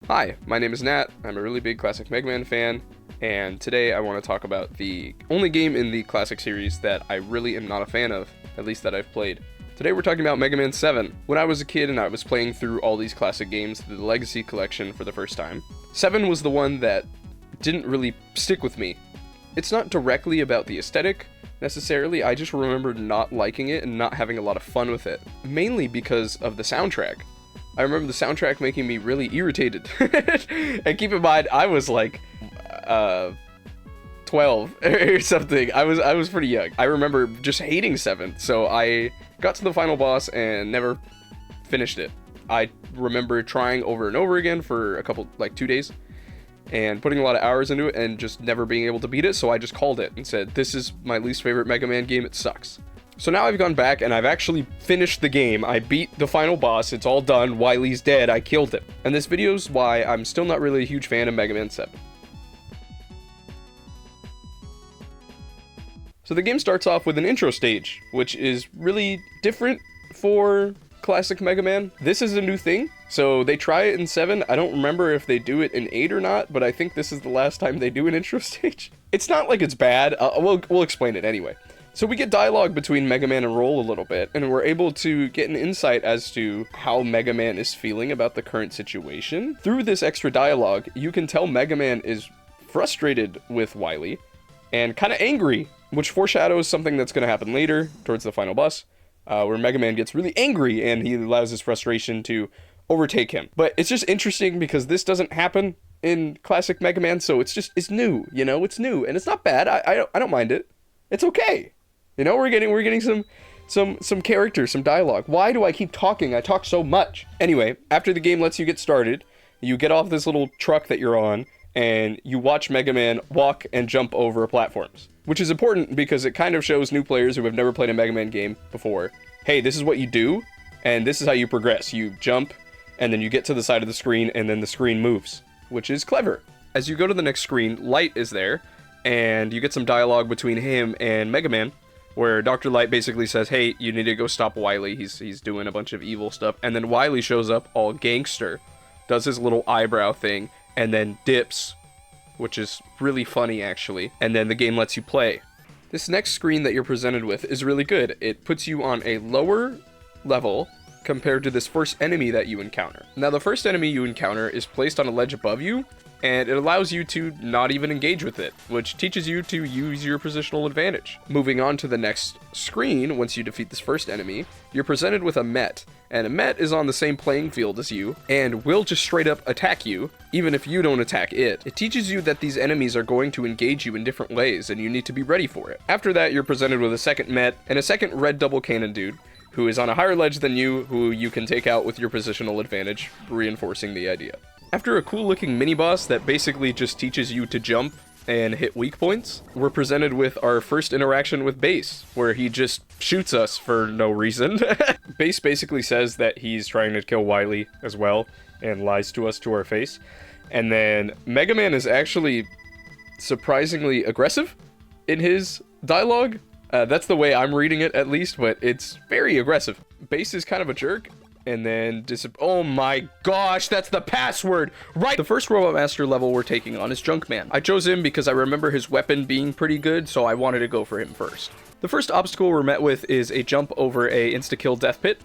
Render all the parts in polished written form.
Hi, my name is Nat. I'm a really big classic Mega Man fan, and today I want to talk about the only game in the classic series that I really am not a fan of, at least that I've played. Today we're talking about Mega Man 7. When I was a kid and I was playing through all these classic games through the Legacy Collection for the first time, 7 was the one that didn't really stick with me. It's not directly about the aesthetic, necessarily, I just remember not liking it and not having a lot of fun with it, mainly because of the soundtrack. I remember the soundtrack making me really irritated. And keep in mind, I was like 12 or something. I was pretty young. I remember just hating 7, so I got to the final boss and never finished it. I remember trying over and over again for a couple, like 2 days, and putting a lot of hours into it and just never being able to beat it, so I just called it and said, this is my least favorite Mega Man game, it sucks. So now I've gone back and I've actually finished the game. I beat the final boss, it's all done, Wily's dead, I killed him. And this video's why I'm still not really a huge fan of Mega Man 7. So the game starts off with an intro stage, which is really different for classic Mega Man. This is a new thing, so they try it in 7. I don't remember if they do it in 8 or not, but I think this is the last time they do an intro stage. It's not like it's bad, we'll explain it anyway. So we get dialogue between Mega Man and Roll a little bit, and we're able to get an insight as to how Mega Man is feeling about the current situation. Through this extra dialogue, you can tell Mega Man is frustrated with Wily and kind of angry, which foreshadows something that's going to happen later towards the final boss, where Mega Man gets really angry and he allows his frustration to overtake him. But it's just interesting because this doesn't happen in classic Mega Man, so it's new, you know, it's new, and it's not bad. I don't mind it. It's okay. You know, we're getting some characters, some dialogue. Why do I keep talking? I talk so much. Anyway, after the game lets you get started, you get off this little truck that you're on, and you watch Mega Man walk and jump over platforms. Which is important because it kind of shows new players who have never played a Mega Man game before, hey, this is what you do, and this is how you progress. You jump, and then you get to the side of the screen, and then the screen moves, which is clever. As you go to the next screen, Light is there, and you get some dialogue between him and Mega Man, where Dr. Light basically says, hey, you need to go stop Wily, he's doing a bunch of evil stuff, and then Wily shows up all gangster, does his little eyebrow thing, and then dips, which is really funny actually, and then the game lets you play. This next screen that you're presented with is really good. It puts you on a lower level compared to this first enemy that you encounter. Now the first enemy you encounter is placed on a ledge above you, and it allows you to not even engage with it, which teaches you to use your positional advantage. Moving on to the next screen, once you defeat this first enemy, you're presented with a Met, and a Met is on the same playing field as you, and will just straight up attack you, even if you don't attack it. It teaches you that these enemies are going to engage you in different ways, and you need to be ready for it. After that, you're presented with a second Met, and a second red double cannon dude, who is on a higher ledge than you, who you can take out with your positional advantage, reinforcing the idea. After a cool looking mini-boss that basically just teaches you to jump and hit weak points, we're presented with our first interaction with Bass, where he just shoots us for no reason. Bass basically says that he's trying to kill Wily as well, and lies to us to our face. And then Mega Man is actually surprisingly aggressive in his dialogue. That's the way I'm reading it, at least, but it's very aggressive. Bass is kind of a jerk, and then oh my gosh, that's the password, right? The first Robot Master level we're taking on is Junkman. I chose him because I remember his weapon being pretty good, so I wanted to go for him first. The first obstacle we're met with is a jump over a insta-kill death pit,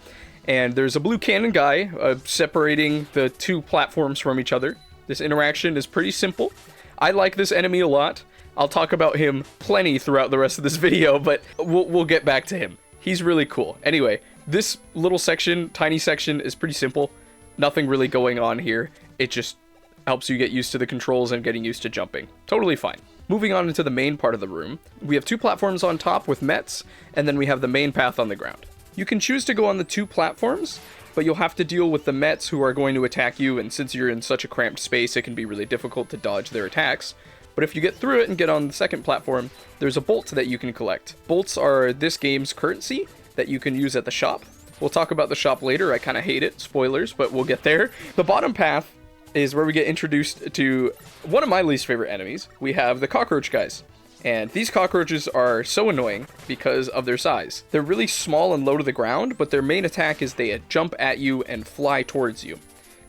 and there's a blue cannon guy separating the two platforms from each other. This interaction is pretty simple. I like this enemy a lot. I'll talk about him plenty throughout the rest of this video, but we'll get back to him. He's really cool. Anyway, this little section, tiny section, is pretty simple. Nothing really going on here. It just helps you get used to the controls and getting used to jumping. Totally fine. Moving on into the main part of the room, we have two platforms on top with Mets, and then we have the main path on the ground. You can choose to go on the two platforms, but you'll have to deal with the Mets who are going to attack you, and since you're in such a cramped space, it can be really difficult to dodge their attacks. But if you get through it and get on the second platform, there's a bolt that you can collect. Bolts are this game's currency that you can use at the shop. We'll talk about the shop later. I kind of hate it. Spoilers, but we'll get there. The bottom path is where we get introduced to one of my least favorite enemies. We have the cockroach guys. And these cockroaches are so annoying because of their size. They're really small and low to the ground, but their main attack is they jump at you and fly towards you.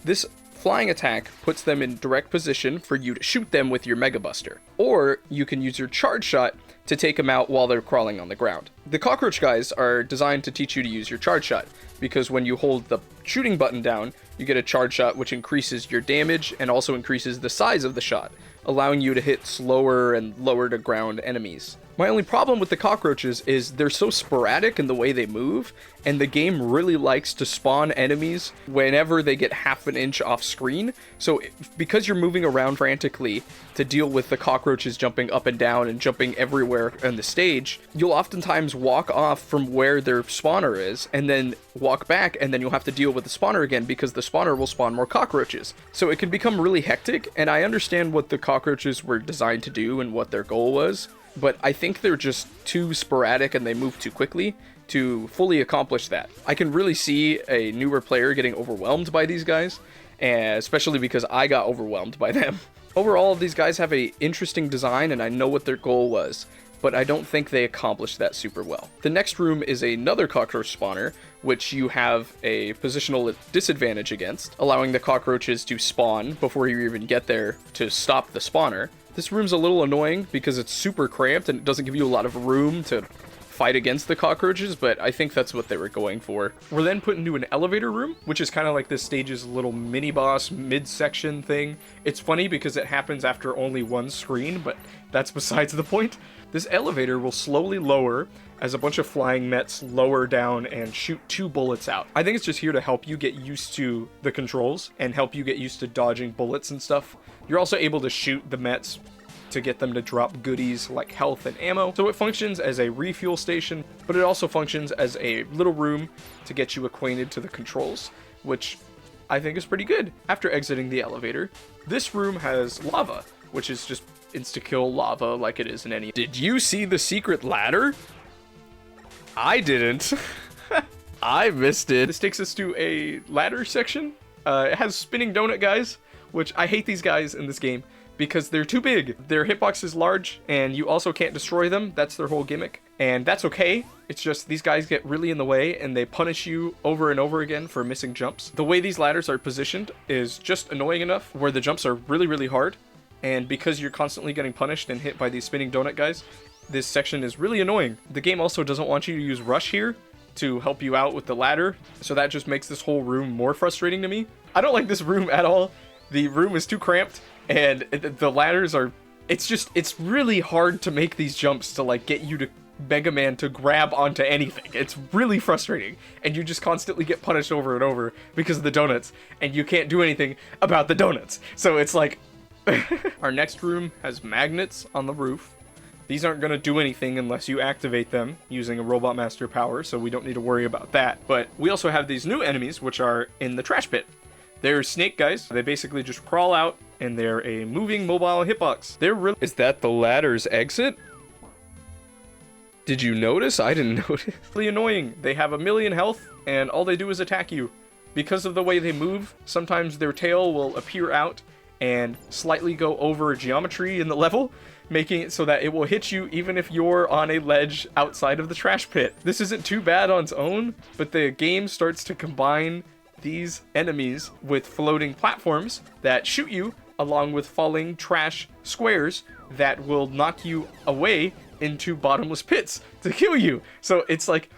This flying attack puts them in direct position for you to shoot them with your Mega Buster. Or you can use your charge shot to take them out while they're crawling on the ground. The cockroach guys are designed to teach you to use your charge shot, because when you hold the shooting button down, you get a charge shot which increases your damage and also increases the size of the shot, allowing you to hit slower and lower to ground enemies. My only problem with the cockroaches is they're so sporadic in the way they move, and the game really likes to spawn enemies whenever they get half an inch off screen. So because you're moving around frantically to deal with the cockroaches jumping up and down and jumping everywhere on the stage, you'll oftentimes walk off from where their spawner is and then walk back, and then you'll have to deal with the spawner again because the spawner will spawn more cockroaches. So it can become really hectic, and I understand what the cockroaches were designed to do and what their goal was, but I think they're just too sporadic and they move too quickly to fully accomplish that. I can really see a newer player getting overwhelmed by these guys, and especially because I got overwhelmed by them. Overall, these guys have an interesting design, and I know what their goal was, but I don't think they accomplished that super well. The next room is another cockroach spawner, which you have a positional disadvantage against, allowing the cockroaches to spawn before you even get there to stop the spawner. This room's a little annoying because it's super cramped and it doesn't give you a lot of room to fight against the cockroaches, but I think that's what they were going for. We're then put into an elevator room, which is kind of like this stage's little mini-boss midsection thing. It's funny because it happens after only one screen, but that's besides the point. This elevator will slowly lower as a bunch of flying Mets lower down and shoot 2 bullets out. I think it's just here to help you get used to the controls and help you get used to dodging bullets and stuff. You're also able to shoot the Mets to get them to drop goodies like health and ammo. So it functions as a refuel station, but it also functions as a little room to get you acquainted to the controls, which I think is pretty good. After exiting the elevator, this room has lava, which is just insta-kill lava like it is in any... Did you see the secret ladder? I didn't. I missed it. This takes us to a ladder section. It has spinning donut guys, which I hate these guys in this game because they're too big. Their hitbox is large, and you also can't destroy them. That's their whole gimmick, and that's okay. It's just these guys get really in the way, and they punish you over and over again for missing jumps. The way these ladders are positioned is just annoying enough where the jumps are really, really hard, and because you're constantly getting punished and hit by these spinning donut guys, this section is really annoying. The game also doesn't want you to use rush here to help you out with the ladder, so that just makes this whole room more frustrating to me. I don't like this room at all. The room is too cramped, and the ladders are... It's really hard to make these jumps to, like, get you to Mega Man to grab onto anything. It's really frustrating, and you just constantly get punished over and over because of the donuts, and you can't do anything about the donuts. So it's like... Our next room has magnets on the roof. These aren't going to do anything unless you activate them using a Robot Master power, so we don't need to worry about that. But we also have these new enemies, which are in the trash pit. They're snake guys. They basically just crawl out, and they're a moving mobile hitbox. They're really... Is that the ladder's exit? Did you notice? I didn't notice. Really annoying. They have 1,000,000 health, and all they do is attack you. Because of the way they move, sometimes their tail will appear out and slightly go over geometry in the level, making it so that it will hit you even if you're on a ledge outside of the trash pit. This isn't too bad on its own, but the game starts to combine these enemies with floating platforms that shoot you, along with falling trash squares that will knock you away into bottomless pits to kill you. So it's like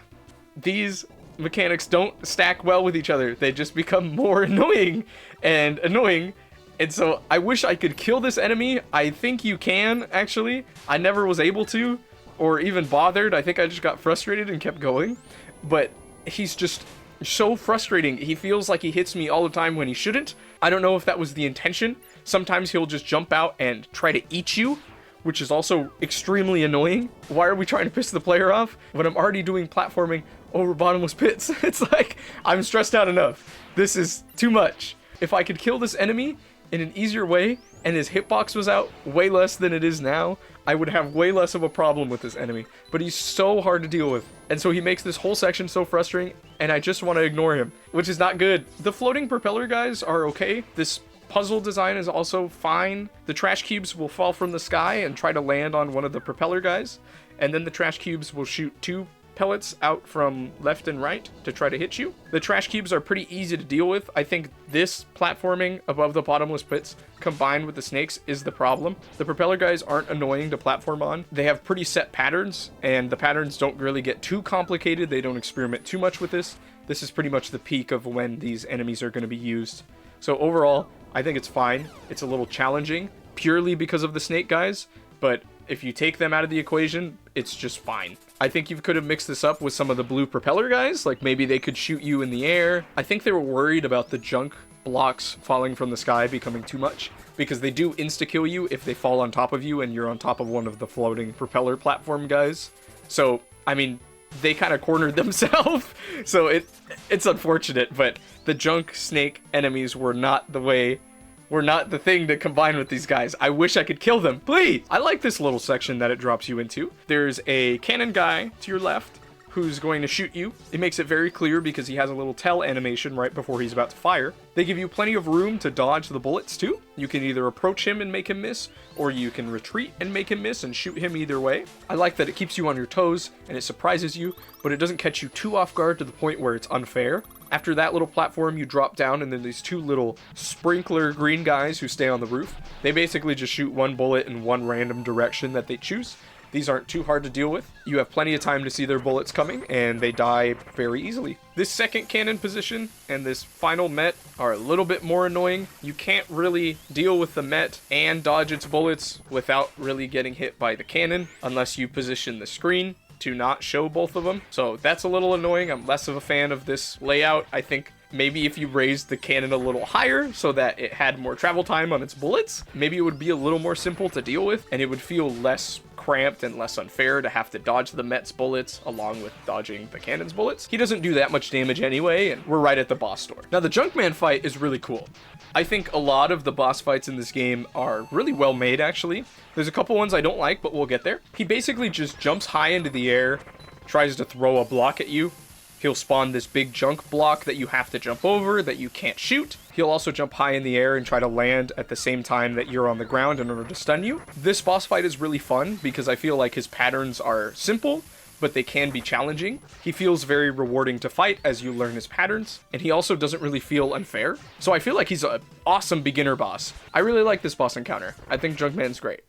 these mechanics don't stack well with each other. They just become more annoying and annoying. And so I wish I could kill this enemy. I think you can, actually. I never was able to, or even bothered. I think I just got frustrated and kept going. But he's just so frustrating. He feels like he hits me all the time when he shouldn't. I don't know if that was the intention. Sometimes he'll just jump out and try to eat you, which is also extremely annoying. Why are we trying to piss the player off when I'm already doing platforming over bottomless pits? It's like, I'm stressed out enough. This is too much. If I could kill this enemy in an easier way, and his hitbox was out way less than it is now, I would have way less of a problem with this enemy. But he's so hard to deal with, and so he makes this whole section so frustrating, and I just want to ignore him, which is not good. The floating propeller guys are okay. This puzzle design is also fine. The trash cubes will fall from the sky and try to land on one of the propeller guys, and then the trash cubes will shoot 2 pellets out from left and right to try to hit you. The trash cubes are pretty easy to deal with. I think this platforming above the bottomless pits combined with the snakes is the problem. The propeller guys aren't annoying to platform on. They have pretty set patterns, and the patterns don't really get too complicated. They don't experiment too much with this. This is pretty much the peak of when these enemies are going to be used. So overall, I think it's fine. It's a little challenging purely because of the snake guys, but if you take them out of the equation, it's just fine. I think you could have mixed this up with some of the blue propeller guys, like maybe they could shoot you in the air. I think they were worried about the junk blocks falling from the sky becoming too much, because they do insta-kill you if they fall on top of you and you're on top of one of the floating propeller platform guys. So, I mean, they kind of cornered themselves, so it's unfortunate, but the junk snake enemies were not the thing to combine with these guys. I wish I could kill them, please! I like this little section that it drops you into. There's a cannon guy to your left who's going to shoot you. It makes it very clear because he has a little tell animation right before he's about to fire. They give you plenty of room to dodge the bullets too. You can either approach him and make him miss, or you can retreat and make him miss and shoot him either way. I like that it keeps you on your toes and it surprises you, but it doesn't catch you too off guard to the point where it's unfair. After that little platform, you drop down, and then these two little sprinkler green guys who stay on the roof. They basically just shoot one bullet in one random direction that they choose. These aren't too hard to deal with. You have plenty of time to see their bullets coming, and they die very easily. This second cannon position and this final Met are a little bit more annoying. You can't really deal with the Met and dodge its bullets without really getting hit by the cannon, unless you position the screen to not show both of them. So that's a little annoying. I'm less of a fan of this layout. I think maybe if you raised the cannon a little higher so that it had more travel time on its bullets, maybe it would be a little more simple to deal with, and it would feel less cramped and less unfair to have to dodge the Met's bullets along with dodging the cannon's bullets. He doesn't do that much damage anyway, and we're right at the boss door. Now, the Junkman fight is really cool. I think a lot of the boss fights in this game are really well made, actually. There's a couple ones I don't like, but we'll get there. He basically just jumps high into the air, tries to throw a block at you. He'll spawn this big junk block that you have to jump over that you can't shoot. He'll also jump high in the air and try to land at the same time that you're on the ground in order to stun you. This boss fight is really fun because I feel like his patterns are simple, but they can be challenging. He feels very rewarding to fight as you learn his patterns, and he also doesn't really feel unfair. So I feel like he's an awesome beginner boss. I really like this boss encounter. I think Junkman's great.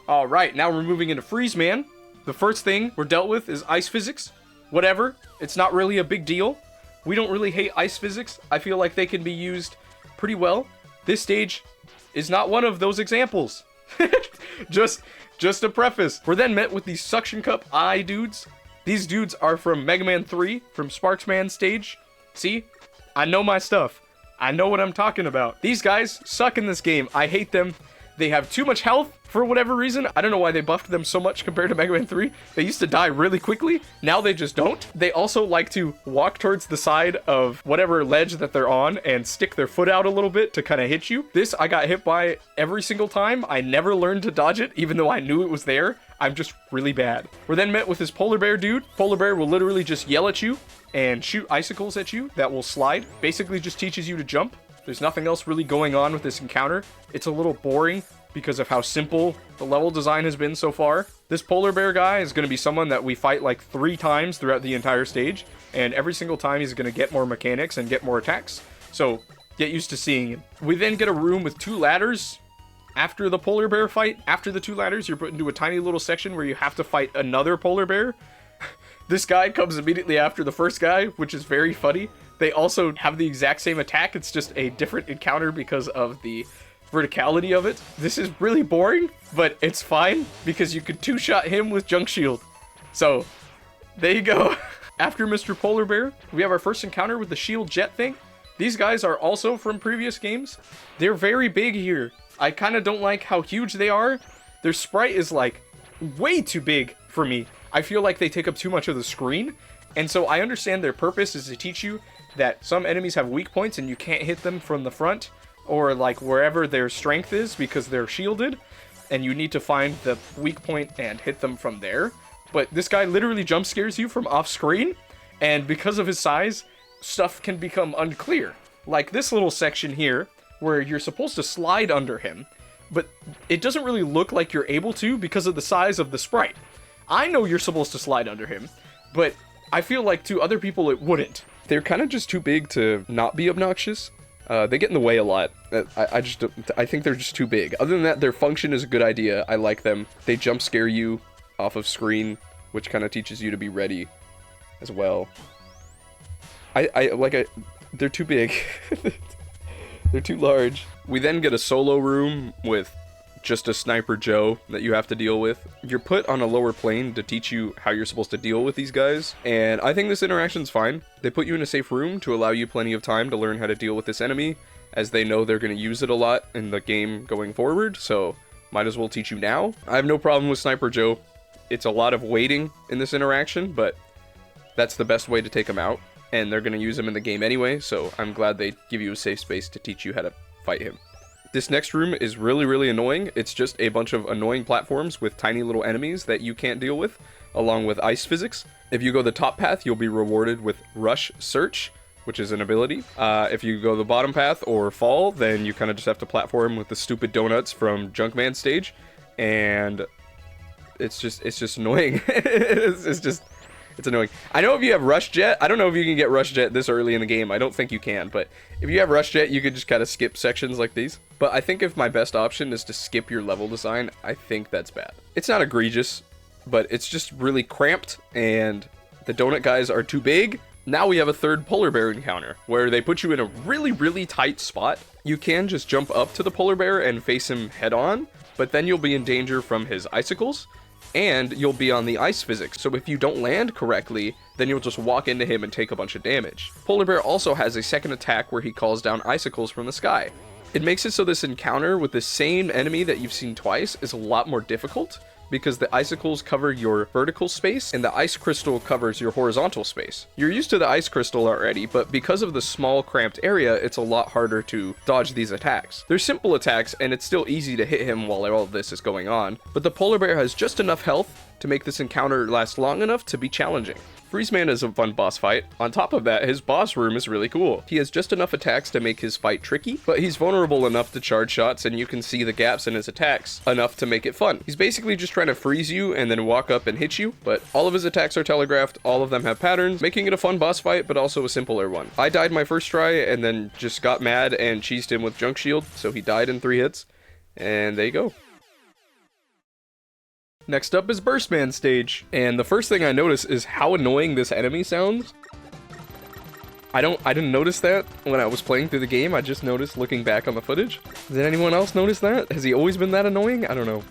Alright, now we're moving into Freeze Man. The first thing we're dealt with is ice physics. Whatever, it's not really a big deal. We don't really hate ice physics. I feel like they can be used pretty well. This stage is not one of those examples. Just a preface. We're then met with these suction cup eye dudes. These dudes are from Mega Man 3, from Sparksman stage. See? I know my stuff. I know what I'm talking about. These guys suck in this game. I hate them. They have too much health for whatever reason. I don't know why they buffed them so much compared to Mega Man 3. They used to die really quickly. Now they just don't. They also like to walk towards the side of whatever ledge that they're on and stick their foot out a little bit to kind of hit you. This I got hit by every single time. I never learned to dodge it, even though I knew it was there. I'm just really bad. We're then met with this polar bear dude. Polar bear will literally just yell at you and shoot icicles at you that will slide. Basically just teaches you to jump. There's nothing else really going on with this encounter. It's a little boring because of how simple the level design has been so far. This polar bear guy is going to be someone that we fight like 3 times throughout the entire stage, and every single time he's going to get more mechanics and get more attacks, so get used to seeing him. We then get a room with 2 ladders. After the polar bear fight, after the 2 ladders, you're put into a tiny little section where you have to fight another polar bear. This guy comes immediately after the first guy, which is very funny. They also have the exact same attack, it's just a different encounter because of the verticality of it. This is really boring, but it's fine because you could 2-shot him with Junk Shield. So, there you go. After Mr. Polar Bear, we have our first encounter with the shield jet thing. These guys are also from previous games. They're very big here. I kind of don't like how huge they are. Their sprite is like way too big for me. I feel like they take up too much of the screen. And so I understand their purpose is to teach you that some enemies have weak points and you can't hit them from the front or like wherever their strength is because they're shielded, and you need to find the weak point and hit them from there. But this guy literally jump scares you from off screen, and because of his size, stuff can become unclear. Like this little section here where you're supposed to slide under him. but it doesn't really look like you're able to because of the size of the sprite. I know you're supposed to slide under him, but I feel like to other people it wouldn't. They're kind of just too big to not be obnoxious. They get in the way a lot. I think they're just too big. Other than that, their function is a good idea. I like them. They jump scare you off of screen, which kind of teaches you to be ready as well. They're too big. They're too large. We then get a solo room with just a Sniper Joe that you have to deal with. You're put on a lower plane to teach you how you're supposed to deal with these guys, and I think this interaction's fine. They put you in a safe room to allow you plenty of time to learn how to deal with this enemy, as they know they're going to use it a lot in the game going forward, so might as well teach you now. I have no problem with Sniper Joe. It's a lot of waiting in this interaction, but that's the best way to take them out, and they're going to use him in the game anyway, so I'm glad they give you a safe space to teach you how to fight him. This next room is really, really annoying. It's just a bunch of annoying platforms with tiny little enemies that you can't deal with, along with ice physics. If you go the top path, you'll be rewarded with Rush Search, which is an ability. If you go the bottom path or fall, then you kind of just have to platform with the stupid donuts from Junkman stage, and it's just annoying. It's annoying. I know if you have Rush Jet, I don't know if you can get Rush Jet this early in the game. I don't think you can, but if you have Rush Jet, you could just kind of skip sections like these. But I think if my best option is to skip your level design, I think that's bad. It's not egregious, but it's just really cramped, and the donut guys are too big. Now we have a third polar bear encounter, where they put you in a really, really tight spot. You can just jump up to the polar bear and face him head on, but then you'll be in danger from his icicles, and you'll be on the ice physics, so if you don't land correctly, then you'll just walk into him and take a bunch of damage. Polar Bear also has a second attack where he calls down icicles from the sky. It makes it so this encounter with the same enemy that you've seen twice is a lot more difficult, because the icicles cover your vertical space and the ice crystal covers your horizontal space. You're used to the ice crystal already, but because of the small cramped area, it's a lot harder to dodge these attacks. They're simple attacks, and it's still easy to hit him while all of this is going on, but the polar bear has just enough health to make this encounter last long enough to be challenging. Freeze Man is a fun boss fight. On top of that, his boss room is really cool. He has just enough attacks to make his fight tricky, but he's vulnerable enough to charge shots, and you can see the gaps in his attacks enough to make it fun. He's basically just trying to freeze you and then walk up and hit you, but all of his attacks are telegraphed, all of them have patterns, making it a fun boss fight, but also a simpler one. I died my first try and then just got mad and cheesed him with Junk Shield, so he died in 3 hits, and there you go. Next up is Burst Man stage, and the first thing I notice is how annoying this enemy sounds. I didn't notice that when I was playing through the game. I just noticed looking back on the footage. Did anyone else notice that? Has he always been that annoying? I don't know.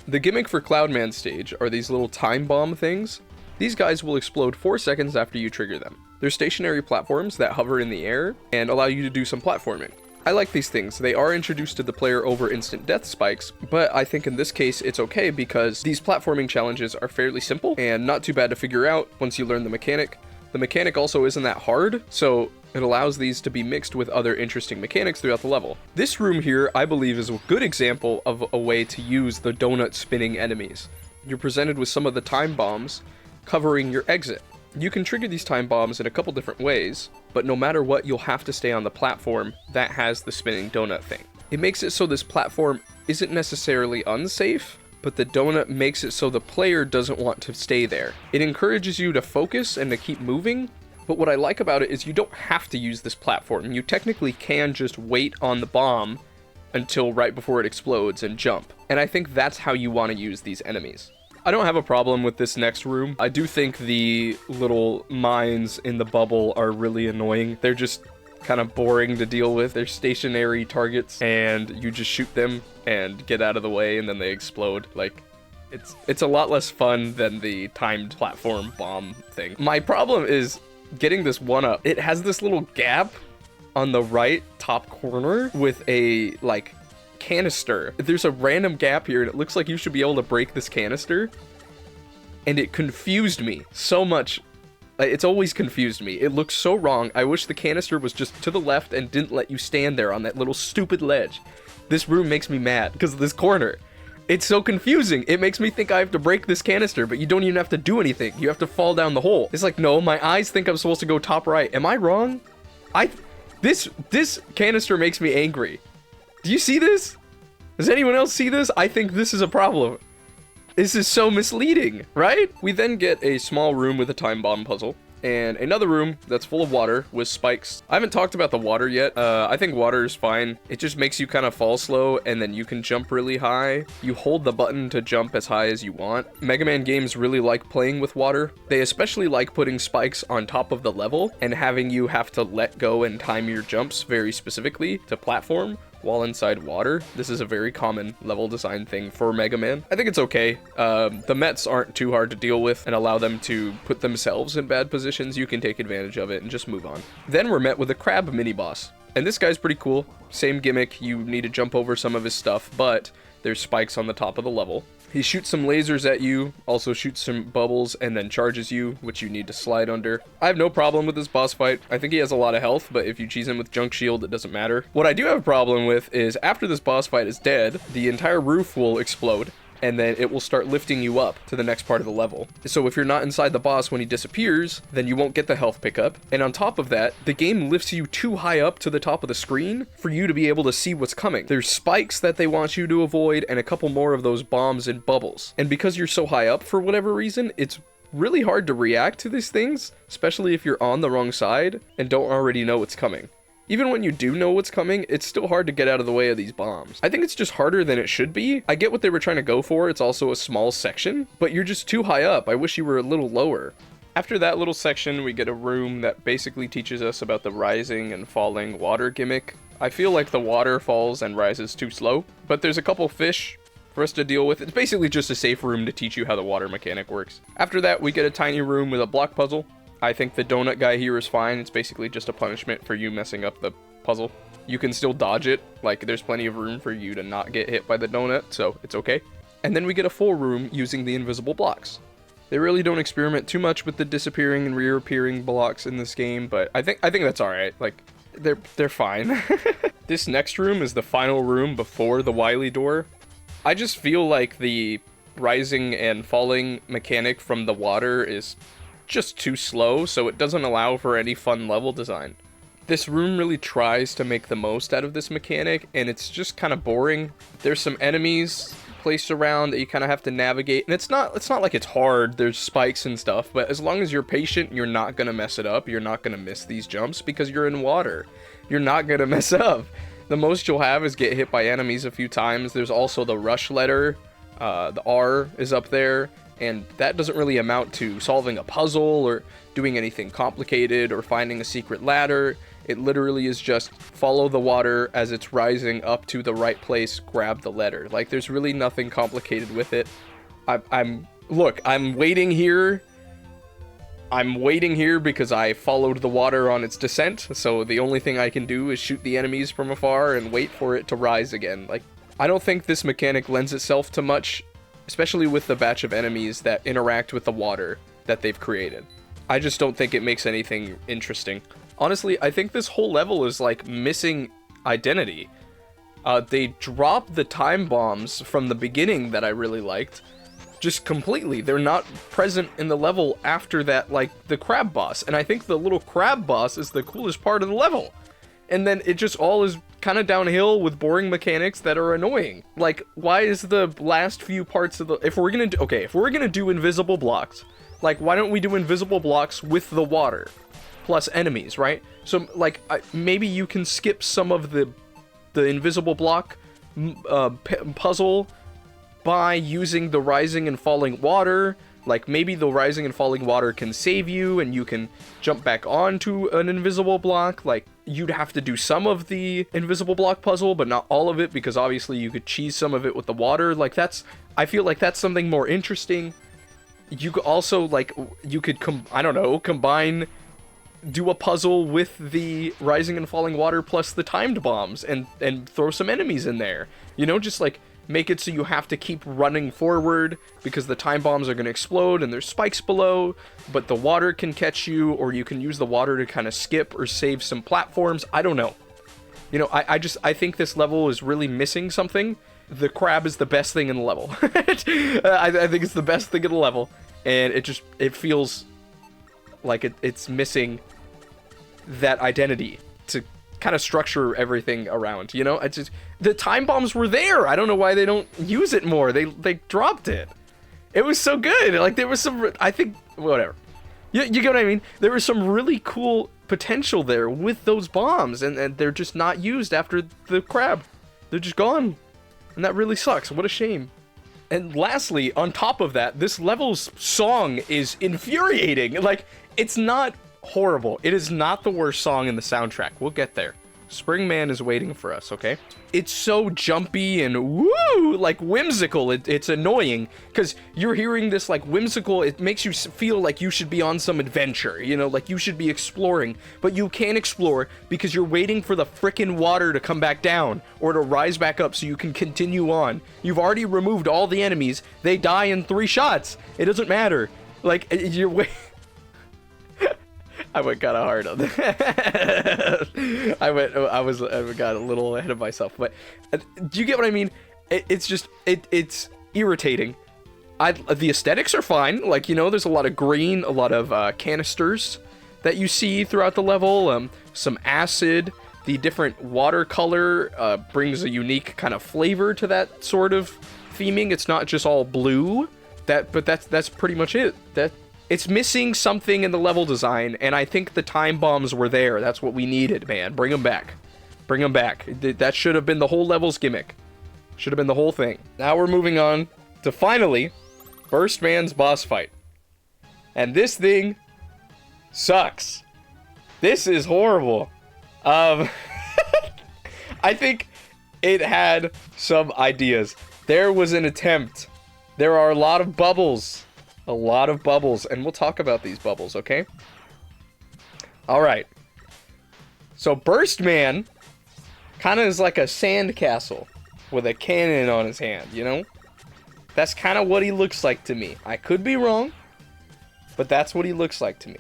The gimmick for Cloudman stage are these little time bomb things. These guys will explode 4 seconds after you trigger them. They're stationary platforms that hover in the air and allow you to do some platforming. I like these things. They are introduced to the player over instant death spikes, but I think in this case it's okay because these platforming challenges are fairly simple and not too bad to figure out once you learn the mechanic. The mechanic also isn't that hard, so it allows these to be mixed with other interesting mechanics throughout the level. This room here, I believe, is a good example of a way to use the donut spinning enemies. You're presented with some of the time bombs covering your exit. You can trigger these time bombs in a couple different ways, but no matter what, you'll have to stay on the platform that has the spinning donut thing. It makes it so this platform isn't necessarily unsafe, but the donut makes it so the player doesn't want to stay there. It encourages you to focus and to keep moving, but what I like about it is you don't have to use this platform. You technically can just wait on the bomb until right before it explodes and jump. And I think that's how you want to use these enemies. I don't have a problem with this next room. I do think the little mines in the bubble are really annoying. They're just kind of boring to deal with. They're stationary targets, and you just shoot them and get out of the way, and then they explode. Like, it's a lot less fun than the timed platform bomb thing. My problem is getting this one up. It has this little gap on the right top corner with a, like, canister. There's a random gap here and it looks like you should be able to break this canister, and it confused me so much. It's always confused me. It looks so wrong. I wish the canister was just to the left and didn't let you stand there on that little stupid ledge. This room makes me mad because of this corner. It's so confusing. It makes me think I have to break this canister, but you don't even have to do anything. You have to fall down the hole. It's like, no, my eyes think I'm supposed to go top right. Am I wrong? This canister makes me angry. Do you see this? Does anyone else see this? I think this is a problem. This is so misleading, right? We then get a small room with a time bomb puzzle, and another room that's full of water with spikes. I haven't talked about the water yet. I think water is fine. It just makes you kind of fall slow, and then you can jump really high. You hold the button to jump as high as you want. Mega Man games really like playing with water. They especially like putting spikes on top of the level and having you have to let go and time your jumps very specifically to platform while inside water. This is a very common level design thing for Mega Man. I think it's okay. The Mets aren't too hard to deal with and allow them to put themselves in bad positions. You can take advantage of it and just move on. Then we're met with a crab mini-boss. And this guy's pretty cool. Same gimmick, you need to jump over some of his stuff, but there's spikes on the top of the level. He shoots some lasers at you, also shoots some bubbles, and then charges you, which you need to slide under. I have no problem with this boss fight. I think he has a lot of health, but if you cheese him with Junk Shield, it doesn't matter. What I do have a problem with is after this boss fight is dead, the entire roof will explode, and then it will start lifting you up to the next part of the level. So if you're not inside the boss when he disappears, then you won't get the health pickup. And on top of that, the game lifts you too high up to the top of the screen for you to be able to see what's coming. There's spikes that they want you to avoid and a couple more of those bombs and bubbles. And because you're so high up for whatever reason, it's really hard to react to these things, especially if you're on the wrong side and don't already know what's coming. Even when you do know what's coming, it's still hard to get out of the way of these bombs. I think it's just harder than it should be. I get what they were trying to go for. It's also a small section, but you're just too high up. I wish you were a little lower. After that little section, we get a room that basically teaches us about the rising and falling water gimmick. I feel like the water falls and rises too slow, but there's a couple fish for us to deal with. It's basically just a safe room to teach you how the water mechanic works. After that, we get a tiny room with a block puzzle. I think the donut guy here is fine. It's basically just a punishment for you messing up the puzzle. You can still dodge it. Like, there's plenty of room for you to not get hit by the donut, so it's okay. And then we get a full room using the invisible blocks. They really don't experiment too much with the disappearing and reappearing blocks in this game, but I think that's alright. Like, they're fine. This next room is the final room before the Wily door. I just feel like the rising and falling mechanic from the water is just too slow, so it doesn't allow for any fun level design. This room really tries to make the most out of this mechanic, and it's just kind of boring. There's some enemies placed around that you kind of have to navigate, and it's not like it's hard. There's spikes and stuff, but as long as you're patient, you're not gonna mess it up. You're not gonna miss these jumps because you're in water. You're not gonna mess up. The most you'll have is get hit by enemies a few times. There's also the rush letter. The R is up there. And that doesn't really amount to solving a puzzle or doing anything complicated or finding a secret ladder. It literally is just follow the water as it's rising up to the right place, grab the letter. Like, there's really nothing complicated with it. I'm waiting here. I'm waiting here because I followed the water on its descent. So the only thing I can do is shoot the enemies from afar and wait for it to rise again. Like, I don't think this mechanic lends itself to much, especially with the batch of enemies that interact with the water that they've created. I just don't think it makes anything interesting. Honestly, I think this whole level is like missing identity. They dropped the time bombs from the beginning that I really liked, just completely. They're not present in the level after that, like the crab boss. And I think the little crab boss is the coolest part of the level. And then it just all is kind of downhill with boring mechanics that are annoying. Like, why is the last few parts of the... If we're gonna do invisible blocks, like, why don't we do invisible blocks with the water plus enemies, right? So, like, maybe you can skip some of the invisible block puzzle by using the rising and falling water. Like, maybe the rising and falling water can save you and you can jump back onto an invisible block. Like, you'd have to do some of the invisible block puzzle, but not all of it, because obviously you could cheese some of it with the water. Like, I feel like that's something more interesting. You could also, like, combine, do a puzzle with the rising and falling water plus the timed bombs and throw some enemies in there. You know, just like make it so you have to keep running forward because the time bombs are going to explode and there's spikes below, but the water can catch you, or you can use the water to kind of skip or save some platforms. I don't know. You know, I think this level is really missing something. The crab is the best thing in the level. I think it's the best thing in the level, and it feels like it's missing that identity to kind of structure everything around, you know? The time bombs were there. I don't know why they don't use it more. They dropped it. It was so good. Like, there was some, I think, whatever. You get what I mean? There was some really cool potential there with those bombs, and they're just not used after the crab. They're just gone. And that really sucks. What a shame. And lastly, on top of that, this level's song is infuriating. Like, it's not horrible. It is not the worst song in the soundtrack. We'll get there. Springman is waiting for us, okay? It's so jumpy and woo, like whimsical. It's annoying because you're hearing this like whimsical. It makes you feel like you should be on some adventure, you know, like you should be exploring, but you can't explore because you're waiting for the frickin' water to come back down or to rise back up so you can continue on. You've already removed all the enemies. They die in 3 shots. It doesn't matter. Like, you're I went kind of hard on that. I got a little ahead of myself, but do you get what I mean? It's irritating. The aesthetics are fine. Like, you know, there's a lot of green, a lot of canisters that you see throughout the level. Some acid. The different watercolor brings a unique kind of flavor to that sort of theming. It's not just all blue. But that's pretty much it. It's missing something in the level design, and I think the time bombs were there. That's what we needed, man. Bring them back. Bring them back. That should have been the whole level's gimmick. Should have been the whole thing. Now we're moving on to, finally, Burst Man's boss fight. And this thing sucks. This is horrible. I think it had some ideas. There was an attempt. There are a lot of bubbles. A lot of bubbles, and we'll talk about these bubbles, okay? Alright. So Burst Man kind of is like a sand castle with a cannon on his hand, you know? That's kind of what he looks like to me. I could be wrong, but that's what he looks like to me.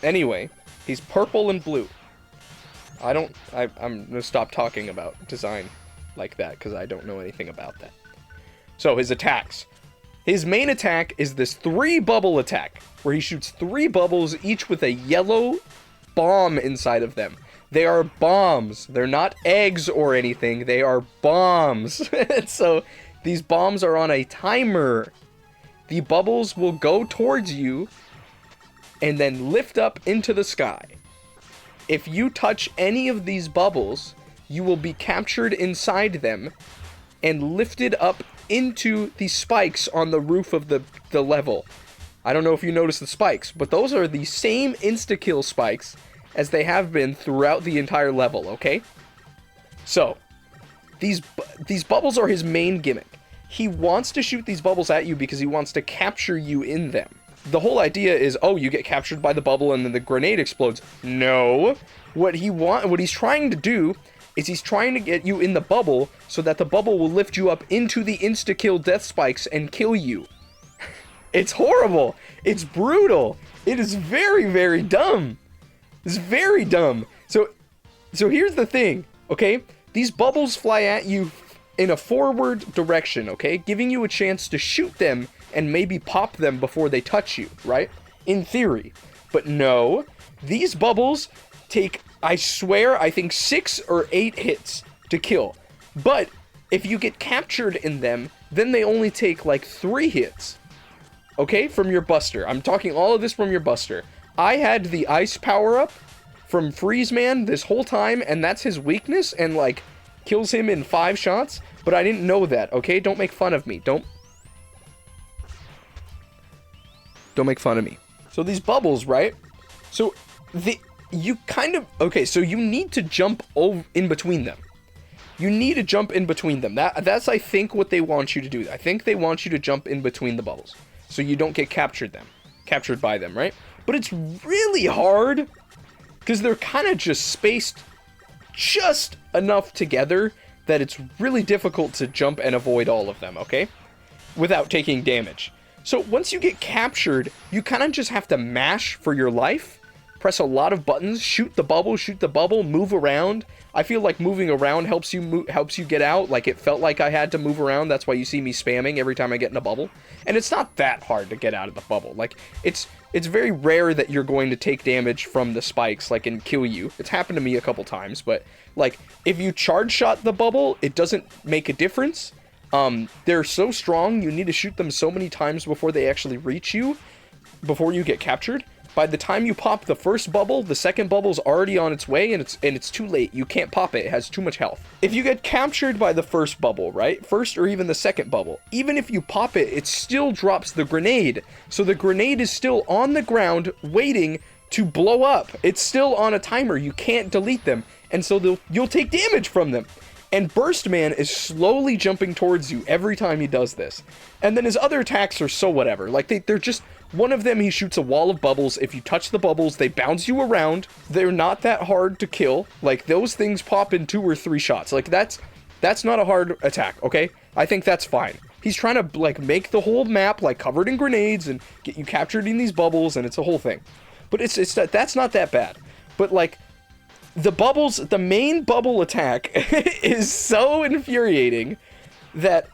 Anyway, he's purple and blue. I'm gonna stop talking about design like that, because I don't know anything about that. So, his attacks. His main attack is this 3-bubble attack, where he shoots 3 bubbles, each with a yellow bomb inside of them. They are bombs. They're not eggs or anything. They are bombs. So, these bombs are on a timer. The bubbles will go towards you and then lift up into the sky. If you touch any of these bubbles, you will be captured inside them and lifted up into the spikes on the roof of the level. I don't know if you noticed the spikes, but those are the same insta-kill spikes as they have been throughout the entire level, okay? So, these bubbles are his main gimmick. He wants to shoot these bubbles at you because he wants to capture you in them. The whole idea is, oh, you get captured by the bubble and then the grenade explodes. No. What he's trying to do is he's trying to get you in the bubble so that the bubble will lift you up into the insta-kill death spikes and kill you. It's horrible. It's brutal. It is very, very dumb. It's very dumb. So here's the thing, okay? These bubbles fly at you in a forward direction, okay? Giving you a chance to shoot them and maybe pop them before they touch you, right? In theory. But no, these bubbles take, I swear, I think 6 or 8 hits to kill. But if you get captured in them, then they only take like 3 hits. Okay, from your buster. I'm talking all of this from your buster. I had the ice power-up from Freeze Man this whole time, and that's his weakness, and like, kills him in 5 shots, but I didn't know that, okay? Don't make fun of me. Don't make fun of me. So these bubbles, right? So, you need to jump in between them. You need to jump in between them. That's, I think, what they want you to do. I think they want you to jump in between the bubbles, so you don't get captured by them, right? But it's really hard, because they're kind of just spaced just enough together that it's really difficult to jump and avoid all of them, okay? Without taking damage. So once you get captured, you kind of just have to mash for your life press a lot of buttons, shoot the bubble, move around. I feel like moving around helps you get out. Like, it felt like I had to move around. That's why you see me spamming every time I get in a bubble. And it's not that hard to get out of the bubble. Like, it's very rare that you're going to take damage from the spikes, like, and kill you. It's happened to me a couple times, but, like, if you charge shot the bubble, it doesn't make a difference. They're so strong, you need to shoot them so many times before they actually reach you, before you get captured. By the time you pop the first bubble, the second bubble's already on its way, and it's too late. You can't pop it. It has too much health. If you get captured by the first bubble, right? First or even the second bubble, even if you pop it, it still drops the grenade. So the grenade is still on the ground waiting to blow up. It's still on a timer. You can't delete them. And so you'll take damage from them. And Burst Man is slowly jumping towards you every time he does this. And then his other attacks are so whatever. Like, they're just... One of them, he shoots a wall of bubbles. If you touch the bubbles, they bounce you around. They're not that hard to kill. Like, those things pop in 2 or 3 shots. Like, that's not a hard attack, okay? I think that's fine. He's trying to, like, make the whole map, like, covered in grenades and get you captured in these bubbles, and it's a whole thing. But that's not that bad. But, like, the main bubble attack is so infuriating that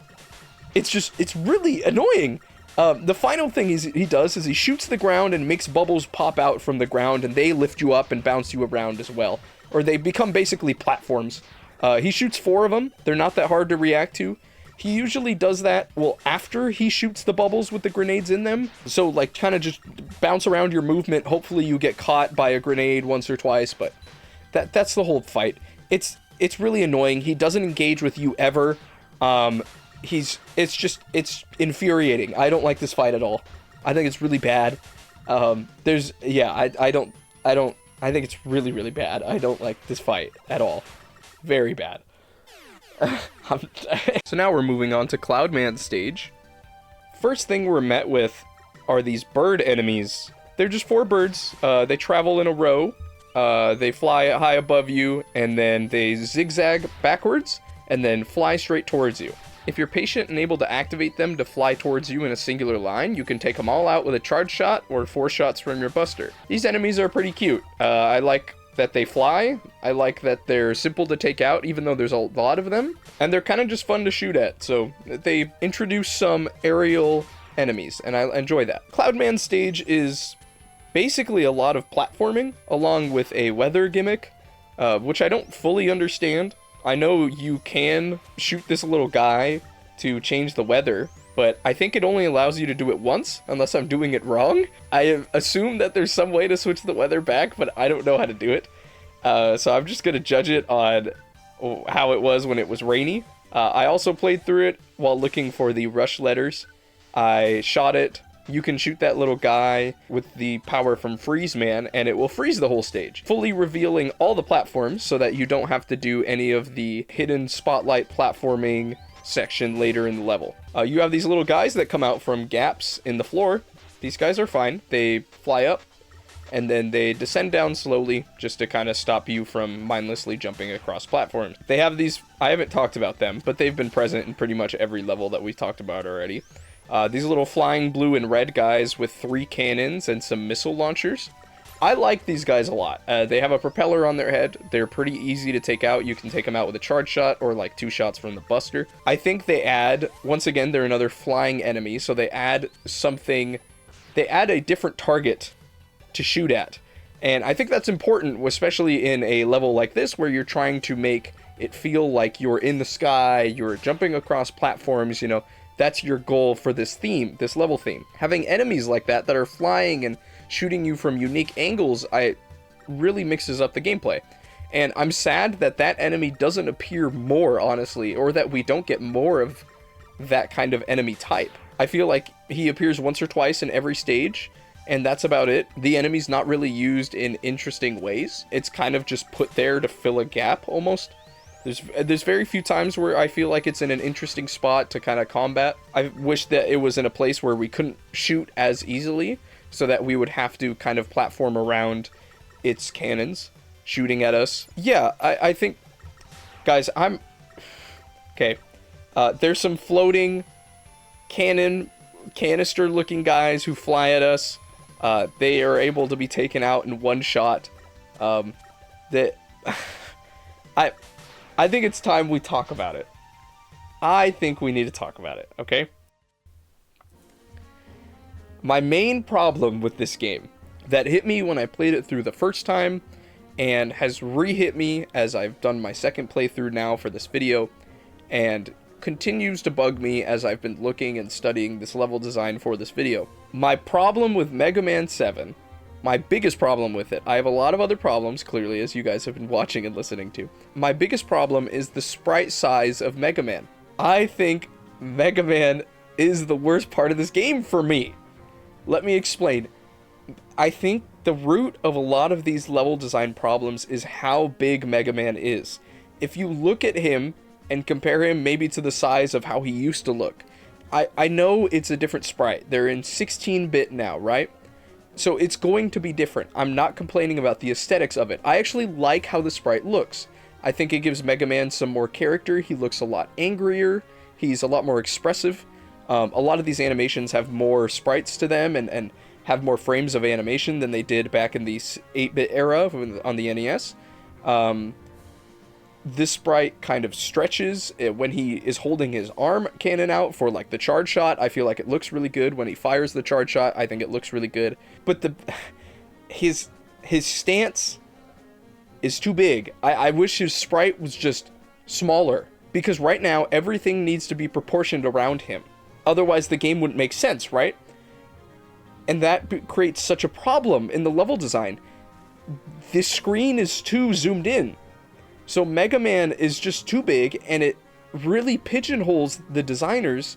it's really annoying. The final thing he does is he shoots the ground and makes bubbles pop out from the ground, and they lift you up and bounce you around as well. Or they become basically platforms. He shoots 4 of them. They're not that hard to react to. He usually does that, well, after he shoots the bubbles with the grenades in them. So, like, kind of just bounce around your movement. Hopefully you get caught by a grenade once or twice, but that's the whole fight. It's really annoying. He doesn't engage with you ever. It's infuriating. I don't like this fight at all. I think it's really bad. I think it's really, really bad. I don't like this fight at all. Very bad. So now we're moving on to Cloudman's stage. First thing we're met with are these bird enemies. They're just 4 birds. They travel in a row. They fly high above you, and then they zigzag backwards, and then fly straight towards you. If you're patient and able to activate them to fly towards you in a singular line, you can take them all out with a charge shot or 4 shots from your buster. These enemies are pretty cute. I like that they fly. I like that they're simple to take out, even though there's a lot of them. And they're kind of just fun to shoot at, so they introduce some aerial enemies, and I enjoy that. Cloudman's stage is basically a lot of platforming, along with a weather gimmick, which I don't fully understand. I know you can shoot this little guy to change the weather, but I think it only allows you to do it once, unless I'm doing it wrong. I assume that there's some way to switch the weather back, but I don't know how to do it. So I'm just going to judge it on how it was when it was rainy. I also played through it while looking for the rush letters. I shot it. You can shoot that little guy with the power from Freeze Man, and it will freeze the whole stage, fully revealing all the platforms so that you don't have to do any of the hidden spotlight platforming section later in the level. You have these little guys that come out from gaps in the floor. These guys are fine. They fly up, and then they descend down slowly just to kind of stop you from mindlessly jumping across platforms. They have these, I haven't talked about them, but they've been present in pretty much every level that we've talked about already. These little flying blue and red guys with 3 cannons and some missile launchers. I like these guys a lot. They have a propeller on their head. They're pretty easy to take out. You can take them out with a charge shot or like 2 shots from the buster. I think they add, once again, they're another flying enemy, so they add something, they add a different target to shoot at. And I think that's important, especially in a level like this where you're trying to make it feel like you're in the sky, you're jumping across platforms, you know. That's your goal for this theme, this level theme. Having enemies like that are flying and shooting you from unique angles, really mixes up the gameplay. And I'm sad that that enemy doesn't appear more, honestly, or that we don't get more of that kind of enemy type. I feel like he appears once or twice in every stage, and that's about it. The enemy's not really used in interesting ways. It's kind of just put there to fill a gap, almost. There's very few times where I feel like it's in an interesting spot to kind of combat. I wish that it was in a place where we couldn't shoot as easily, so that we would have to kind of platform around its cannons shooting at us. Yeah, I think, guys, okay. There's some floating canister looking guys who fly at us. They are able to be taken out in one shot. That I think it's time we talk about it. I think we need to talk about it, okay? My main problem with this game that hit me when I played it through the first time and has re-hit me as I've done my second playthrough now for this video, and continues to bug me as I've been looking and studying this level design for this video. My problem with Mega Man 7, my biggest problem with it, I have a lot of other problems, clearly, as you guys have been watching and listening to. My biggest problem is the sprite size of Mega Man. I think Mega Man is the worst part of this game for me. Let me explain. I think the root of a lot of these level design problems is how big Mega Man is. If you look at him and compare him maybe to the size of how he used to look, I know it's a different sprite. They're in 16-bit now, right? So it's going to be different. I'm not complaining about the aesthetics of it. I actually like how the sprite looks. I think it gives Mega Man some more character. He looks a lot angrier. He's a lot more expressive. A lot of these animations have more sprites to them and have more frames of animation than they did back in the 8-bit era on the NES. This sprite kind of stretches when he is holding his arm cannon out for like the charge shot. I feel like it looks really good. When he fires the charge shot, I think it looks really good. But his stance is too big. I wish his sprite was just smaller, because right now everything needs to be proportioned around him. Otherwise the game wouldn't make sense, right? And that creates such a problem in the level design. This screen is too zoomed in. So Mega Man is just too big, and it really pigeonholes the designers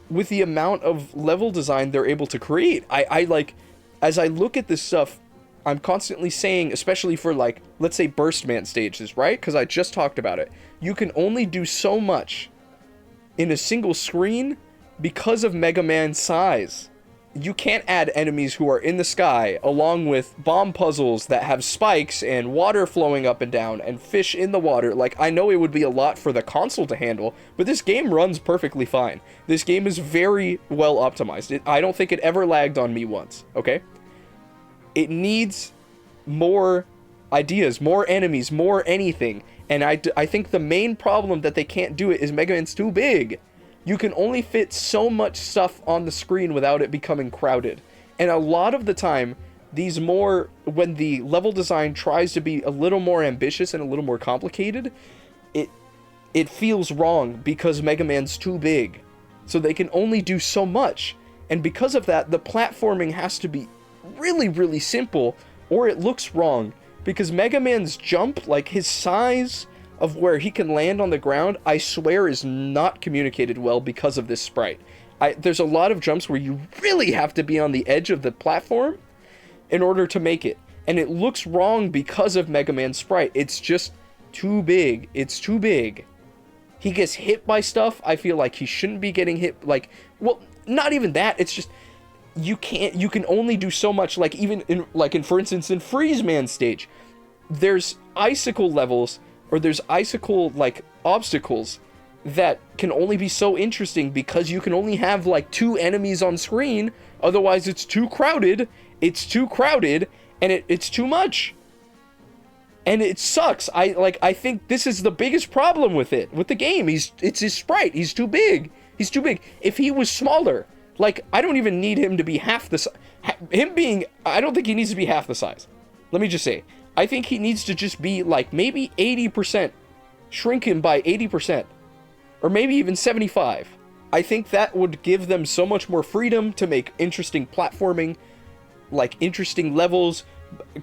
with the amount of level design they're able to create. I like, as I look at this stuff, I'm constantly saying, especially for like, let's say Burst Man stages, right? Because I just talked about it. You can only do so much in a single screen because of Mega Man's size. You can't add enemies who are in the sky, along with bomb puzzles that have spikes and water flowing up and down and fish in the water. Like, I know it would be a lot for the console to handle, but this game runs perfectly fine. This game is very well optimized. I don't think it ever lagged on me once, okay? It needs more ideas, more enemies, more anything. And I think the main problem that they can't do it is Mega Man's too big. You can only fit so much stuff on the screen without it becoming crowded. And a lot of the time, when the level design tries to be a little more ambitious and a little more complicated, it feels wrong because Mega Man's too big. So they can only do so much. And because of that, the platforming has to be really, really simple, or it looks wrong. Because Mega Man's jump, like his size of where he can land on the ground, I swear is not communicated well because of this sprite. There's a lot of jumps where you really have to be on the edge of the platform in order to make it. And it looks wrong because of Mega Man's sprite. It's just too big. It's too big. He gets hit by stuff. I feel like he shouldn't be getting hit. Like, well, not even that. It's just, you can only do so much. Like, even for instance, in Freeze Man stage, there's icicle levels, or there's icicle, like, obstacles that can only be so interesting because you can only have, like, 2 enemies on screen. Otherwise, it's too crowded. It's too crowded, and it's too much. And it sucks. I think this is the biggest problem with the game. It's his sprite. He's too big. He's too big. If he was smaller, like, I don't even need him to be half the size. I don't think he needs to be half the size. Let me just say, I think he needs to just be, like, maybe 80%. Shrink him by 80%. Or maybe even 75. I think that would give them so much more freedom to make interesting platforming, like, interesting levels,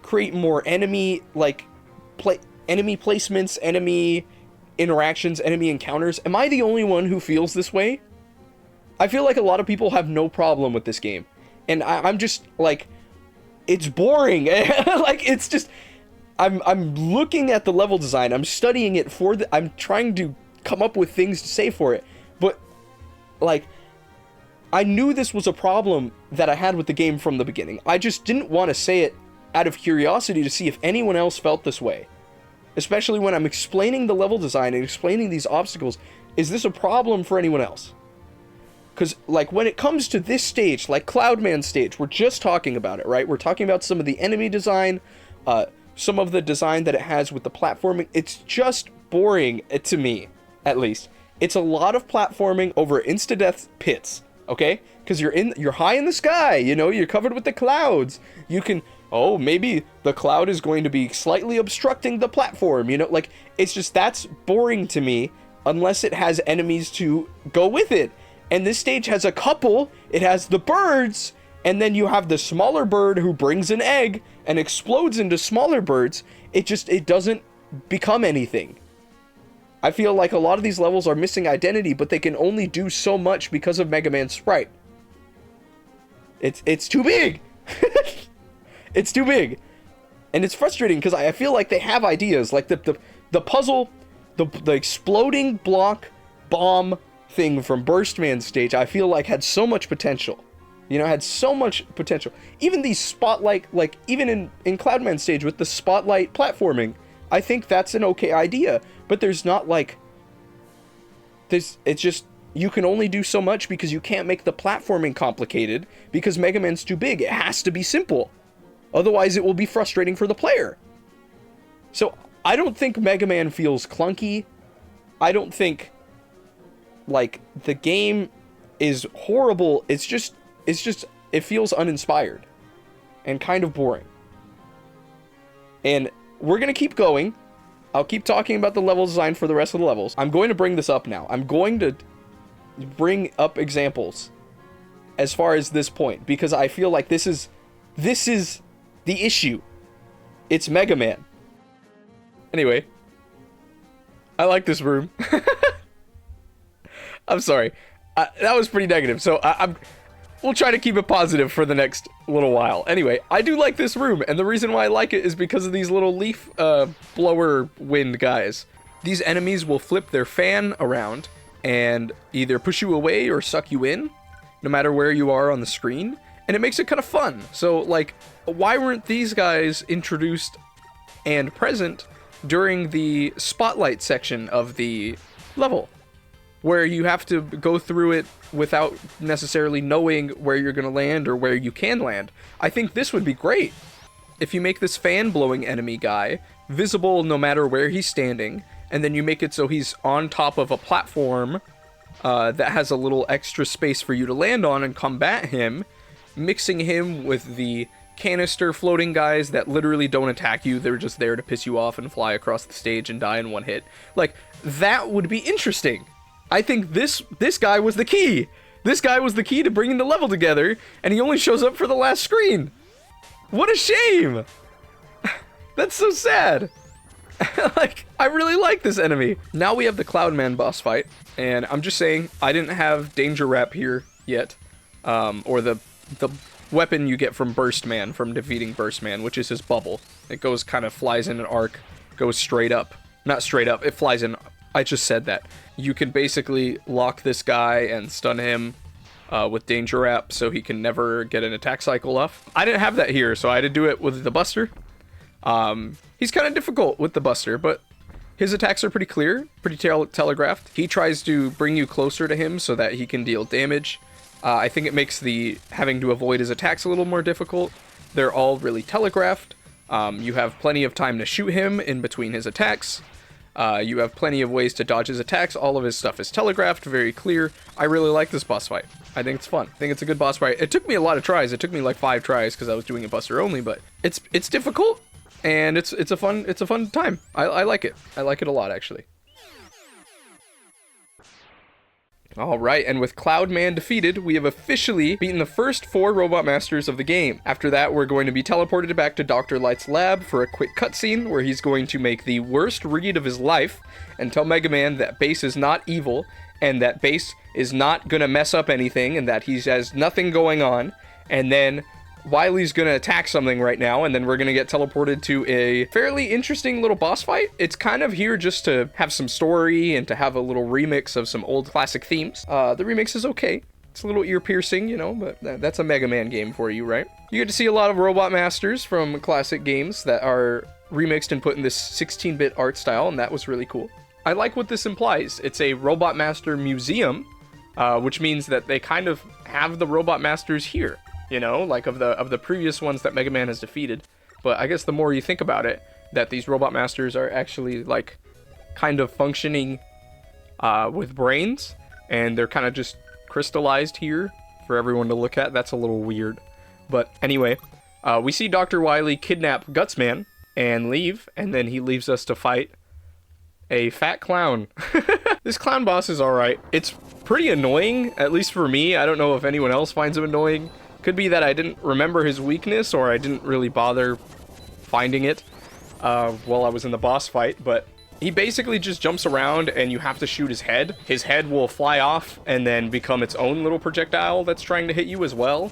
create more enemy, like, enemy placements, enemy interactions, enemy encounters. Am I the only one who feels this way? I feel like a lot of people have no problem with this game. And I'm just, like, it's boring. Like, it's just, I'm looking at the level design, I'm studying it I'm trying to come up with things to say for it. But, like, I knew this was a problem that I had with the game from the beginning. I just didn't want to say it out of curiosity to see if anyone else felt this way. Especially when I'm explaining the level design and explaining these obstacles. Is this a problem for anyone else? Because, like, when it comes to this stage, like Cloudman stage, we're just talking about it, right? We're talking about some of the enemy design, some of the design that it has with the platforming. It's just boring, to me, at least. It's a lot of platforming over insta-death pits, okay? Because you're high in the sky, you know, you're covered with the clouds. You can, oh, maybe the cloud is going to be slightly obstructing the platform, you know? Like, it's just, that's boring to me, unless it has enemies to go with it. And this stage has a couple. It has the birds, and then you have the smaller bird who brings an egg and explodes into smaller birds. It doesn't become anything. I feel like a lot of these levels are missing identity, but they can only do so much because of Mega Man's sprite. It's too big. It's too big. And it's frustrating because I feel like they have ideas, like the puzzle, the exploding block bomb thing from Burstman stage, I feel like had so much potential. You know, had so much potential. Even these spotlight, like, even in Cloudman stage with the spotlight platforming, I think that's an okay idea. But there's not, like, it's just, you can only do so much because you can't make the platforming complicated because Mega Man's too big. It has to be simple. Otherwise, it will be frustrating for the player. So, I don't think Mega Man feels clunky. I don't think, like, the game is horrible. It's just, it feels uninspired and kind of boring. And we're going to keep going. I'll keep talking about the level design for the rest of the levels. I'm going to bring this up now. I'm going to bring up examples as far as this point, because I feel like this is the issue. It's Mega Man. Anyway, I like this room. I'm sorry. That was pretty negative, so we'll try to keep it positive for the next little while. Anyway, I do like this room, and the reason why I like it is because of these little leaf blower wind guys. These enemies will flip their fan around and either push you away or suck you in, no matter where you are on the screen, and it makes it kind of fun. So, like, why weren't these guys introduced and present during the spotlight section of the level, where you have to go through it without necessarily knowing where you're going to land or where you can land? I think this would be great if you make this fan-blowing enemy guy visible no matter where he's standing, and then you make it so he's on top of a platform that has a little extra space for you to land on and combat him, mixing him with the canister floating guys that literally don't attack you. They're just there to piss you off and fly across the stage and die in one hit. Like, that would be interesting. I think this guy was the key. This guy was the key to bringing the level together, and he only shows up for the last screen. What a shame. That's so sad. Like, I really like this enemy. Now we have the Cloudman boss fight, and I'm just saying, I didn't have Danger Wrap here yet, or the weapon you get from Burstman, from defeating Burstman, which is his bubble. It goes, kind of flies in an arc, goes straight up. Not straight up, it flies in. I just said that. You can basically lock this guy and stun him with Danger Wrap so he can never get an attack cycle off. I didn't have that here, so I had to do it with the Buster. He's kind of difficult with the Buster, but his attacks are pretty clear, pretty telegraphed. He tries to bring you closer to him so that he can deal damage. I think it makes the having to avoid his attacks a little more difficult. They're all really telegraphed. You have plenty of time to shoot him in between his attacks. You have plenty of ways to dodge his attacks. All of his stuff is telegraphed, very clear. I really like this boss fight. I think it's fun. I think it's a good boss fight. It took me a lot of tries. It took me like 5 tries because I was doing it Buster only, but it's difficult, and it's a fun time. I like it. I like it a lot, actually. Alright, and with Cloudman defeated, we have officially beaten the first 4 Robot Masters of the game. After that, we're going to be teleported back to Dr. Light's lab for a quick cutscene where he's going to make the worst read of his life and tell Mega Man that Bass is not evil and that Bass is not gonna mess up anything and that he has nothing going on, and then Wily's gonna attack something right now, and then we're gonna get teleported to a fairly interesting little boss fight. It's kind of here just to have some story and to have a little remix of some old classic themes. The remix is okay. It's a little ear-piercing, you know, but that's a Mega Man game for you, right? You get to see a lot of Robot Masters from classic games that are remixed and put in this 16-bit art style, and that was really cool. I like what this implies. It's a Robot Master museum, which means that they kind of have the Robot Masters here, you know, like of the previous ones that Mega Man has defeated. But I guess the more you think about it, that these Robot Masters are actually like kind of functioning with brains, and they're kind of just crystallized here for everyone to look at. That's a little weird. But anyway, we see Dr. Wily kidnap Gutsman and leave, and then he leaves us to fight a fat clown. This clown boss is alright. It's pretty annoying, at least for me. I don't know if anyone else finds him annoying. Could be that I didn't remember his weakness, or I didn't really bother finding it while I was in the boss fight, but he basically just jumps around and you have to shoot his head. His head will fly off and then become its own little projectile that's trying to hit you as well.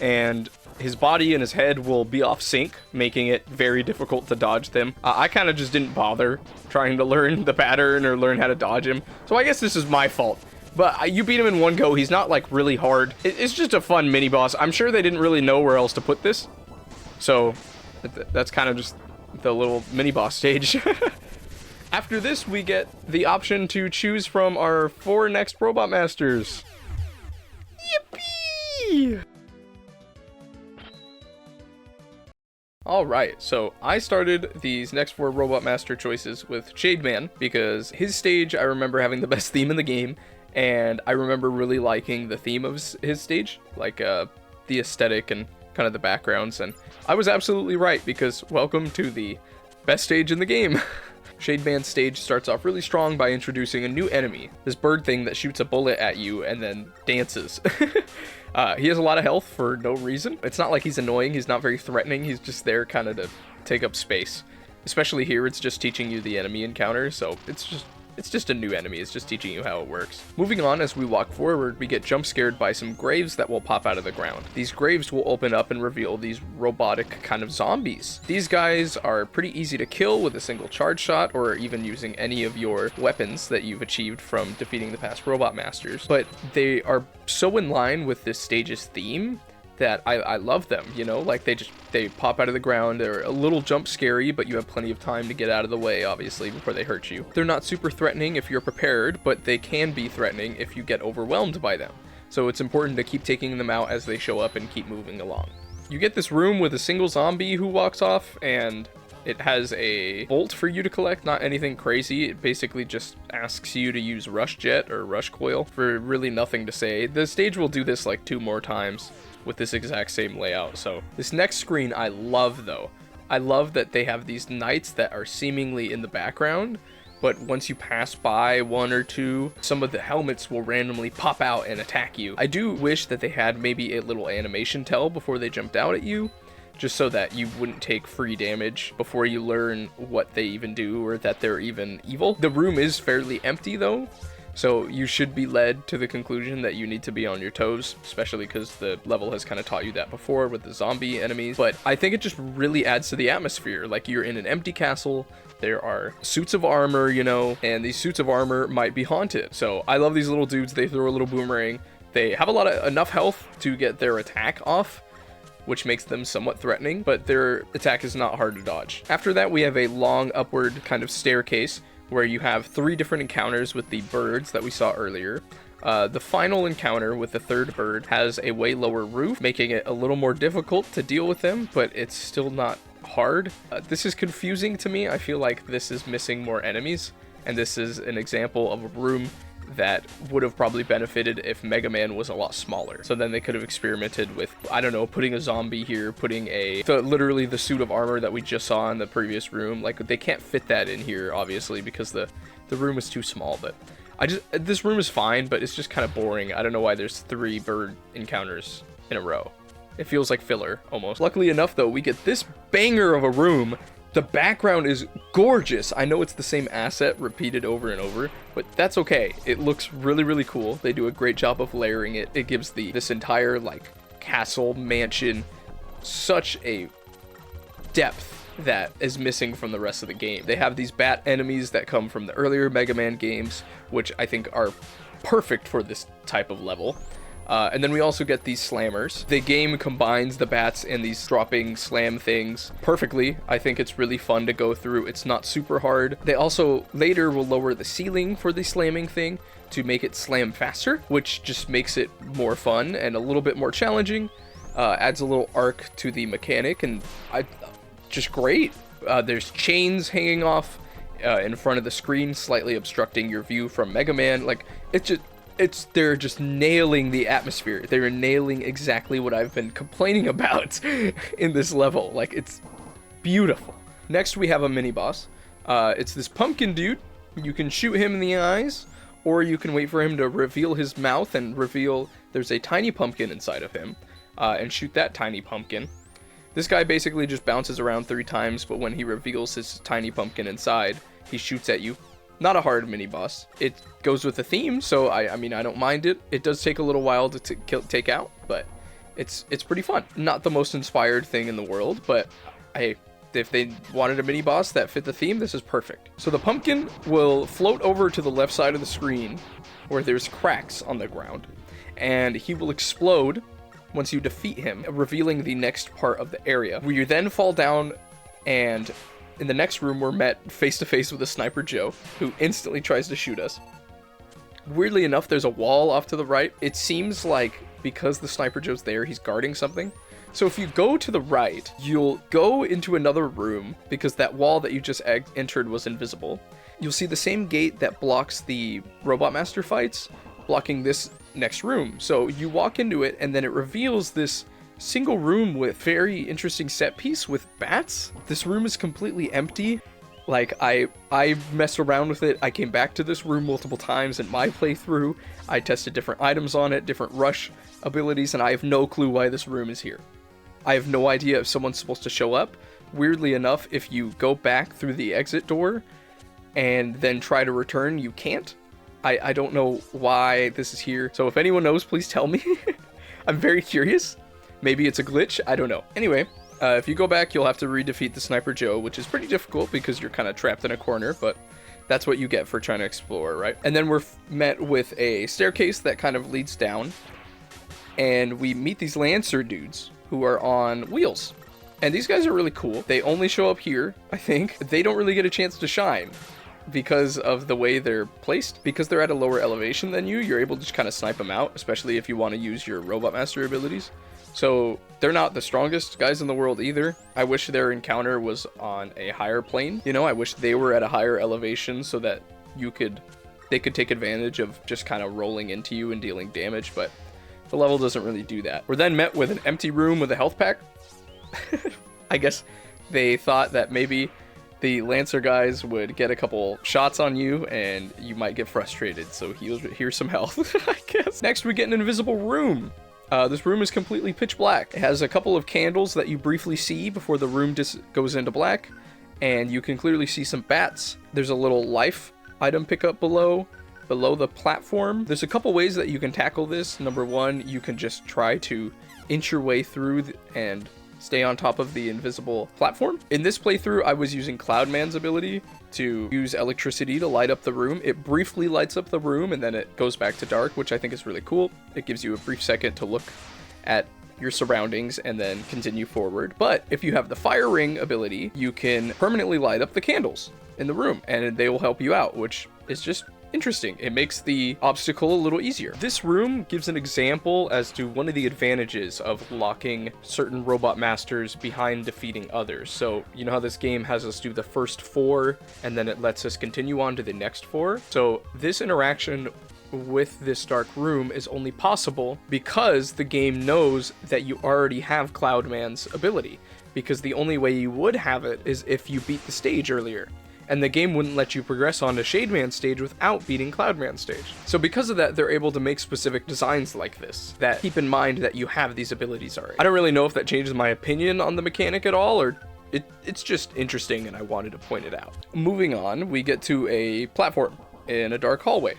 And his body and his head will be off sync, making it very difficult to dodge them. I kind of just didn't bother trying to learn the pattern or learn how to dodge him. So I guess this is my fault. But you beat him in one go. He's not like really hard. It's just a fun mini boss. I'm sure they didn't really know where else to put this. So that's kind of just the little mini boss stage. After this, we get the option to choose from our 4 next Robot Masters. Yippee! Alright, so I started these next 4 Robot Master choices with Shademan, because his stage I remember having the best theme in the game, and I remember really liking the theme of his stage, like the aesthetic and kind of the backgrounds, and I was absolutely right, because welcome to the best stage in the game. Shademan's stage starts off really strong by introducing a new enemy, this bird thing that shoots a bullet at you and then dances. He has a lot of health for no reason. It's not like he's annoying, he's not very threatening, he's just there kind of to take up space. Especially here, it's just teaching you the enemy encounter, so it's just a new enemy, it's just teaching you how it works. Moving on, as we walk forward, we get jump scared by some graves that will pop out of the ground. These graves will open up and reveal these robotic kind of zombies. These guys are pretty easy to kill with a single charge shot, or even using any of your weapons that you've achieved from defeating the past Robot Masters. But they are so in line with this stage's theme that I love them, you know, like they pop out of the ground. They're a little jump scary, but you have plenty of time to get out of the way, obviously, before they hurt you. They're not super threatening if you're prepared, but they can be threatening if you get overwhelmed by them. So it's important to keep taking them out as they show up and keep moving along. You get this room with a single zombie who walks off, and it has a bolt for you to collect, not anything crazy. It basically just asks you to use Rush Jet or Rush Coil for really nothing to say. The stage will do this like 2 more times with this exact same layout. So this next screen I love though. I love that they have these knights that are seemingly in the background, but once you pass by 1 or 2, some of the helmets will randomly pop out and attack you. I do wish that they had maybe a little animation tell before they jumped out at you, just so that you wouldn't take free damage before you learn what they even do or that they're even evil. The room is fairly empty though, so you should be led to the conclusion that you need to be on your toes, especially because the level has kind of taught you that before with the zombie enemies. But I think it just really adds to the atmosphere. Like, you're in an empty castle, there are suits of armor, you know, and these suits of armor might be haunted. So I love these little dudes. They throw a little boomerang. They have enough health to get their attack off, which makes them somewhat threatening, but their attack is not hard to dodge. After that, we have a long upward kind of staircase where you have 3 different encounters with the birds that we saw earlier. The final encounter with the 3rd bird has a way lower roof, making it a little more difficult to deal with them, but it's still not hard. This is confusing to me. I feel like this is missing more enemies, and this is an example of a room that would have probably benefited if Mega Man was a lot smaller. So then they could have experimented with, I don't know, putting a zombie here, putting literally the suit of armor that we just saw in the previous room. Like, they can't fit that in here, obviously, because the room is too small. But this room is fine, but it's just kind of boring. I don't know why there's 3 bird encounters in a row. It feels like filler, almost. Luckily enough, though, we get this banger of a room. The background is gorgeous. I know it's the same asset repeated over and over, but that's okay. It looks really, really cool. They do a great job of layering it. It gives this entire, like, castle, mansion, such a depth that is missing from the rest of the game. They have these bat enemies that come from the earlier Mega Man games, which I think are perfect for this type of level. And then we also get these slammers. The game combines the bats and these dropping slam things perfectly. I think it's really fun to go through. It's not super hard. They also later will lower the ceiling for the slamming thing, to make it slam faster, which just makes it more fun and a little bit more challenging. Adds a little arc to the mechanic, and just great. There's chains hanging off in front of the screen, slightly obstructing your view from Mega Man. Like, they're just nailing the atmosphere. They're nailing exactly what I've been complaining about in this level. Like, it's beautiful. Next, we have a mini boss. It's this pumpkin dude. You can shoot him in the eyes, or you can wait for him to reveal his mouth and reveal there's a tiny pumpkin inside of him, and shoot that tiny pumpkin. This guy basically just bounces around 3 times, but when he reveals his tiny pumpkin inside, he shoots at you. Not a hard mini boss. It goes with the theme, so I mean, I don't mind it. It does take a little while to take out, but it's pretty fun. Not the most inspired thing in the world, but if they wanted a mini boss that fit the theme, this is perfect. So the pumpkin will float over to the left side of the screen where there's cracks on the ground, and he will explode once you defeat him, revealing the next part of the area, where you then fall down, and in the next room we're met face to face with a Sniper Joe, who instantly tries to shoot us. Weirdly enough, there's a wall off to the right. It seems like because the Sniper Joe's there, he's guarding something. So if you go to the right, you'll go into another room, because that wall that you just entered was invisible. You'll see the same gate that blocks the Robot Master fights, blocking this next room. So you walk into it, and then it reveals this single room with very interesting set piece with bats. This room is completely empty. Like, I messed around with it. I came back to this room multiple times in my playthrough. I tested different items on it, different rush abilities, and I have no clue why this room is here. I have no idea if someone's supposed to show up. Weirdly enough, if you go back through the exit door and then try to return, you can't. I don't know why this is here. So if anyone knows, please tell me. I'm very curious. Maybe it's a glitch. I don't know. Anyway, if you go back, you'll have to re-defeat the Sniper Joe, which is pretty difficult because you're kind of trapped in a corner, but that's what you get for trying to explore, right? And then we're met with a staircase that kind of leads down, and we meet these Lancer dudes who are on wheels. And these guys are really cool. They only show up here, I think. They don't really get a chance to shine because of the way they're placed. Because they're at a lower elevation than you, you're able to just kind of snipe them out, especially if you want to use your Robot Master abilities. So they're not the strongest guys in the world either. I wish their encounter was on a higher plane. You know, I wish they were at a higher elevation so that they could take advantage of just kind of rolling into you and dealing damage, but the level doesn't really do that. We're then met with an empty room with a health pack. I guess they thought that maybe the Lancer guys would get a couple shots on you and you might get frustrated, so here's some health, I guess. Next, we get an invisible room. This room is completely pitch black. It has a couple of candles that you briefly see before the room goes into black, and you can clearly see some bats. There's a little life item pickup below the platform. There's a couple ways that you can tackle this. Number one, you can just try to inch your way through and stay on top of the invisible platform. In this playthrough, I was using Cloudman's ability to use electricity to light up the room. It briefly lights up the room and then it goes back to dark, which I think is really cool. It gives you a brief second to look at your surroundings and then continue forward. But if you have the fire ring ability, you can permanently light up the candles in the room and they will help you out, which is just interesting. It makes the obstacle a little easier. This room gives an example as to one of the advantages of locking certain Robot Masters behind defeating others. So you know how this game has us do the first 4 and then it lets us continue on to the next 4? So this interaction with this dark room is only possible because the game knows that you already have Cloudman's ability, because the only way you would have it is if you beat the stage earlier. And the game wouldn't let you progress on to Shademan's stage without beating Cloudman's stage. So because of that, they're able to make specific designs like this that keep in mind that you have these abilities already. I don't really know if that changes my opinion on the mechanic at all, or it's just interesting and I wanted to point it out. Moving on, we get to a platform in a dark hallway.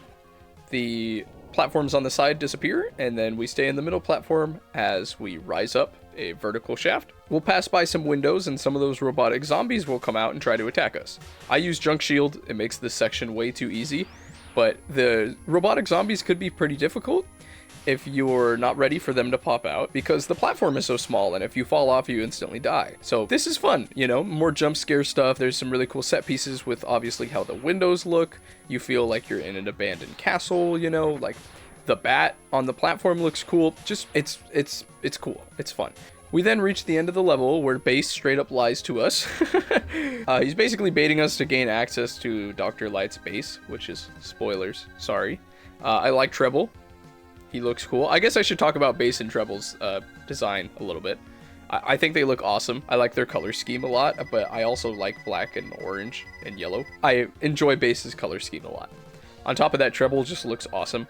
The platforms on the side disappear, and then we stay in the middle platform as we rise up a vertical shaft. We'll pass by some windows and some of those robotic zombies will come out and try to attack us. I use Junk Shield. It makes this section way too easy, but the robotic zombies could be pretty difficult. if you're not ready for them to pop out, because the platform is so small, and if you fall off, you instantly die. So this is fun, you know, more jump scare stuff. There's some really cool set pieces with obviously how the windows look. You feel like you're in an abandoned castle, you know, like the bat on the platform looks cool. Just, it's cool. It's fun. We then reach the end of the level where Base straight up lies to us. He's basically baiting us to gain access to Dr. Light's base, which is spoilers, sorry. I like Treble. He looks cool. I guess I should talk about Base and Treble's design a little bit. I think they look awesome. I like their color scheme a lot, but I also like black and orange and yellow. I enjoy Base's color scheme a lot. On top of that, Treble just looks awesome.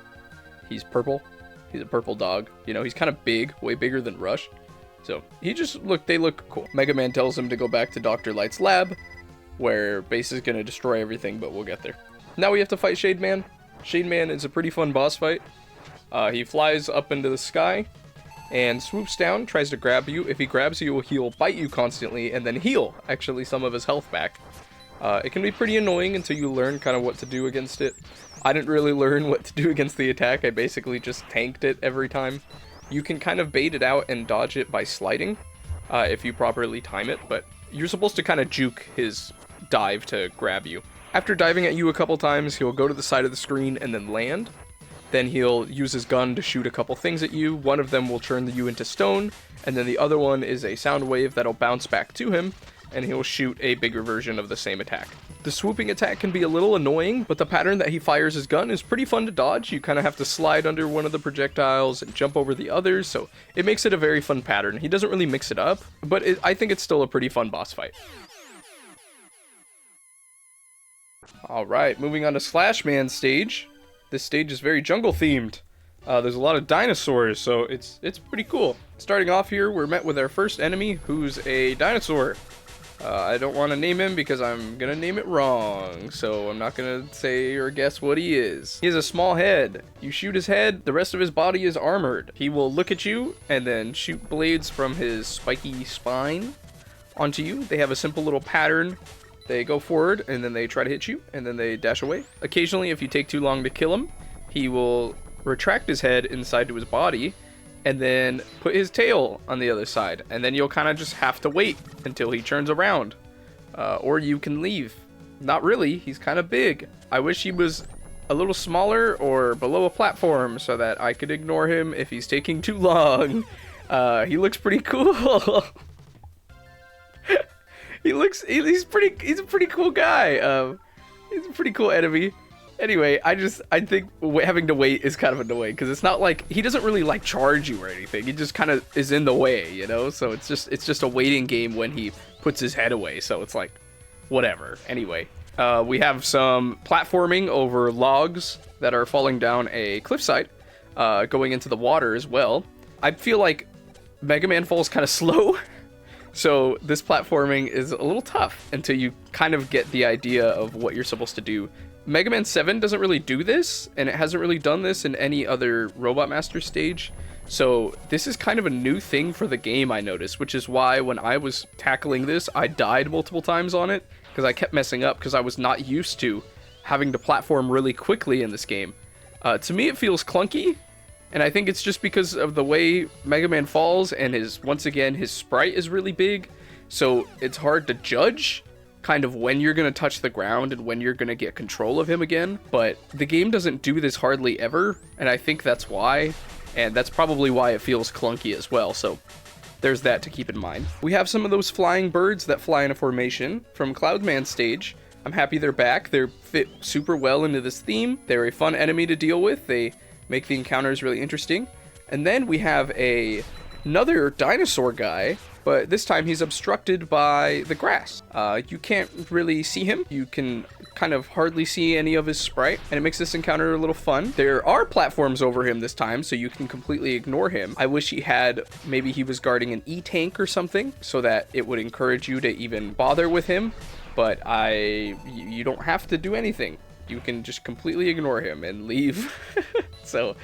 He's purple. He's a purple dog. You know, he's kind of big, way bigger than Rush. So they look cool. Mega Man tells him to go back to Dr. Light's lab, where Base is going to destroy everything, but we'll get there. Now we have to fight Shade Man. Shade Man is a pretty fun boss fight. He flies up into the sky and swoops down, tries to grab you. If he grabs you, he'll bite you constantly and then heal, actually, some of his health back. It can be pretty annoying until you learn kind of what to do against it. I didn't really learn what to do against the attack. I basically just tanked it every time. You can kind of bait it out and dodge it by sliding, if you properly time it, but you're supposed to kind of juke his dive to grab you. After diving at you a couple times, he'll go to the side of the screen and then land. Then he'll use his gun to shoot a couple things at you. One of them will turn you into stone, and then the other one is a sound wave that'll bounce back to him, and he'll shoot a bigger version of the same attack. The swooping attack can be a little annoying, but the pattern that he fires his gun is pretty fun to dodge. You kind of have to slide under one of the projectiles and jump over the others, so it makes it a very fun pattern. He doesn't really mix it up, but I think it's still a pretty fun boss fight. Alright, moving on to Slash Man stage. This stage is very jungle themed. There's a lot of dinosaurs, so it's pretty cool. Starting off here, we're met with our first enemy, who's a dinosaur. I don't want to name him because I'm going to name it wrong, so I'm not going to say or guess what he is. He has a small head. You shoot his head, the rest of his body is armored. He will look at you and then shoot blades from his spiky spine onto you. They have a simple little pattern. They go forward, and then they try to hit you, and then they dash away. Occasionally, if you take too long to kill him, he will retract his head inside to his body, and then put his tail on the other side. And then you'll kind of just have to wait until he turns around. Or you can leave. Not really, he's kind of big. I wish he was a little smaller or below a platform so that I could ignore him if he's taking too long. He looks pretty cool. He's a pretty cool guy. He's a pretty cool enemy. Anyway, I think having to wait is kind of annoying because it's not like he doesn't really like charge you or anything. He just kind of is in the way, you know. So it's just a waiting game when he puts his head away. So it's like whatever. Anyway, we have some platforming over logs that are falling down a cliffside, going into the water as well. I feel like Mega Man falls kind of slow. So this platforming is a little tough until you kind of get the idea of what you're supposed to do. Mega Man 7 doesn't really do this, and it hasn't really done this in any other Robot Master stage. So this is kind of a new thing for the game, I noticed, which is why when I was tackling this, I died multiple times on it, because I kept messing up, because I was not used to having to platform really quickly in this game. To me, it feels clunky, and I think it's just because of the way Mega Man falls, and once again, his sprite is really big, so it's hard to judge kind of when you're going to touch the ground and when you're going to get control of him again. But the game doesn't do this hardly ever, and I think that's why, and that's probably why it feels clunky as well, so there's that to keep in mind. We have some of those flying birds that fly in a formation from Cloudman stage. I'm happy they're back. They fit super well into this theme. They're a fun enemy to deal with. They make the encounters really interesting. And then we have another dinosaur guy, but this time he's obstructed by the grass. You can't really see him. You can kind of hardly see any of his sprite, and it makes this encounter a little fun. There are platforms over him this time, so you can completely ignore him. I wish maybe he was guarding an E-tank or something, so that it would encourage you to even bother with him, but you don't have to do anything. You can just completely ignore him and leave. So,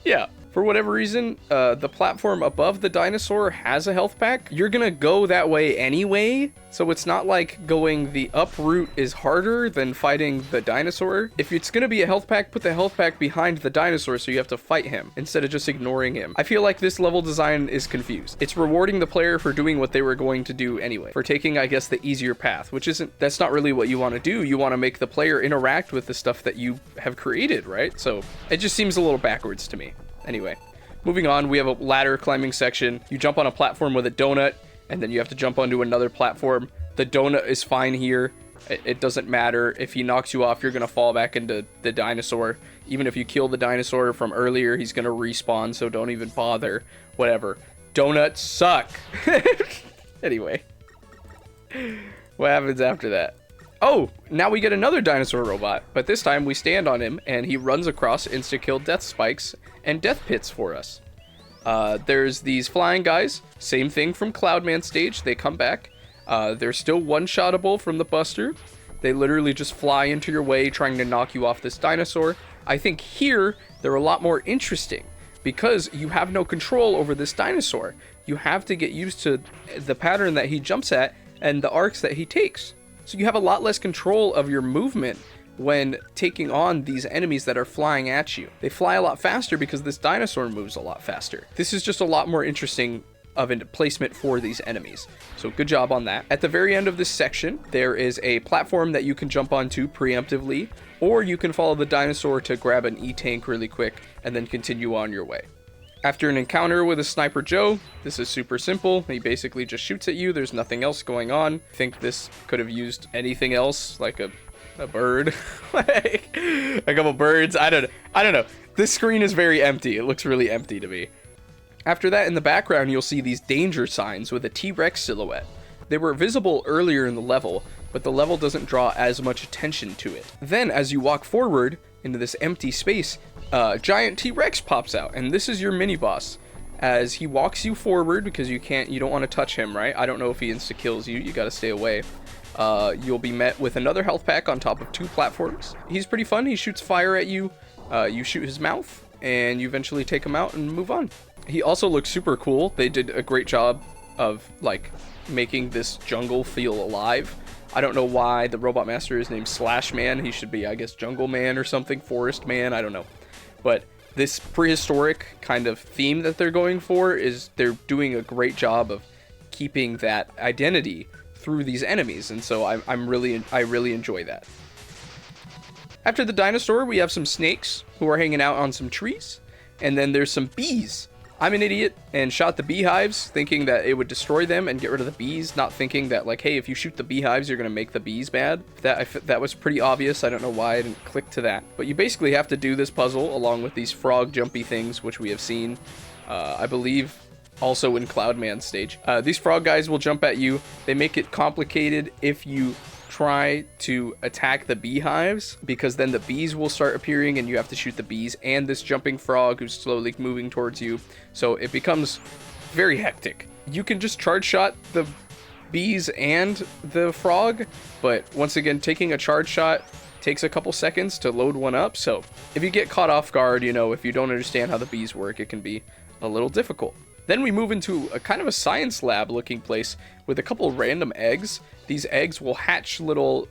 yeah. for whatever reason, the platform above the dinosaur has a health pack. You're gonna go that way anyway, so it's not like going the up route is harder than fighting the dinosaur. If it's gonna be a health pack, put the health pack behind the dinosaur so you have to fight him instead of just ignoring him. I feel like this level design is confused. It's rewarding the player for doing what they were going to do anyway, for taking, I guess, the easier path, which that's not really what you want to do. You want to make the player interact with the stuff that you have created, right? So it just seems a little backwards to me. Anyway, moving on, we have a ladder climbing section. You jump on a platform with a donut, and then you have to jump onto another platform. The donut is fine here. It doesn't matter. If he knocks you off, you're going to fall back into the dinosaur. Even if you kill the dinosaur from earlier, he's going to respawn, so don't even bother. Whatever. Donuts suck. Anyway. What happens after that? Oh, now we get another dinosaur robot, but this time we stand on him, and he runs across insta-kill death spikes and death pits for us. There's these flying guys, same thing from Cloudman stage, they come back. They're still one-shottable from the Buster. They literally just fly into your way trying to knock you off this dinosaur. I think here, they're a lot more interesting, because you have no control over this dinosaur. You have to get used to the pattern that he jumps at and the arcs that he takes. So you have a lot less control of your movement when taking on these enemies that are flying at you. They fly a lot faster because this dinosaur moves a lot faster. This is just a lot more interesting of a placement for these enemies. So good job on that. At the very end of this section, there is a platform that you can jump onto preemptively, or you can follow the dinosaur to grab an E-tank really quick and then continue on your way. After an encounter with a Sniper Joe, this is super simple. He basically just shoots at you. There's nothing else going on. I think this could have used anything else, like a bird. Like a couple birds. I don't know. This screen is very empty. It looks really empty to me. After that, in the background, you'll see these danger signs with a T-Rex silhouette. They were visible earlier in the level, but the level doesn't draw as much attention to it. Then, as you walk forward into this empty space, giant T-Rex pops out, and this is your mini-boss. As he walks you forward, because you don't want to touch him, right? I don't know if he insta-kills you, you gotta stay away. You'll be met with another health pack on top of 2 platforms. He's pretty fun, he shoots fire at you, you shoot his mouth, and you eventually take him out and move on. He also looks super cool. They did a great job of, like, making this jungle feel alive. I don't know why the Robot Master is named Slash Man. He should be, I guess, Jungle Man or something, Forest Man, I don't know. But this prehistoric kind of theme that they're going for is they're doing a great job of keeping that identity through these enemies, and so I really enjoy that. After the dinosaur, we have some snakes who are hanging out on some trees, and then there's some bees. I'm an idiot and shot the beehives thinking that it would destroy them and get rid of the bees, not thinking that, like, hey, if you shoot the beehives, you're going to make the bees bad. That was pretty obvious. I don't know why I didn't click to that. But you basically have to do this puzzle along with these frog jumpy things, which we have seen, I believe, also in Cloudman stage. These frog guys will jump at you. They make it complicated if you try to attack the beehives, because then the bees will start appearing and you have to shoot the bees and this jumping frog who's slowly moving towards you. So it becomes very hectic. You can just charge shot the bees and the frog, but once again, taking a charge shot takes a couple seconds to load one up. So if you get caught off guard, if you don't understand how the bees work, it can be a little difficult. Then we move into a kind of a science lab looking place with a couple random eggs. These eggs will hatch little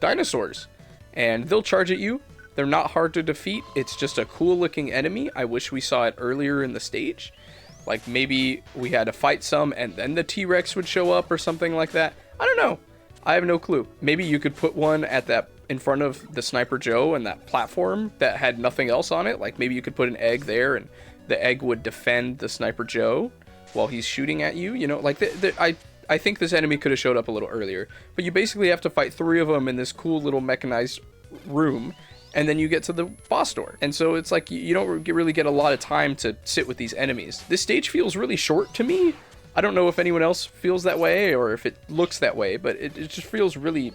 dinosaurs, and they'll charge at you. They're not hard to defeat. It's just a cool looking enemy. I wish we saw it earlier in the stage. Like maybe we had to fight some and then the T-Rex would show up or something like that. I don't know. I have no clue. Maybe you could put one in front of the Sniper Joe and that platform that had nothing else on it. Like maybe you could put an egg there and the egg would defend the Sniper Joe while he's shooting at you. I think this enemy could have showed up a little earlier. But you basically have to fight 3 of them in this cool little mechanized room, and then you get to the boss door. And so it's like you don't really get a lot of time to sit with these enemies. This stage feels really short to me. I don't know if anyone else feels that way or if it looks that way, but it just feels really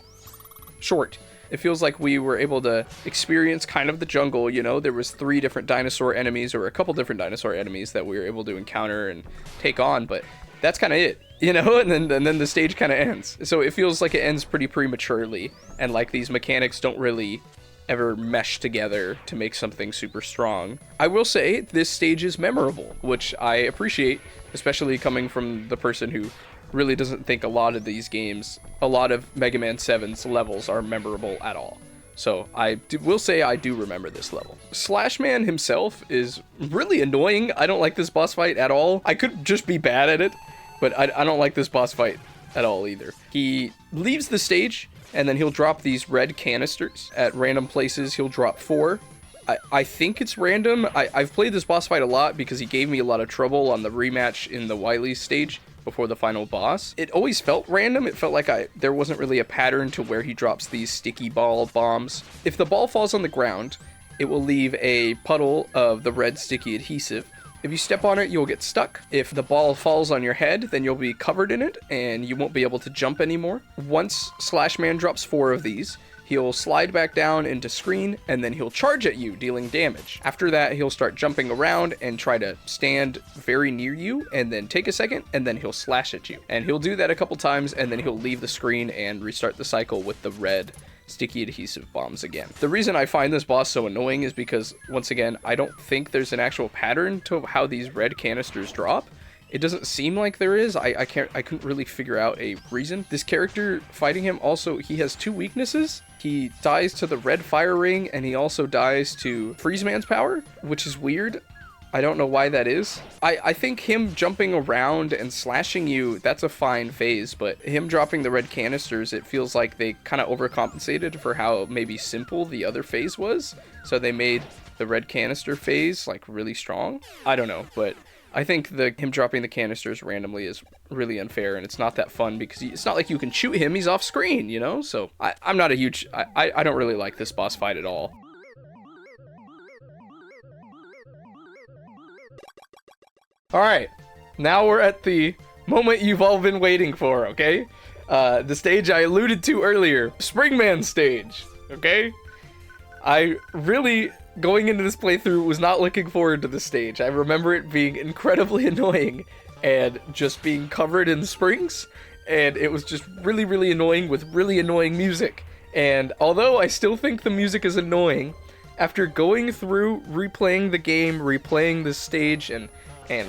short. It feels like we were able to experience kind of the jungle, there was 3 different dinosaur enemies or a couple different dinosaur enemies that we were able to encounter and take on, but that's kind of it, and then the stage kind of ends. So it feels like it ends pretty prematurely, and like these mechanics don't really ever mesh together to make something super strong. I will say this stage is memorable, which I appreciate, especially coming from the person who really doesn't think a lot of these games, a lot of Mega Man 7's levels are memorable at all. So will say I do remember this level. Slash Man himself is really annoying. I don't like this boss fight at all. I could just be bad at it, but I don't like this boss fight at all either. He leaves the stage, and then he'll drop these red canisters at random places. He'll drop 4. I think it's random. I've played this boss fight a lot because he gave me a lot of trouble on the rematch in the Wily Stage before the final boss. It always felt random. It felt like there wasn't really a pattern to where he drops these sticky ball bombs. If the ball falls on the ground, it will leave a puddle of the red sticky adhesive. If you step on it, you'll get stuck. If the ball falls on your head, then you'll be covered in it and you won't be able to jump anymore. Once Slash Man drops 4 of these, he'll slide back down into screen, and then he'll charge at you, dealing damage. After that, he'll start jumping around and try to stand very near you, and then take a second, and then he'll slash at you. And he'll do that a couple times, and then he'll leave the screen and restart the cycle with the red sticky adhesive bombs again. The reason I find this boss so annoying is because, once again, I don't think there's an actual pattern to how these red canisters drop. It doesn't seem like there is. I couldn't really figure out a reason. This character fighting him also, he has 2 weaknesses. He dies to the red fire ring, and he also dies to Freeze Man's power, which is weird. I don't know why that is. I think him jumping around and slashing you, that's a fine phase, but him dropping the red canisters, it feels like they kind of overcompensated for how maybe simple the other phase was. So they made the red canister phase like really strong. I don't know, but I think him dropping the canisters randomly is really unfair, and it's not that fun because it's not like you can shoot him, he's off screen, you know? So I'm not a huge, I don't really like this boss fight at all. Alright, now we're at the moment you've all been waiting for, okay? The stage I alluded to earlier, Springman stage, okay? I really, going into this playthrough, was not looking forward to this stage. I remember it being incredibly annoying and just being covered in springs, and it was just really, really annoying with really annoying music. And although I still think the music is annoying, after going through, replaying the game, replaying this stage, and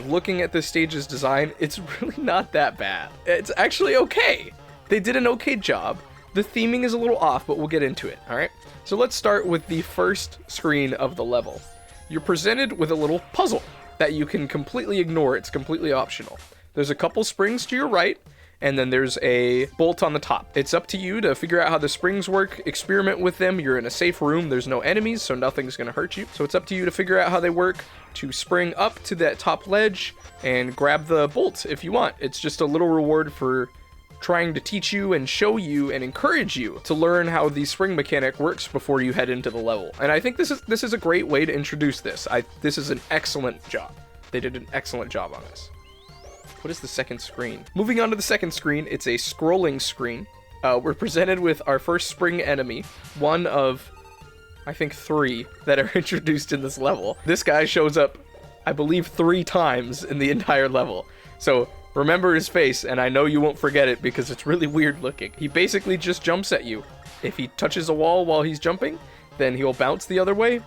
looking at this stage's design, it's really not that bad. It's actually okay. They did an okay job. The theming is a little off, but we'll get into it, alright? So let's start with the first screen of the level. You're presented with a little puzzle that you can completely ignore. It's completely optional. There's a couple springs to your right, and then there's a bolt on the top. It's up to you to figure out how the springs work, experiment with them. You're in a safe room, there's no enemies, so nothing's gonna hurt you. So it's up to you to figure out how they work, to spring up to that top ledge and grab the bolt if you want. It's just a little reward for trying to teach you and show you and encourage you to learn how the spring mechanic works before you head into the level. And I think this is a great way to introduce this. This is an excellent job. They did an excellent job on this. What is the second screen? Moving on to the second screen, it's a scrolling screen. We're presented with our first spring enemy, one of, I think, 3 that are introduced in this level. This guy shows up, I believe, 3 times in the entire level. So remember his face, and I know you won't forget it because it's really weird looking. He basically just jumps at you. If he touches a wall while he's jumping, then he'll bounce the other way.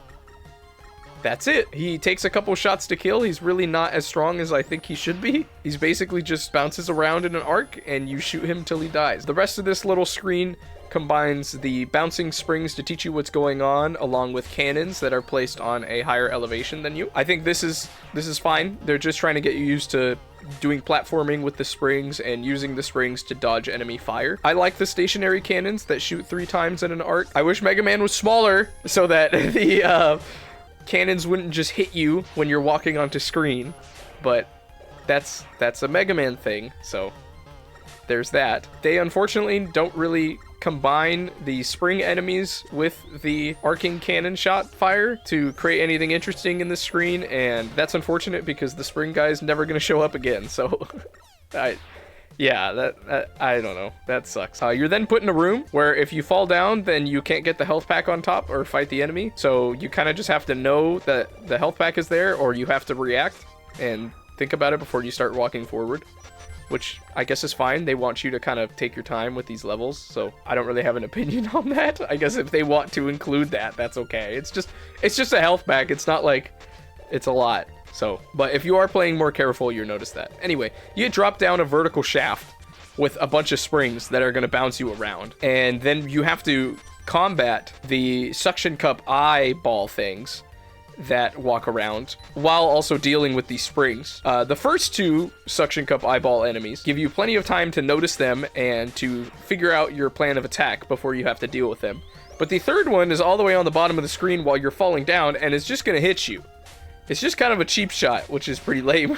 That's it. He takes a couple shots to kill. He's really not as strong as I think he should be. He's basically just bounces around in an arc, and you shoot him till he dies. The rest of this little screen combines the bouncing springs to teach you what's going on, along with cannons that are placed on a higher elevation than you. I think this is fine. They're just trying to get you used to doing platforming with the springs and using the springs to dodge enemy fire. I like the stationary cannons that shoot 3 times in an arc. I wish Mega Man was smaller so that the cannons wouldn't just hit you when you're walking onto screen, but that's a Mega Man thing, so there's that. They unfortunately don't really combine the spring enemies with the arcing cannon shot fire to create anything interesting in the screen, and that's unfortunate because the spring guy's never gonna show up again, so yeah, I don't know. That sucks. You're then put in a room where if you fall down, then you can't get the health pack on top or fight the enemy. So you kind of just have to know that the health pack is there, or you have to react and think about it before you start walking forward. which I guess is fine. They want you to kind of take your time with these levels, so I don't really have an opinion on that. I guess if they want to include that, that's okay. It's just a health pack. It's not like it's a lot. So, but if you are playing more careful, you'll notice that. Anyway, you drop down a vertical shaft with a bunch of springs that are going to bounce you around, and then you have to combat the suction cup eyeball things that walk around while also dealing with these springs. The first two suction cup eyeball enemies give you plenty of time to notice them and to figure out your plan of attack before you have to deal with them. But the third one is all the way on the bottom of the screen while you're falling down, and it's just going to hit you. It's just kind of a cheap shot, which is pretty lame.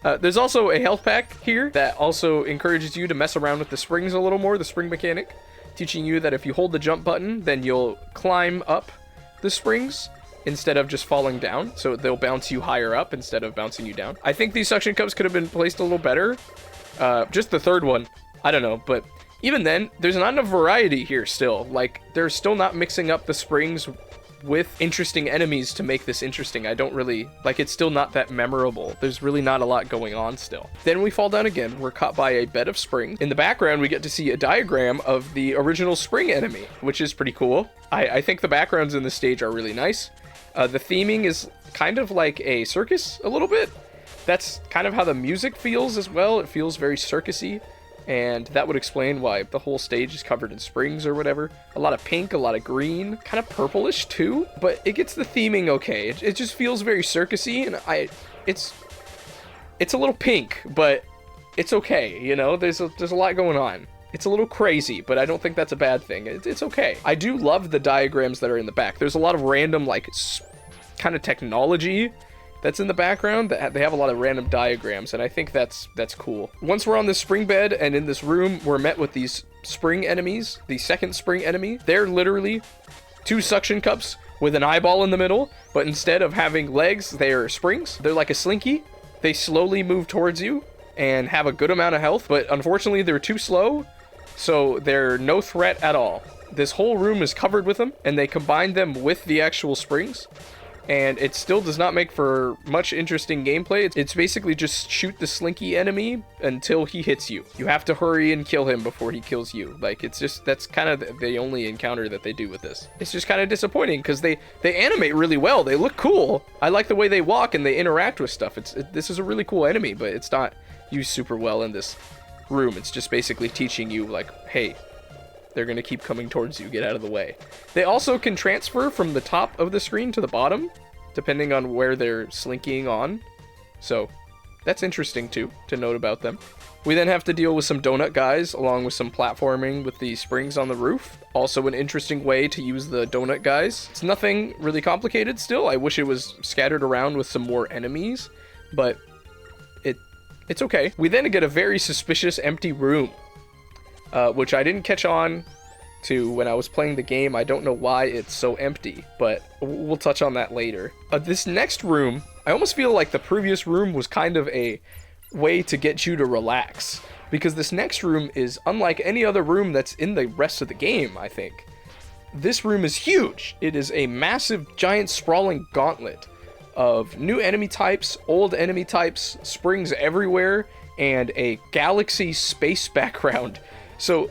There's also a health pack here that also encourages you to mess around with the springs a little more, the spring mechanic, teaching you that if you hold the jump button, then you'll climb up the springs instead of just falling down, so they'll bounce you higher up instead of bouncing you down. I think these suction cups could have been placed a little better. Just the third one, I don't know, but even then, there's not enough variety here still. Like, they're still not mixing up the springs with interesting enemies to make this interesting. I don't really, like, it's still not that memorable. There's really not a lot going on still. Then we fall down again. We're caught by a bed of springs. In the background, we get to see a diagram of the original spring enemy, which is pretty cool. I think the backgrounds in this stage are really nice. The theming is kind of like a circus a little bit. That's kind of how the music feels as well. It feels very circusy, and that would explain why the whole stage is covered in springs or whatever. A lot of pink, a lot of green, kind of purplish too, but it gets the theming okay. It just feels very circusy, and it's a little pink, but it's okay, you know? There's a lot going on. It's a little crazy, but I don't think that's a bad thing. It's okay. I do love the diagrams that are in the back. There's a lot of random, like, kind of technology that's in the background. They have a lot of random diagrams, and I think that's cool. Once we're on this spring bed and in this room, we're met with these spring enemies. The second spring enemy, they're literally two suction cups with an eyeball in the middle, but instead of having legs, they're springs. They're like a slinky. They slowly move towards you and have a good amount of health, but unfortunately they're too slow, so they're no threat at all. This whole room is covered with them, and they combine them with the actual springs, and it still does not make for much interesting gameplay. It's basically just shoot the slinky enemy until he hits you. You have to hurry and kill him before he kills you. Like, it's just, that's kind of the only encounter that they do with this. It's just kind of disappointing because they animate really well. They look cool. I like the way they walk and they interact with stuff. This is a really cool enemy, but it's not used super well in this room. It's just basically teaching you, like, hey, they're going to keep coming towards you. Get out of the way. They also can transfer from the top of the screen to the bottom, depending on where they're slinking on. So that's interesting, too, to note about them. We then have to deal with some donut guys, along with some platforming with the springs on the roof. Also an interesting way to use the donut guys. It's nothing really complicated still. I wish it was scattered around with some more enemies, but it's okay. We then get a very suspicious empty room, which I didn't catch on to when I was playing the game. I don't know why it's so empty, but we'll touch on that later. This next room, I almost feel like the previous room was kind of a way to get you to relax, because this next room is unlike any other room that's in the rest of the game, I think. This room is huge. It is a massive, giant, sprawling gauntlet of new enemy types, old enemy types, springs everywhere, and a galaxy space background. So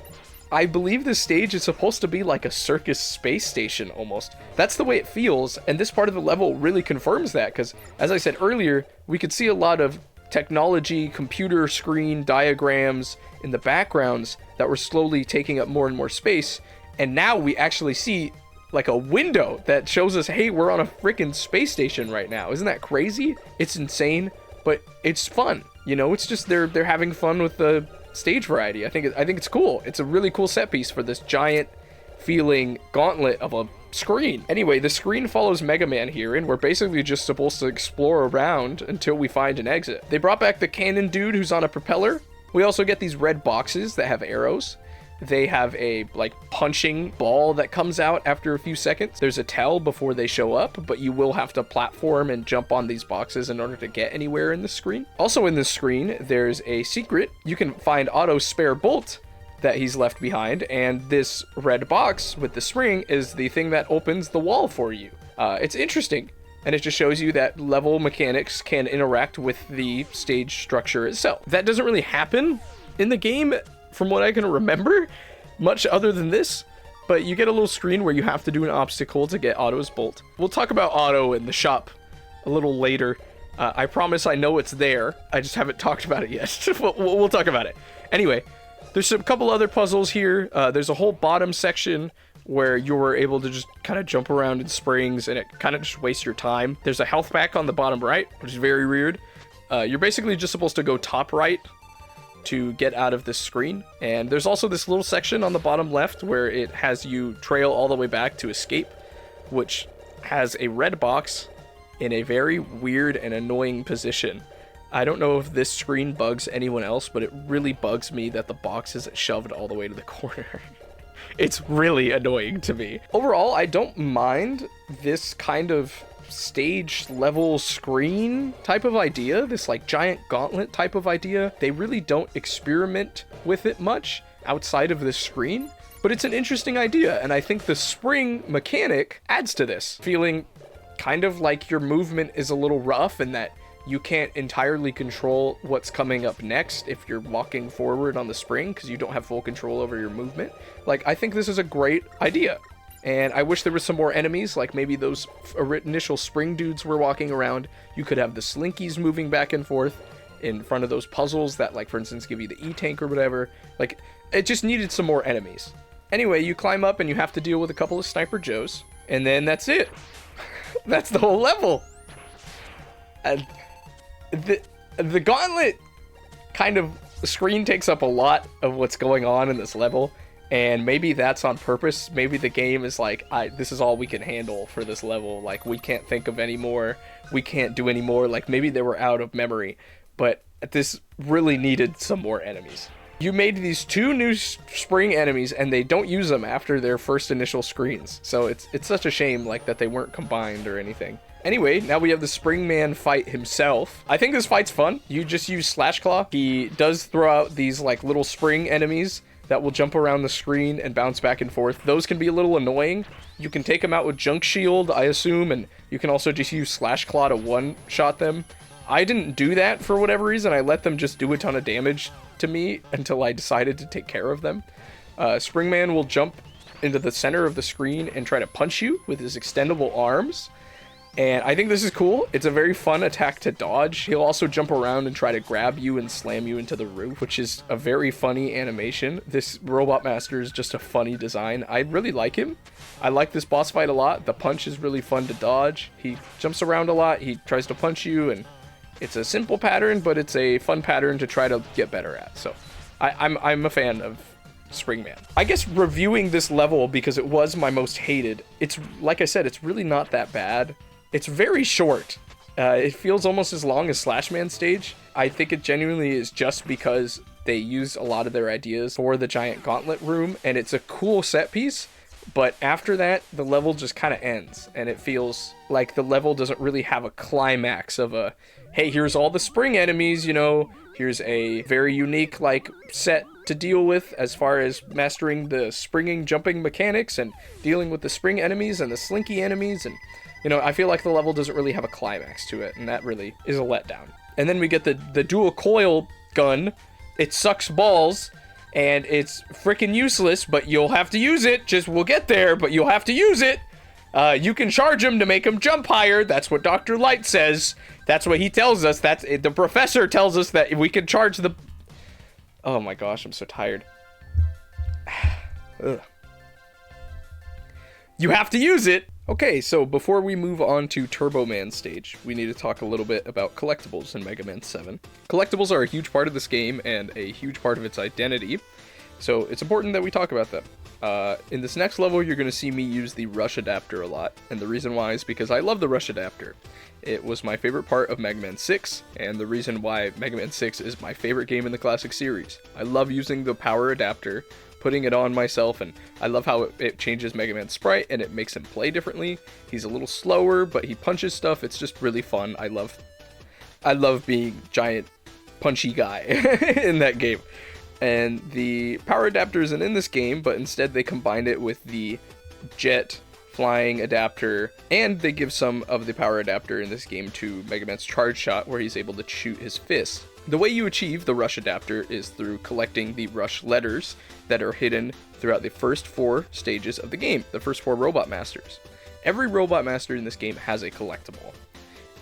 I believe this stage is supposed to be like a circus space station almost. That's the way it feels, and this part of the level really confirms that, because as I said earlier, we could see a lot of technology, computer screen diagrams in the backgrounds that were slowly taking up more and more space, and now we actually see like a window that shows us, hey, we're on a freaking space station right now. Isn't that crazy? It's insane, but it's fun. You know, it's just they're having fun with the stage variety. I think it's cool. It's a really cool set piece for this giant feeling gauntlet of a screen. Anyway, the screen follows Mega Man here, and we're basically just supposed to explore around until we find an exit. They brought back the cannon dude who's on a propeller. We also get these red boxes that have arrows. They have a, like, punching ball that comes out after a few seconds. There's a tell before they show up, but you will have to platform and jump on these boxes in order to get anywhere in the screen. Also in this screen, there's a secret. You can find Otto's spare bolt that he's left behind, and this red box with the spring is the thing that opens the wall for you. It's interesting. and it just shows you that level mechanics can interact with the stage structure itself. That doesn't really happen in the game, from what I can remember, much other than this, but you get a little screen where you have to do an obstacle to get Otto's bolt. We'll talk about Otto in the shop a little later. I promise I know it's there. I just haven't talked about it yet. We'll talk about it. Anyway, there's a couple other puzzles here. There's a whole bottom section where you were able to just kind of jump around in springs, and it kind of just wastes your time. There's a health pack on the bottom right, which is very weird. You're basically just supposed to go top right to get out of this screen. And there's also this little section on the bottom left where it has you trail all the way back to escape, which has a red box in a very weird and annoying position. I don't know if this screen bugs anyone else, but it really bugs me that the box isn't shoved all the way to the corner. It's really annoying to me. Overall, I don't mind this kind of stage level screen type of idea, this like giant gauntlet type of idea. They really don't experiment with it much outside of this screen, but it's an interesting idea, and I think the spring mechanic adds to this, feeling kind of like your movement is a little rough and that you can't entirely control what's coming up next if you're walking forward on the spring because you don't have full control over your movement. Like, I think this is a great idea, and I wish there was some more enemies, like maybe those initial spring dudes were walking around. You could have the slinkies moving back and forth in front of those puzzles that, like, for instance, give you the E-tank or whatever. Like, it just needed some more enemies. Anyway, you climb up and you have to deal with a couple of Sniper Joes, and then that's it. That's the whole level. And the gauntlet kind of screen takes up a lot of what's going on in this level, and maybe that's on purpose. Maybe the game is like, this is all we can handle for this level. Like, we can't think of any more. We can't do any more. Like, maybe they were out of memory, but this really needed some more enemies. You made these 2 new spring enemies, and they don't use them after their first initial screens. So it's such a shame, like, that they weren't combined or anything. Anyway, now we have the Spring Man fight himself. I think this fight's fun. You just use Slash Claw. He does throw out these, like, little spring enemies that will jump around the screen and bounce back and forth. Those can be a little annoying. You can take them out with Junk Shield, I assume, and you can also just use Slash Claw to one-shot them. I didn't do that for whatever reason. I let them just do a ton of damage to me until I decided to take care of them. Springman will jump into the center of the screen and try to punch you with his extendable arms. And I think this is cool. It's a very fun attack to dodge. He'll also jump around and try to grab you and slam you into the roof, which is a very funny animation. This Robot Master is just a funny design. I really like him. I like this boss fight a lot. The punch is really fun to dodge. He jumps around a lot. He tries to punch you, and it's a simple pattern, but it's a fun pattern to try to get better at. So I'm a fan of Springman. I guess reviewing this level, because it was my most hated, it's, like I said, it's really not that bad. It's very short. It feels almost as long as Slashman Stage. I think it genuinely is just because they use a lot of their ideas for the giant gauntlet room, and it's a cool set piece, but after that, the level just kind of ends, and it feels like the level doesn't really have a climax of a, hey, here's all the spring enemies, you know, here's a very unique, like, set to deal with as far as mastering the springing, jumping mechanics and dealing with the spring enemies and the slinky enemies, and you know, I feel like the level doesn't really have a climax to it, and that really is a letdown. And then we get the dual coil gun. It sucks balls, and it's freaking useless, but you'll have to use it. We'll get there, but you'll have to use it. You can charge him to make him jump higher. That's what Dr. Light says. That's what he tells us. The professor tells us that we can charge the... Oh my gosh, I'm so tired. Ugh. You have to use it. Okay, so before we move on to Turbo Man Stage, we need to talk a little bit about collectibles in Mega Man 7. Collectibles are a huge part of this game and a huge part of its identity, so it's important that we talk about them. In this next level, you're going to see me use the Rush Adapter a lot, and the reason why is because I love the Rush Adapter. It was my favorite part of Mega Man 6, and the reason why Mega Man 6 is my favorite game in the classic series. I love using the power adapter, putting it on myself, and I love how it changes Mega Man's sprite and it makes him play differently. He's a little slower, but he punches stuff. It's just really fun. I love being giant punchy guy in that game. And the power adapter isn't in this game, but instead they combined it with the jet flying adapter, and they give some of the power adapter in this game to Mega Man's charge shot, where he's able to shoot his fist. The way you achieve the rush adapter is through collecting the rush letters that are hidden throughout the first 4 stages of the game, the first 4 Robot Masters. Every Robot Master in this game has a collectible,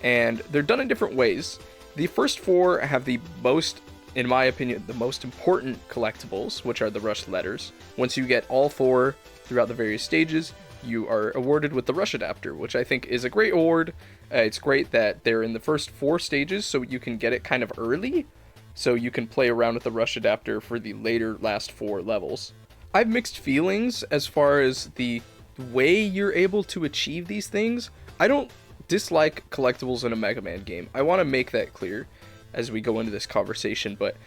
and they're done in different ways. The first 4 have the most, in my opinion, the most important collectibles, which are the rush letters. Once you get all 4 throughout the various stages, you are awarded with the rush adapter, which I think is a great award. It's great that they're in the first 4 stages, so you can get it kind of early, so you can play around with the rush adapter for the later last 4 levels. I have mixed feelings as far as the way you're able to achieve these things. I don't dislike collectibles in a Mega Man game. I want to make that clear as we go into this conversation, but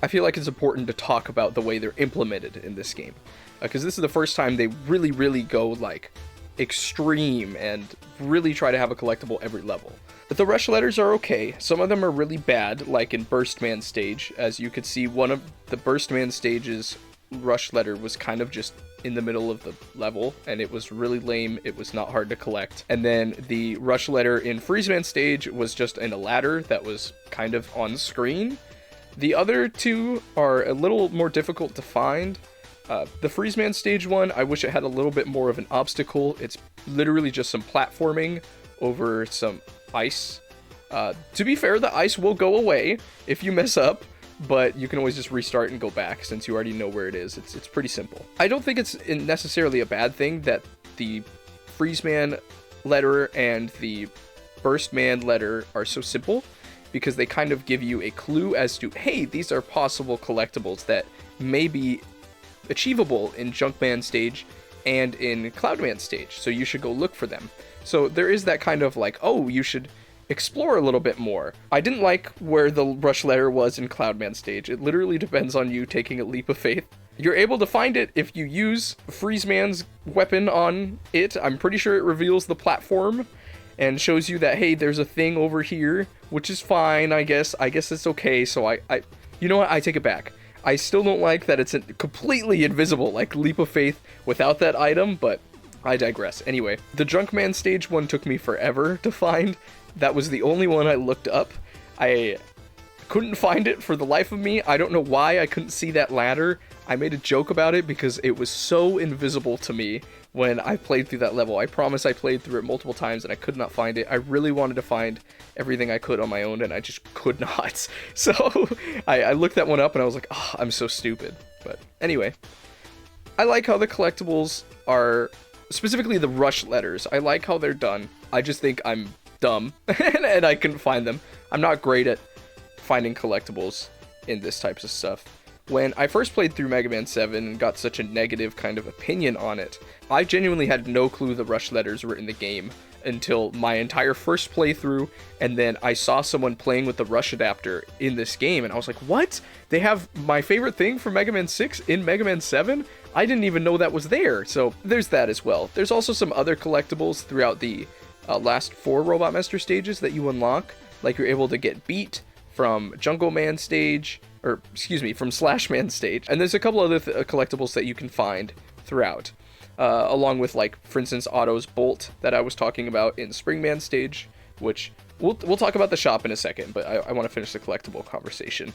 I feel like it's important to talk about the way they're implemented in this game, because this is the first time they really go like extreme and really try to have a collectible every level. But the rush letters are okay. Some of them are really bad, like in Burst Man stage. As you could see, one of the Burst Man stage's rush letter was kind of just in the middle of the level, and it was really lame. It was not hard to collect. And then the rush letter in Freeze Man stage was just in a ladder that was kind of on screen. The other 2 are a little more difficult to find. The Freeze Man stage one, I wish it had a little bit more of an obstacle. It's literally just some platforming over some ice. To be fair, the ice will go away if you mess up, but you can always just restart and go back since you already know where it is. It's pretty simple. I don't think it's necessarily a bad thing that the Freeze Man letter and the Burst Man letter are so simple, because they kind of give you a clue as to, hey, these are possible collectibles that may be achievable in Junkman stage and in Cloudman stage, so you should go look for them. So there is that kind of like, oh, you should explore a little bit more. I didn't like where the rush letter was in Cloudman stage. It literally depends on you taking a leap of faith. You're able to find it if you use Freeze Man's weapon on it. I'm pretty sure it reveals the platform and shows you that, hey, there's a thing over here, which is fine, I guess. I guess it's okay. So I you know what? I take it back. I still don't like that it's completely invisible, like Leap of Faith without that item, but I digress. Anyway, the Junkman stage one took me forever to find. That was the only one I looked up. I couldn't find it for the life of me. I don't know why I couldn't see that ladder. I made a joke about it because it was so invisible to me when I played through that level. I promise I played through it multiple times and I could not find it. I really wanted to find everything I could on my own and I just could not. So I looked that one up and I was like, oh, I'm so stupid. But anyway, I like how the collectibles are, specifically the rush letters. I like how they're done. I just think I'm dumb and I couldn't find them. I'm not great at finding collectibles in this types of stuff. When I first played through Mega Man 7 and got such a negative kind of opinion on it, I genuinely had no clue the rush letters were in the game until my entire first playthrough, and then I saw someone playing with the rush adapter in this game, and I was like, what? They have my favorite thing from Mega Man 6 in Mega Man 7? I didn't even know that was there, so there's that as well. There's also some other collectibles throughout the last 4 Robot Master stages that you unlock, like you're able to get Beat from Jungle Man stage, or excuse me, from Slash Man stage, and there's a couple other collectibles that you can find throughout, along with, like, for instance, Otto's Bolt that I was talking about in Spring Man stage, which we'll talk about the shop in a second, but I want to finish the collectible conversation.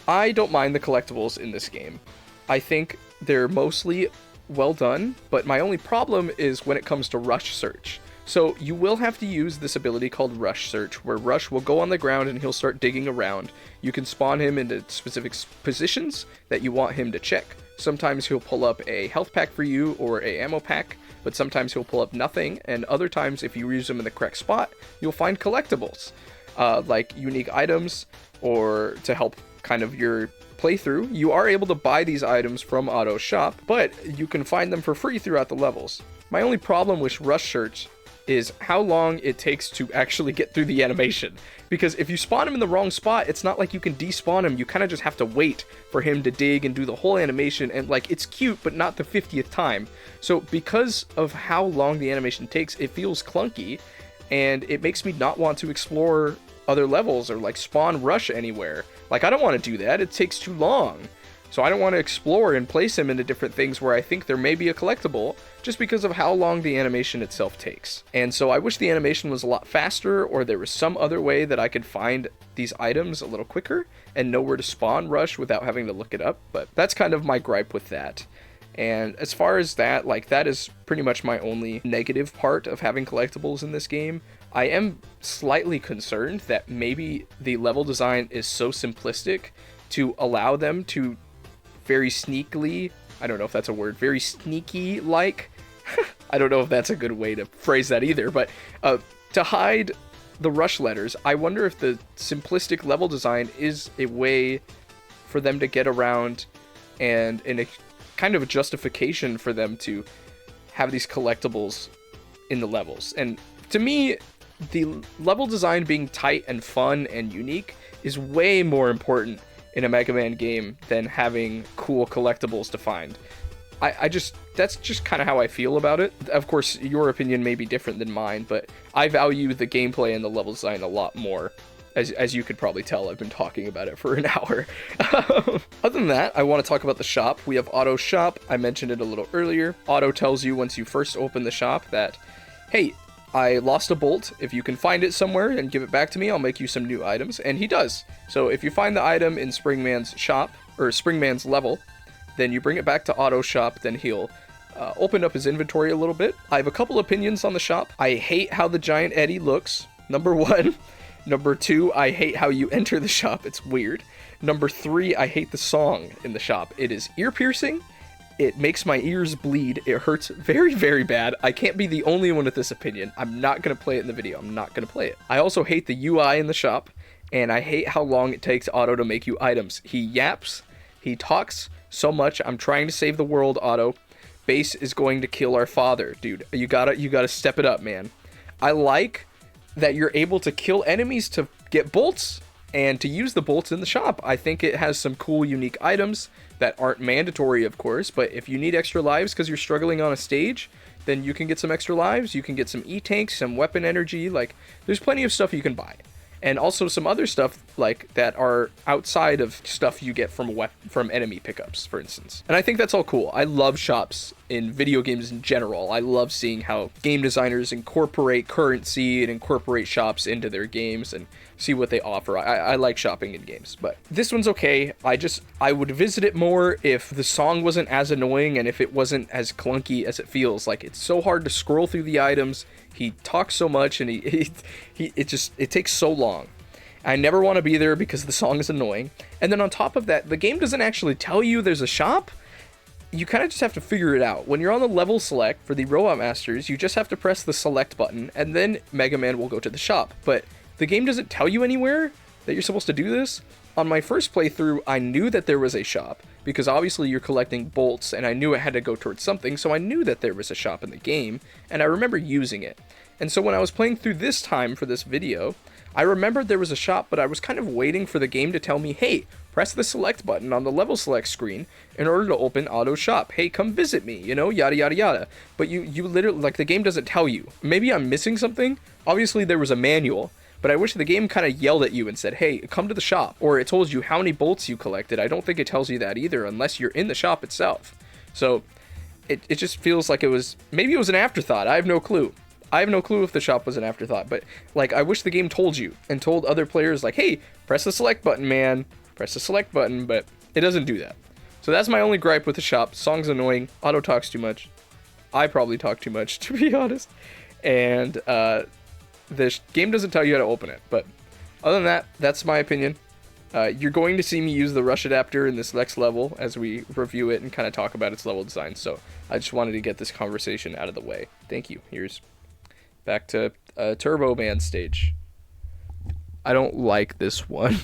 I don't mind the collectibles in this game. I think they're mostly well done, but my only problem is when it comes to Rush Search. So you will have to use this ability called Rush Search, where Rush will go on the ground and he'll start digging around. You can spawn him into specific positions that you want him to check. Sometimes he'll pull up a health pack for you or a ammo pack, but sometimes he'll pull up nothing, and other times if you use him in the correct spot, you'll find collectibles, like unique items, or to help kind of your playthrough. You are able to buy these items from Otto's shop, but you can find them for free throughout the levels. My only problem with Rush Search is how long it takes to actually get through the animation. Because if you spawn him in the wrong spot, it's not like you can despawn him. You kind of just have to wait for him to dig and do the whole animation, and like, it's cute, but not the 50th time. So because of how long the animation takes, it feels clunky, and it makes me not want to explore other levels or like spawn Rush anywhere. Like, I don't want to do that. It takes too long. So I don't want to explore and place him into different things where I think there may be a collectible just because of how long the animation itself takes. And so I wish the animation was a lot faster, or there was some other way that I could find these items a little quicker and know where to spawn rush without having to look it up. But that's kind of my gripe with that. And as far as that, like, that is pretty much my only negative part of having collectibles in this game. I am slightly concerned that maybe the level design is so simplistic to allow them to very sneakily, I don't know if that's a word, very sneaky like, I don't know if that's a good way to phrase that either, but to hide the rush letters, I wonder if the simplistic level design is a way for them to get around and in a kind of a justification for them to have these collectibles in the levels. And to me, the level design being tight and fun and unique is way more important in a Mega Man game than having cool collectibles to find. That's just kind of how I feel about it. Of course, your opinion may be different than mine, but I value the gameplay and the level design a lot more. As you could probably tell, I've been talking about it for an hour. Other than that, I want to talk about the shop. We have Auto Shop. I mentioned it a little earlier. Auto tells you once you first open the shop that, hey, I lost a bolt. If you can find it somewhere and give it back to me, I'll make you some new items. And he does. So if you find the item in Springman's shop, or Springman's level, then you bring it back to Auto Shop, then he'll open up his inventory a little bit. I have a couple opinions on the shop. I hate how the Giant Eddie looks, number one. Number two, I hate how you enter the shop. It's weird. Number three, I hate the song in the shop. It is ear-piercing. It makes my ears bleed. It hurts very, very bad. I can't be the only one with this opinion. I'm not going to play it in the video. I'm not going to play it. I also hate the UI in the shop, and I hate how long it takes Otto to make you items. He yaps. He talks so much. I'm trying to save the world, Otto. Base is going to kill our father. Dude, you gotta step it up, man. I like that you're able to kill enemies to get bolts and to use the bolts in the shop. I think it has some cool, unique items that aren't mandatory, of course, but if you need extra lives because you're struggling on a stage, then you can get some extra lives. You can get some E-tanks, some weapon energy. Like, there's plenty of stuff you can buy. And also some other stuff like that are outside of stuff you get from enemy pickups, for instance. And I think that's all cool. I love shops in video games in general. I love seeing how game designers incorporate currency and incorporate shops into their games and see what they offer. I like shopping in games, but this one's okay. I would visit it more if the song wasn't as annoying and if it wasn't as clunky as it feels. Like, it's so hard to scroll through the items. He talks so much and it takes so long. I never want to be there because the song is annoying. And then on top of that, the game doesn't actually tell you there's a shop. You kind of just have to figure it out. When you're on the level select for the Robot Masters, you just have to press the select button and then Mega Man will go to the shop. But the game doesn't tell you anywhere that you're supposed to do this. On my first playthrough, I knew that there was a shop because obviously you're collecting bolts and I knew it had to go towards something, so I knew that there was a shop in the game and I remember using it. And so when I was playing through this time for this video, I remembered there was a shop, but I was kind of waiting for the game to tell me, hey, press the select button on the level select screen in order to open Auto Shop. Hey, come visit me, you know, yada yada yada. But you literally, like, the game doesn't tell you. Maybe I'm missing something. Obviously there was a manual, but I wish the game kind of yelled at you and said, hey, come to the shop. Or it told you how many bolts you collected. I don't think it tells you that either unless you're in the shop itself. So it just feels like maybe it was an afterthought. I have no clue. I have no clue if the shop was an afterthought, but, like, I wish the game told you and told other players, like, hey, press the select button, man. Press the select button, but it doesn't do that. So that's my only gripe with the shop. Song's annoying. Auto talks too much. I probably talk too much, to be honest. And the game doesn't tell you how to open it. But other than that, that's my opinion. You're going to see me use the rush adapter in this next level as we review it and kind of talk about its level design. So I just wanted to get this conversation out of the way. Thank you. Here's back to Turbo Man stage. I don't like this one.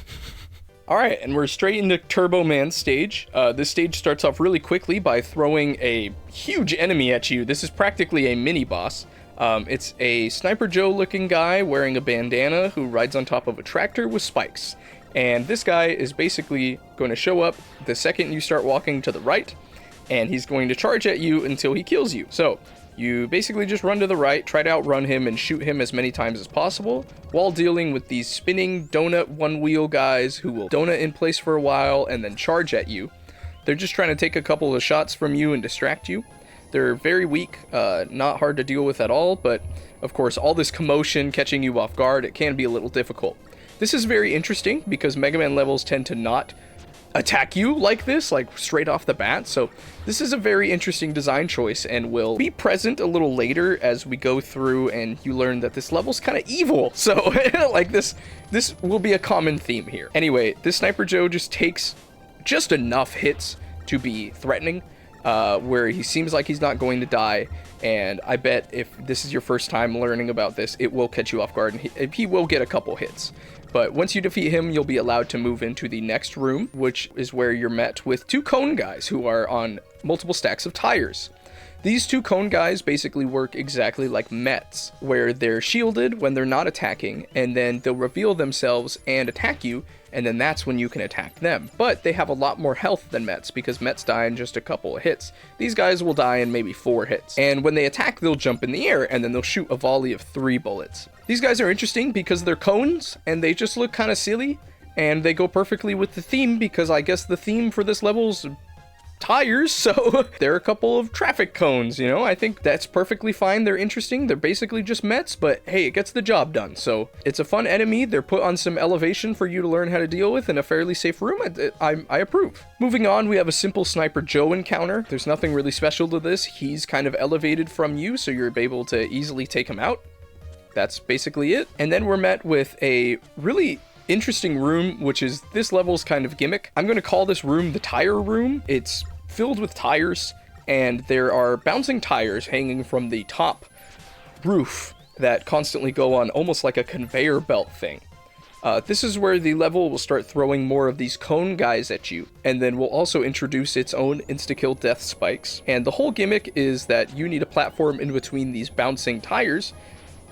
Alright, and we're straight into Turbo Man stage. This stage starts off really quickly by throwing a huge enemy at you. This is practically a mini-boss. It's a Sniper Joe looking guy wearing a bandana who rides on top of a tractor with spikes. And this guy is basically going to show up the second you start walking to the right, and he's going to charge at you until he kills you. So you basically just run to the right, try to outrun him, and shoot him as many times as possible, while dealing with these spinning donut one-wheel guys who will donut in place for a while and then charge at you. They're just trying to take a couple of shots from you and distract you. They're very weak, not hard to deal with at all, but of course all this commotion catching you off guard, it can be a little difficult. This is very interesting because Mega Man levels tend to not attack you like this, like straight off the bat, so this is a very interesting design choice and will be present a little later as we go through and you learn that this level's kind of evil, so like this will be a common theme here. Anyway, this Sniper Joe just takes just enough hits to be threatening, where he seems like he's not going to die, and I bet if this is your first time learning about this, it will catch you off guard, and he will get a couple hits. But once you defeat him, you'll be allowed to move into the next room, which is where you're met with two cone guys who are on multiple stacks of tires. These two cone guys basically work exactly like Mets, where they're shielded when they're not attacking, and then they'll reveal themselves and attack you, and then that's when you can attack them. But they have a lot more health than Mets, because Mets die in just a couple of hits. These guys will die in maybe 4 hits. And when they attack, they'll jump in the air, and then they'll shoot a volley of 3 bullets. These guys are interesting because they're cones, and they just look kind of silly, and they go perfectly with the theme, because I guess the theme for this level's tires, so they're a couple of traffic cones, you know. I think that's perfectly fine. They're interesting. They're basically just Mets, but hey, it gets the job done. So it's a fun enemy. They're put on some elevation for you to learn how to deal with in a fairly safe room. I approve. Moving on, we have a simple Sniper Joe encounter. There's nothing really special to this. He's kind of elevated from you, so you're able to easily take him out. That's basically it. And then we're met with a really interesting room, which is this level's kind of gimmick. I'm going to call this room the tire room. It's filled with tires, and there are bouncing tires hanging from the top roof that constantly go on almost like a conveyor belt thing. This is where the level will start throwing more of these cone guys at you, and then will also introduce its own insta-kill death spikes. And the whole gimmick is that you need a platform in between these bouncing tires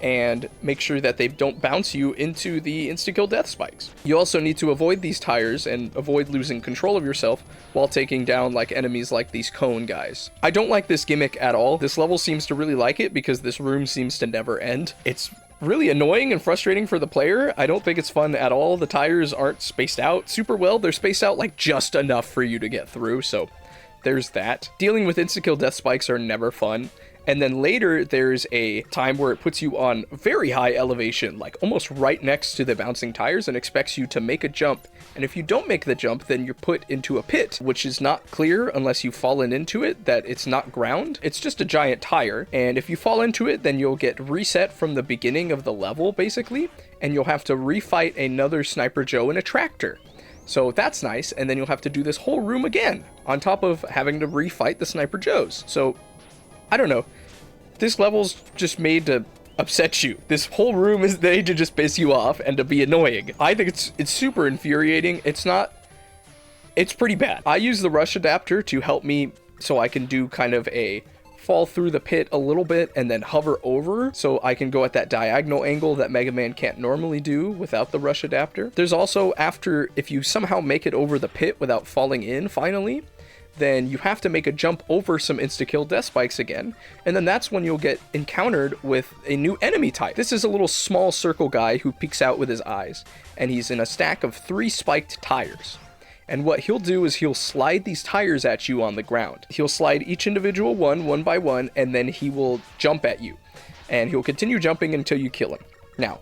and make sure that they don't bounce you into the insta-kill death spikes. You also need to avoid these tires and avoid losing control of yourself while taking down like enemies like these cone guys. I don't like this gimmick at all. This level seems to really like it because this room seems to never end. It's really annoying and frustrating for the player. I don't think it's fun at all. The tires aren't spaced out super well. They're spaced out like just enough for you to get through, so there's that. Dealing with insta-kill death spikes are never fun. And then later, there's a time where it puts you on very high elevation, like almost right next to the bouncing tires, and expects you to make a jump. And if you don't make the jump, then you're put into a pit, which is not clear unless you've fallen into it, that it's not ground. It's just a giant tire. And if you fall into it, then you'll get reset from the beginning of the level, basically, and you'll have to refight another Sniper Joe in a tractor. So that's nice, and then you'll have to do this whole room again, on top of having to refight the Sniper Joes. So I don't know. This level's just made to upset you. This whole room is made to just piss you off and to be annoying. I think it's super infuriating. It's pretty bad. I use the rush adapter to help me so I can do kind of a fall through the pit a little bit and then hover over so I can go at that diagonal angle that Mega Man can't normally do without the rush adapter. There's also, if you somehow make it over the pit without falling in finally, then you have to make a jump over some insta-kill death spikes again, and then that's when you'll get encountered with a new enemy type. This is a little small circle guy who peeks out with his eyes, and he's in a stack of 3 spiked tires. And what he'll do is he'll slide these tires at you on the ground. He'll slide each individual one by one, and then he will jump at you. And he'll continue jumping until you kill him. Now,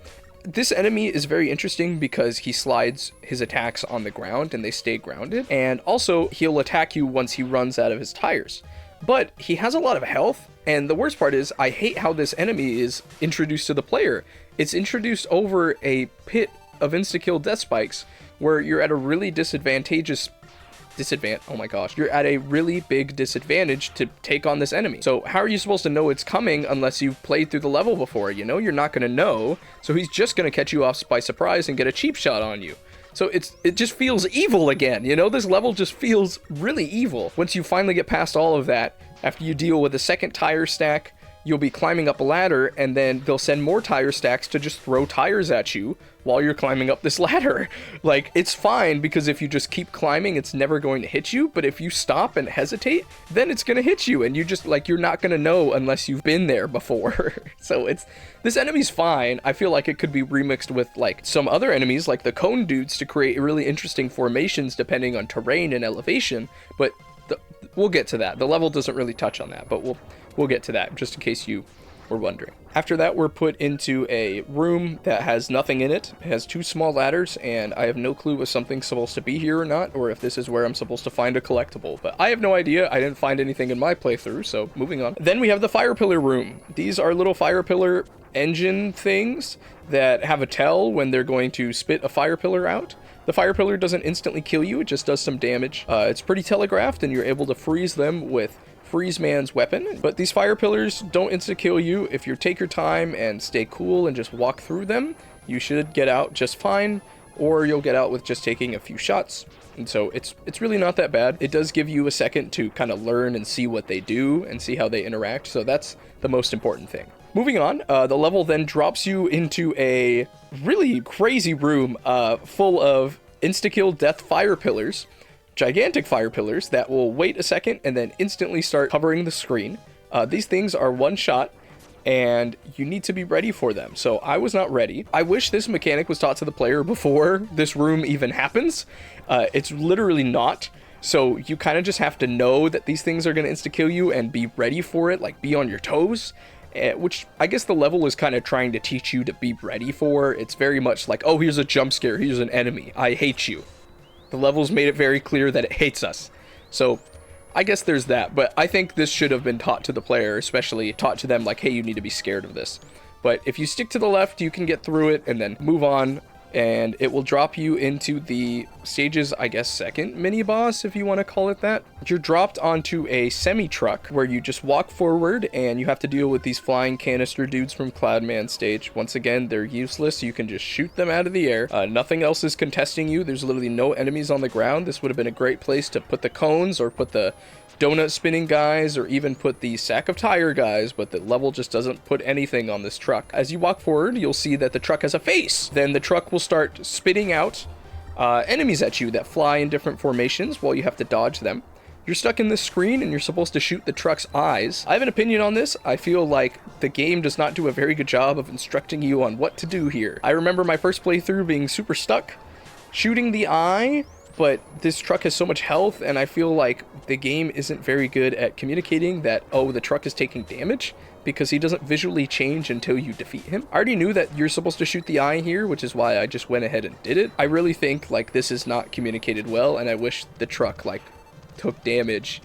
this enemy is very interesting because he slides his attacks on the ground and they stay grounded. And also, he'll attack you once he runs out of his tires. But he has a lot of health, and the worst part is, I hate how this enemy is introduced to the player. It's introduced over a pit of insta-kill death spikes, where you're at a really you're at a really big disadvantage to take on this enemy. So how are you supposed to know it's coming unless you've played through the level before? You know, you're not going to know. So he's just going to catch you off by surprise and get a cheap shot on you. So it just feels evil again, you know? This level just feels really evil. Once you finally get past all of that, after you deal with the second tire stack, you'll be climbing up a ladder, and then they'll send more tire stacks to just throw tires at you while you're climbing up this ladder. Like, it's fine, because if you just keep climbing, it's never going to hit you, but if you stop and hesitate, then it's gonna hit you, and you just, like, you're not gonna know unless you've been there before. So this enemy's fine. I feel like it could be remixed with, like, some other enemies, like the cone dudes, to create really interesting formations depending on terrain and elevation, but we'll get to that. The level doesn't really touch on that, but we'll get to that, just in case you were wondering. After that, we're put into a room that has nothing in it. It has 2 small ladders, and I have no clue if something's supposed to be here or not, or if this is where I'm supposed to find a collectible, but I have no idea. I didn't find anything in my playthrough, so moving on. Then we have the fire pillar room. These are little fire pillar engine things that have a tell when they're going to spit a fire pillar out. The fire pillar doesn't instantly kill you, it just does some damage. It's pretty telegraphed, and you're able to freeze them with Freeze Man's weapon, but these fire pillars don't insta-kill you. If you take your time and stay cool and just walk through them, you should get out just fine, or you'll get out with just taking a few shots. And so it's really not that bad. It does give you a second to kind of learn and see what they do and see how they interact, so that's the most important thing. Moving on, the level then drops you into a really crazy room full of insta-kill death fire pillars. Gigantic fire pillars that will wait a second and then instantly start covering the screen. These things are one shot, and you need to be ready for them. So I was not ready. I wish this mechanic was taught to the player before this room even happens. It's literally not. So you kind of just have to know that these things are going to insta-kill you and be ready for it, like be on your toes. Which I guess the level is kind of trying to teach you to be ready for. It's very much like, oh, here's a jump scare, here's an enemy, I hate you. The level's made it very clear that it hates us. So I guess there's that, but I think this should have been taught to the player, especially taught to them like, hey, you need to be scared of this. But if you stick to the left, you can get through it and then move on, and it will drop you into the stage's, I guess, second mini-boss, if you want to call it that. You're dropped onto a semi-truck where you just walk forward, and you have to deal with these flying canister dudes from Cloudman stage. Once again, they're useless. You can just shoot them out of the air. Nothing else is contesting you. There's literally no enemies on the ground. This would have been a great place to put the cones or put the donut spinning guys or even put the sack of tire guys, but the level just doesn't put anything on this truck. As you walk forward, you'll see that the truck has a face. Then the truck will start spitting out enemies at you that fly in different formations while you have to dodge them. You're stuck in this screen and you're supposed to shoot the truck's eyes. I have an opinion on this. I feel like the game does not do a very good job of instructing you on what to do here. I remember my first playthrough being super stuck, shooting the eye, but this truck has so much health, and I feel like the game isn't very good at communicating that, oh, the truck is taking damage, because he doesn't visually change until you defeat him. I already knew that you're supposed to shoot the eye here, which is why I just went ahead and did it. I really think, like, this is not communicated well, and I wish the truck, like, took damage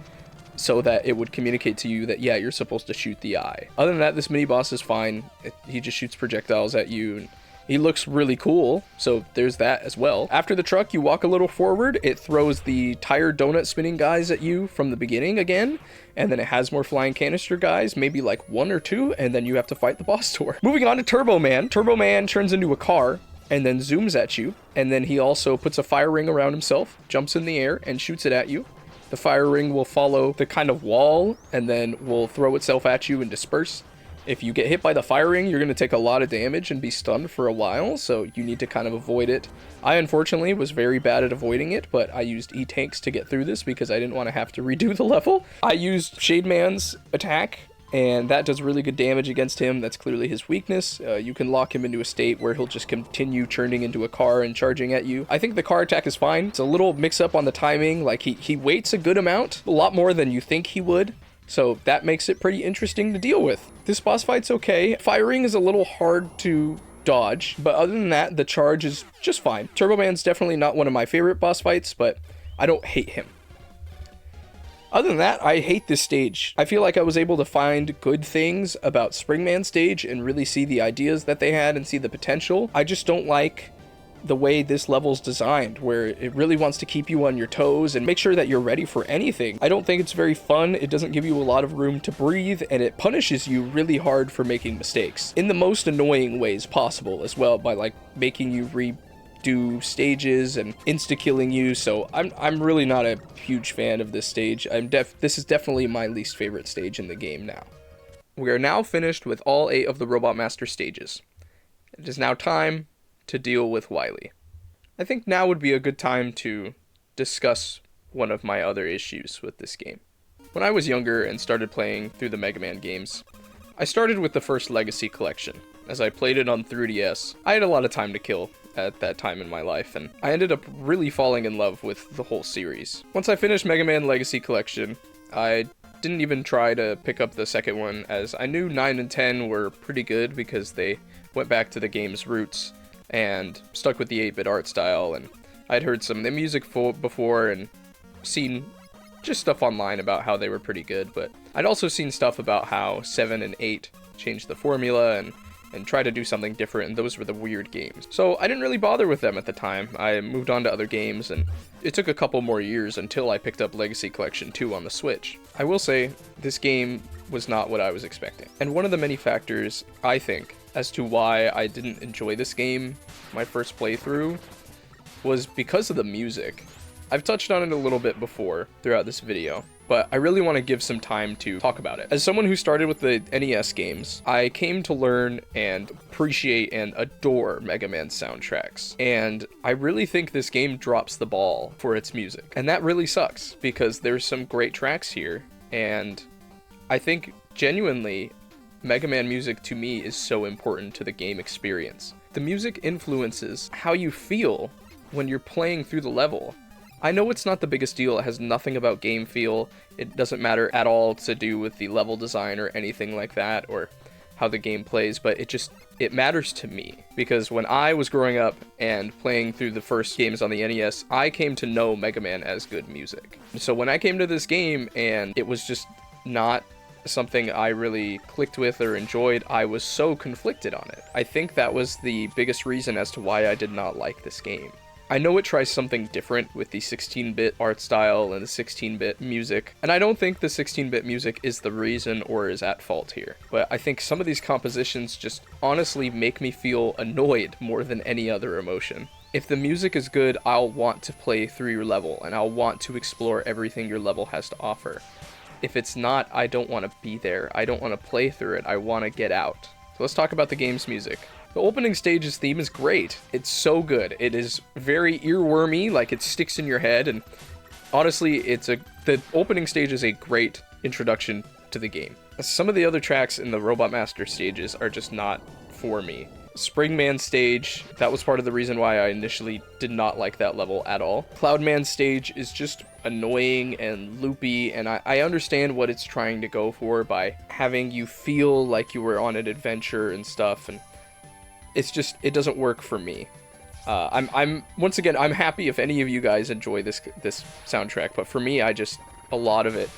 so that it would communicate to you that, yeah, you're supposed to shoot the eye. Other than that, this mini-boss is fine. He just shoots projectiles at you, and he looks really cool, so there's that as well. After the truck, you walk a little forward. It throws the tire donut spinning guys at you from the beginning again, and then it has more flying canister guys, maybe like 1 or 2, and then you have to fight the boss door. Moving on to Turbo Man. Turbo Man turns into a car and then zooms at you, and then he also puts a fire ring around himself, jumps in the air, and shoots it at you. The fire ring will follow the kind of wall and then will throw itself at you and disperse. If you get hit by the fire ring, you're going to take a lot of damage and be stunned for a while, so you need to kind of avoid it. I unfortunately was very bad at avoiding it, but I used E-Tanks to get through this because I didn't want to have to redo the level. I used Shade Man's attack, and that does really good damage against him. That's clearly his weakness. You can lock him into a state where he'll just continue turning into a car and charging at you. I think the car attack is fine. It's a little mix-up on the timing. Like, he waits a good amount, a lot more than you think he would. So that makes it pretty interesting to deal with. This boss fight's okay. Firing is a little hard to dodge, but other than that, the charge is just fine. Turbo Man's definitely not one of my favorite boss fights, but I don't hate him. Other than that, I hate this stage. I feel like I was able to find good things about Springman stage and really see the ideas that they had and see the potential. I just don't like the way this level's designed, where it really wants to keep you on your toes and make sure that you're ready for anything. I don't think it's very fun. It doesn't give you a lot of room to breathe, and it punishes you really hard for making mistakes in the most annoying ways possible as well, by like making you redo stages and insta-killing you. So I'm really not a huge fan of this stage. This is definitely my least favorite stage in the game now. We are now finished with all 8 of the Robot Master stages. It is now time to deal with Wily. I think now would be a good time to discuss one of my other issues with this game. When I was younger and started playing through the Mega Man games, I started with the first Legacy Collection. As I played it on 3DS, I had a lot of time to kill at that time in my life, and I ended up really falling in love with the whole series. Once I finished Mega Man Legacy Collection, I didn't even try to pick up the second one, as I knew 9 and 10 were pretty good because they went back to the game's roots and stuck with the 8-bit art style, and I'd heard some of the music before and seen just stuff online about how they were pretty good, but I'd also seen stuff about how 7 and 8 changed the formula and try to do something different, and those were the weird games. So I didn't really bother with them at the time. I moved on to other games, and it took a couple more years until I picked up Legacy Collection 2 on the Switch. I will say, this game was not what I was expecting. And one of the many factors, I think, as to why I didn't enjoy this game my first playthrough was because of the music. I've touched on it a little bit before throughout this video, but I really want to give some time to talk about it. As someone who started with the NES games, I came to learn and appreciate and adore Mega Man soundtracks. And I really think this game drops the ball for its music. And that really sucks, because there's some great tracks here, and I think genuinely Mega Man music to me is so important to the game experience. The music influences how you feel when you're playing through the level. I know it's not the biggest deal, it has nothing about game feel, it doesn't matter at all to do with the level design or anything like that, or how the game plays, but it matters to me, because when I was growing up and playing through the first games on the NES, I came to know Mega Man as good music. So when I came to this game and it was just not something I really clicked with or enjoyed, I was so conflicted on it. I think that was the biggest reason as to why I did not like this game. I know it tries something different with the 16-bit art style and the 16-bit music, and I don't think the 16-bit music is the reason or is at fault here, but I think some of these compositions just honestly make me feel annoyed more than any other emotion. If the music is good, I'll want to play through your level, and I'll want to explore everything your level has to offer. If it's not, I don't want to be there. I don't want to play through it. I want to get out. So let's talk about the game's music. The opening stage's theme is great. It's so good. It is very earwormy, like it sticks in your head, and honestly, the opening stage is a great introduction to the game. Some of the other tracks in the Robot Master stages are just not for me. Springman stage, that was part of the reason why I initially did not like that level at all. Cloudman stage is just annoying and loopy, and I understand what it's trying to go for by having you feel like you were on an adventure and stuff, and it doesn't work for me. I'm once again, I'm happy if any of you guys enjoy this soundtrack, but for me, a lot of it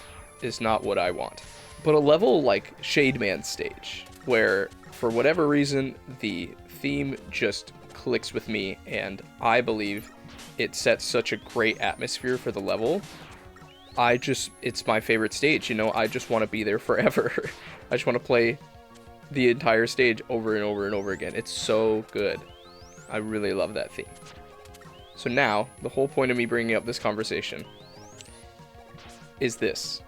is not what I want. But a level like Shade Man stage, where for whatever reason the theme just clicks with me, and I believe it sets such a great atmosphere for the level, it's my favorite stage. I just want to be there forever. I just want to play the entire stage over and over and over again. It's so good. I really love that theme. So now, the whole point of me bringing up this conversation is this.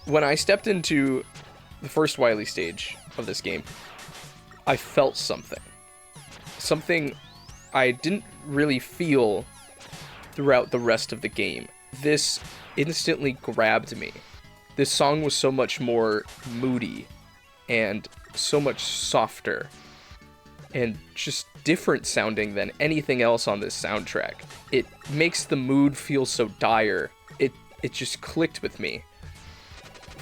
When I stepped into the first Wily stage of this game, I felt something. Something I didn't really feel throughout the rest of the game. This instantly grabbed me. This song was so much more moody and so much softer and just different sounding than anything else on this soundtrack. It makes the mood feel so dire. It just clicked with me.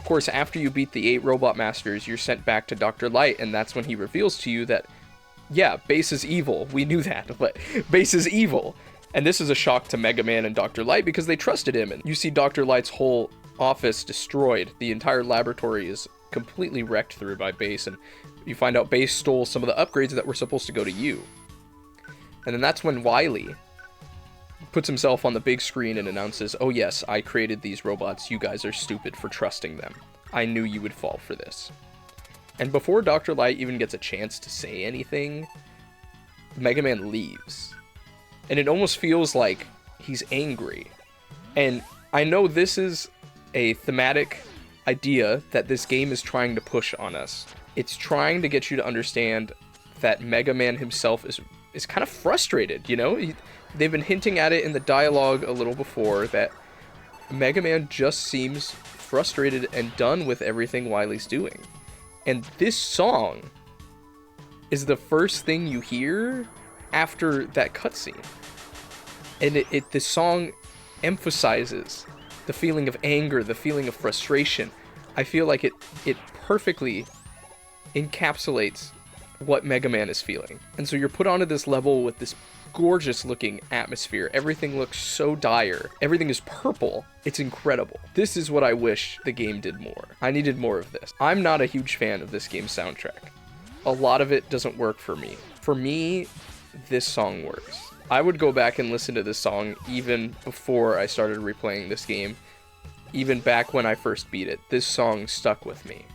course, after you beat the 8 Robot Masters, you're sent back to Dr. Light, and that's when he reveals to you that, yeah, Base is evil. We knew that, but Base is evil. And this is a shock to Mega Man and Dr. Light because they trusted him. And you see Dr. Light's whole office destroyed. The entire laboratory is completely wrecked through by Base, and you find out Base stole some of the upgrades that were supposed to go to you. And then that's when Wily puts himself on the big screen and announces, oh yes, I created these robots. You guys are stupid for trusting them. I knew you would fall for this. And before Dr. Light even gets a chance to say anything, Mega Man leaves. And it almost feels like he's angry. And I know this is a thematic idea that this game is trying to push on us. It's trying to get you to understand that Mega Man himself is kind of frustrated, you know? They've been hinting at it in the dialogue a little before that Mega Man just seems frustrated and done with everything Wily's doing. And this song is the first thing you hear after that cutscene. And this song emphasizes the feeling of anger, the feeling of frustration. I feel like it perfectly encapsulates what Mega Man is feeling. And so you're put onto this level with this gorgeous looking atmosphere. Everything looks so dire. Everything is purple. It's incredible. This is what I wish the game did more. I needed more of this. I'm not a huge fan of this game's soundtrack. A lot of it doesn't work for me. For me, this song works. I would go back and listen to this song even before I started replaying this game. Even back when I first beat it. This song stuck with me.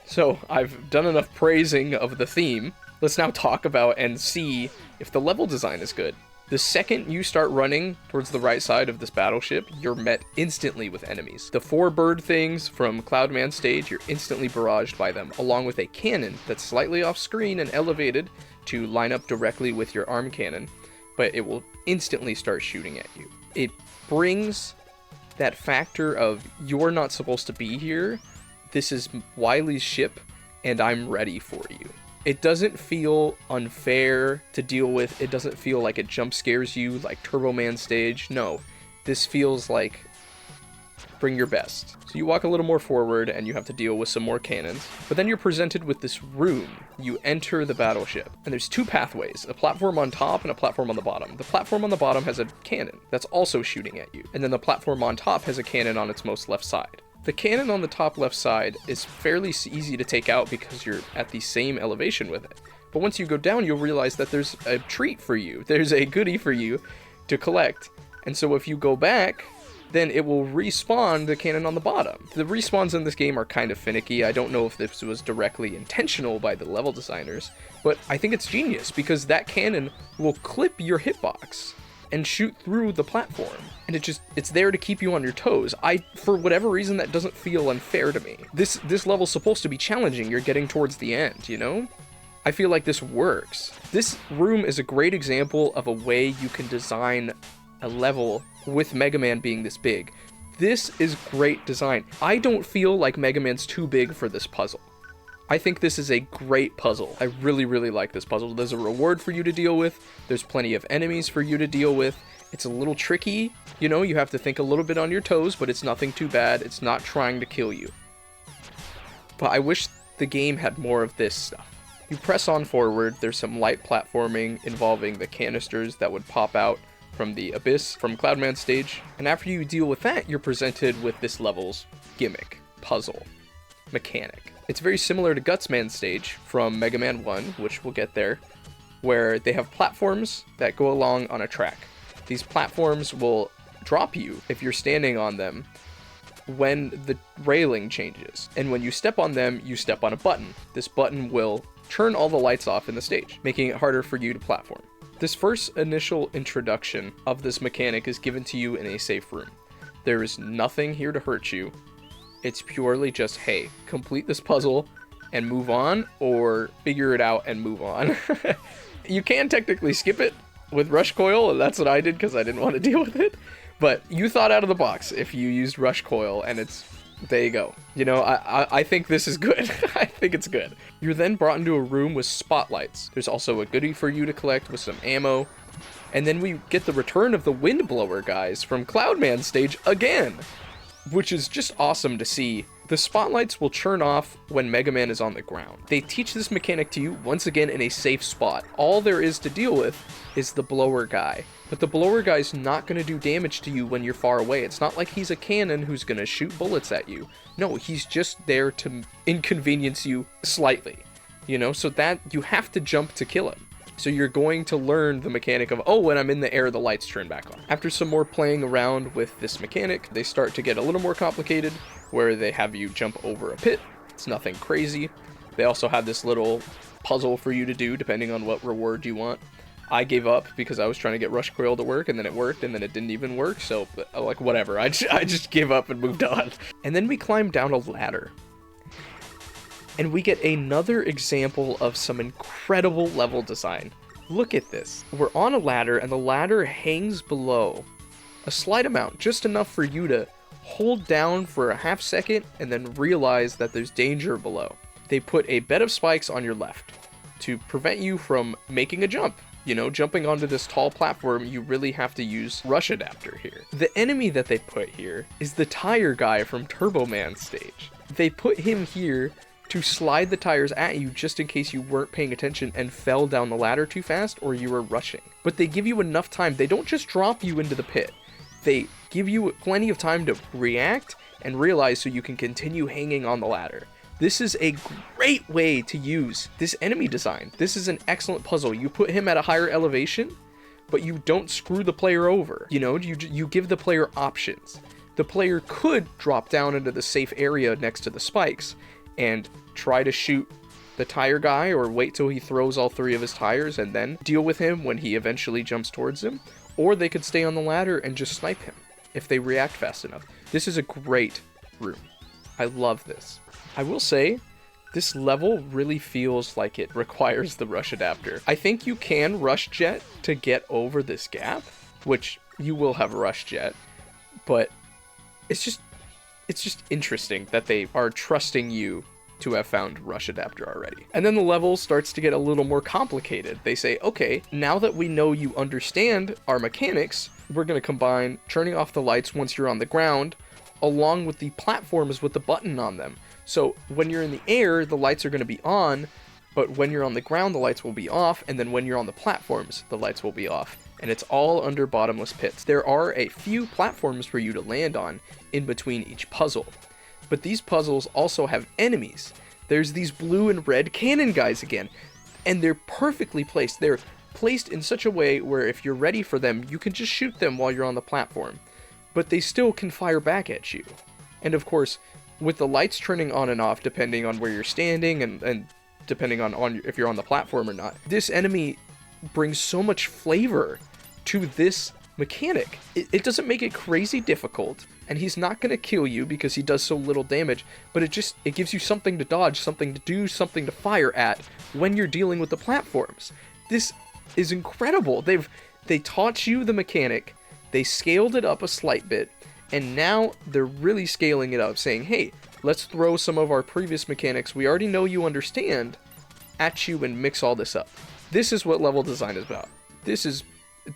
So, I've done enough praising of the theme. Let's now talk about and see if the level design is good. The second you start running towards the right side of this battleship, you're met instantly with enemies. The 4 bird things from Cloudman Stage, you're instantly barraged by them, along with a cannon that's slightly off screen and elevated to line up directly with your arm cannon, but it will instantly start shooting at you. It brings that factor of, you're not supposed to be here, this is Wily's ship, and I'm ready for you. It doesn't feel unfair to deal with. It doesn't feel like it jump scares you like Turbo Man Stage. No, this feels like bring your best. So you walk a little more forward and you have to deal with some more cannons. But then you're presented with this room. You enter the battleship and there's 2 pathways, a platform on top and a platform on the bottom. The platform on the bottom has a cannon that's also shooting at you. And then the platform on top has a cannon on its most left side. The cannon on the top left side is fairly easy to take out because you're at the same elevation with it. But once you go down, you'll realize that there's a treat for you. There's a goodie for you to collect. And so if you go back, then it will respawn the cannon on the bottom. The respawns in this game are kind of finicky. I don't know if this was directly intentional by the level designers, but I think it's genius because that cannon will clip your hitbox and shoot through the platform. And it's there to keep you on your toes. For whatever reason, that doesn't feel unfair to me. This level's supposed to be challenging. You're getting towards the end, you know? I feel like this works. This room is a great example of a way you can design a level with Mega Man being this big. This is great design. I don't feel like Mega Man's too big for this puzzle. I think this is a great puzzle. I really, really like this puzzle. There's a reward for you to deal with. There's plenty of enemies for you to deal with. It's a little tricky. You know, you have to think a little bit on your toes, but it's nothing too bad. It's not trying to kill you. But I wish the game had more of this stuff. You press on forward. There's some light platforming involving the canisters that would pop out from the abyss from Cloudman Stage. And after you deal with that, you're presented with this level's gimmick, puzzle, mechanic. It's very similar to Gutsman Stage from Mega Man 1, which we'll get there, where they have platforms that go along on a track. These platforms will drop you if you're standing on them when the railing changes. And when you step on them, you step on a button. This button will turn all the lights off in the stage, making it harder for you to platform. This first initial introduction of this mechanic is given to you in a safe room. There is nothing here to hurt you. It's purely just, hey, complete this puzzle and move on, or figure it out and move on. You can technically skip it with Rush Coil, and that's what I did because I didn't want to deal with it. But you thought out of the box if you used Rush Coil, and there you go. You know, I think this is good. I think it's good. You're then brought into a room with spotlights. There's also a goodie for you to collect with some ammo. And then we get the return of the Windblower guys from Cloudman Stage again, which is just awesome to see. The spotlights will turn off when Mega Man is on the ground. They teach this mechanic to you once again in a safe spot. All there is to deal with is the blower guy. But the blower guy's not going to do damage to you when you're far away. It's not like he's a cannon who's going to shoot bullets at you. No, he's just there to inconvenience you slightly. You know, so that you have to jump to kill him. So you're going to learn the mechanic of, oh, when I'm in the air, the lights turn back on. After some more playing around with this mechanic, they start to get a little more complicated, where they have you jump over a pit. It's nothing crazy. They also have this little puzzle for you to do, depending on what reward you want. I gave up because I was trying to get Rush Coil to work, and then it worked, and then it didn't even work, so, like, whatever. I just gave up and moved on. And then we climb down a ladder. And we get another example of some incredible level design. Look at this. We're on a ladder, and the ladder hangs below a slight amount, just enough for you to hold down for a half second and then realize that there's danger below. They put a bed of spikes on your left to prevent you from making a jump. You know, jumping onto this tall platform, you really have to use Rush Adapter here. The enemy that they put here is the tire guy from Turbo Man stage. They put him here to slide the tires at you just in case you weren't paying attention and fell down the ladder too fast or you were rushing. But they give you enough time. They don't just drop you into the pit. They give you plenty of time to react and realize so you can continue hanging on the ladder. This is a great way to use this enemy design. This is an excellent puzzle. You put him at a higher elevation, but you don't screw the player over. You know, you give the player options. The player could drop down into the safe area next to the spikes and try to shoot the tire guy, or wait till he throws all three of his tires and then deal with him when he eventually jumps towards him. Or they could stay on the ladder and just snipe him if they react fast enough. This is a great room. I love this. I will say, this level really feels like it requires the Rush Adapter. I think you can Rush Jet to get over this gap, which you will have Rush Jet, but it's just interesting that they are trusting you to have found Rush Adapter already. And then the level starts to get a little more complicated. They say, okay, now that we know you understand our mechanics, we're going to combine turning off the lights once you're on the ground, along with the platforms with the button on them. So when you're in the air, the lights are going to be on, but when you're on the ground, the lights will be off, and then when you're on the platforms, the lights will be off. And it's all under bottomless pits. There are a few platforms for you to land on in between each puzzle. But these puzzles also have enemies. There's these blue and red cannon guys again, and they're perfectly placed. They're placed in such a way where if you're ready for them, you can just shoot them while you're on the platform. But they still can fire back at you. And of course, with the lights turning on and off depending on where you're standing and depending on if you're on the platform or not, this enemy brings so much flavor to this mechanic. It doesn't make it crazy difficult, and he's not going to kill you because he does so little damage, but it gives you something to dodge, something to do, something to fire at when you're dealing with the platforms. This is incredible. They taught you the mechanic, they scaled it up a slight bit, and now they're really scaling it up, saying, hey, let's throw some of our previous mechanics we already know you understand at you and mix all this up. This is what level design is about.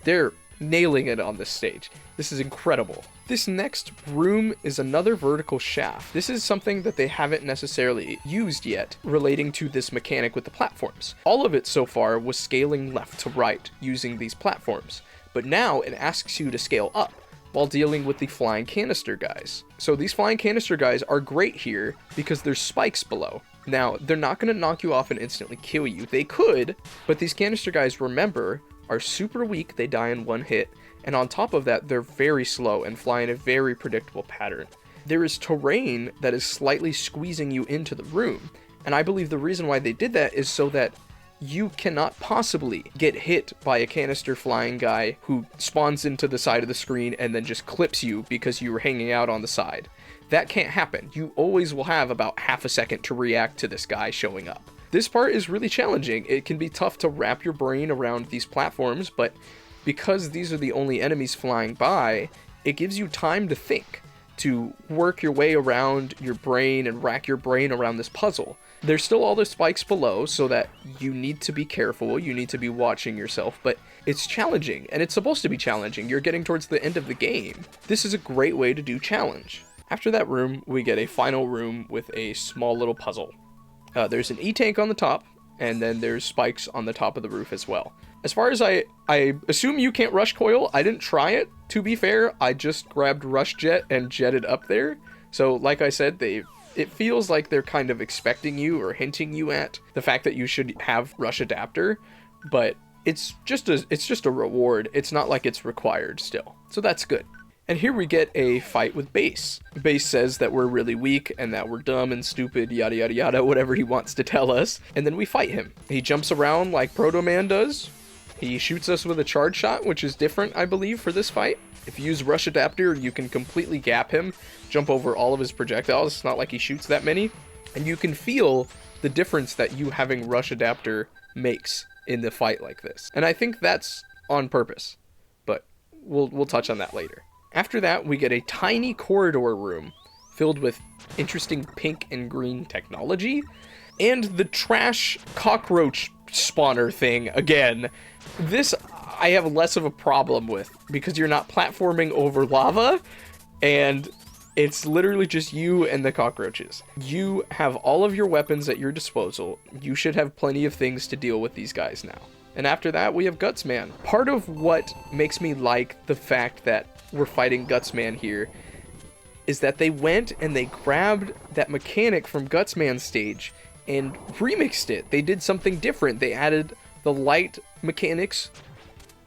They're nailing it on this stage. This is incredible. This next room is another vertical shaft. This is something that they haven't necessarily used yet relating to this mechanic with the platforms. All of it so far was scaling left to right using these platforms, but now it asks you to scale up while dealing with the flying canister guys. So these flying canister guys are great here because there's spikes below. Now, they're not going to knock you off and instantly kill you. They could, but these canister guys, remember, are super weak. They die in one hit. And on top of that, they're very slow and fly in a very predictable pattern. There is terrain that is slightly squeezing you into the room. And I believe the reason why they did that is so that you cannot possibly get hit by a canister flying guy who spawns into the side of the screen and then just clips you because you were hanging out on the side. That can't happen. You always will have about half a second to react to this guy showing up. This part is really challenging. It can be tough to wrap your brain around these platforms, but because these are the only enemies flying by, it gives you time to think, to work your way around your brain and rack your brain around this puzzle. There's still all the spikes below, so that you need to be careful, you need to be watching yourself, but it's challenging, and it's supposed to be challenging. You're getting towards the end of the game. This is a great way to do challenge. After that room, we get a final room with a small little puzzle. There's an E-tank on the top, and then there's spikes on the top of the roof as well. As far as I assume you can't rush coil. I didn't try it, to be fair. I just grabbed rush jet and jetted up there. So like I said, it feels like they're kind of expecting you or hinting you at the fact that you should have rush adapter, but it's just a reward. It's not like it's required still. So that's good. And here we get a fight with Base. Base says that we're really weak and that we're dumb and stupid, yada yada yada, whatever he wants to tell us. And then we fight him. He jumps around like Proto Man does. He shoots us with a charge shot, which is different, I believe, for this fight. If you use Rush Adapter, you can completely gap him, jump over all of his projectiles. It's not like he shoots that many. And you can feel the difference that you having Rush Adapter makes in the fight like this. And I think that's on purpose, but we'll touch on that later. After that, we get a tiny corridor room filled with interesting pink and green technology, and the trash cockroach spawner thing again. This I have less of a problem with because you're not platforming over lava, and it's literally just you and the cockroaches. You have all of your weapons at your disposal. You should have plenty of things to deal with these guys now. And after that, we have Gutsman. Part of what makes me like the fact that we're fighting Gutsman here is that they went and they grabbed that mechanic from Gutsman stage and remixed it. They did something different. They added the light mechanics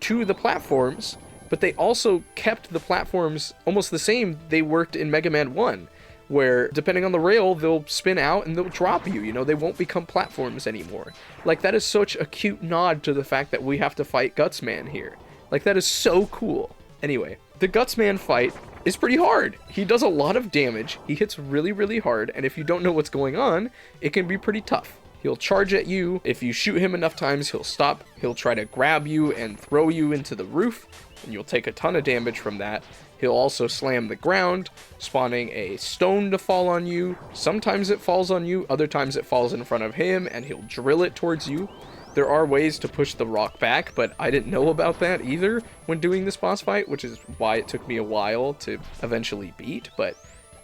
to the platforms, but they also kept the platforms almost the same they worked in Mega Man 1, where depending on the rail, they'll spin out and they'll drop you, they won't become platforms anymore. Like, that is such a cute nod to the fact that we have to fight Gutsman here. Like, that is so cool. Anyway, the Gutsman fight is pretty hard. He does a lot of damage, he hits really, really hard, and if you don't know what's going on, it can be pretty tough. He'll charge at you. If you shoot him enough times, he'll stop. He'll try to grab you and throw you into the roof, and you'll take a ton of damage from that. He'll also slam the ground, spawning a stone to fall on you. Sometimes it falls on you, other times it falls in front of him, and he'll drill it towards you. There are ways to push the rock back, but I didn't know about that either when doing this boss fight, which is why it took me a while to eventually beat. But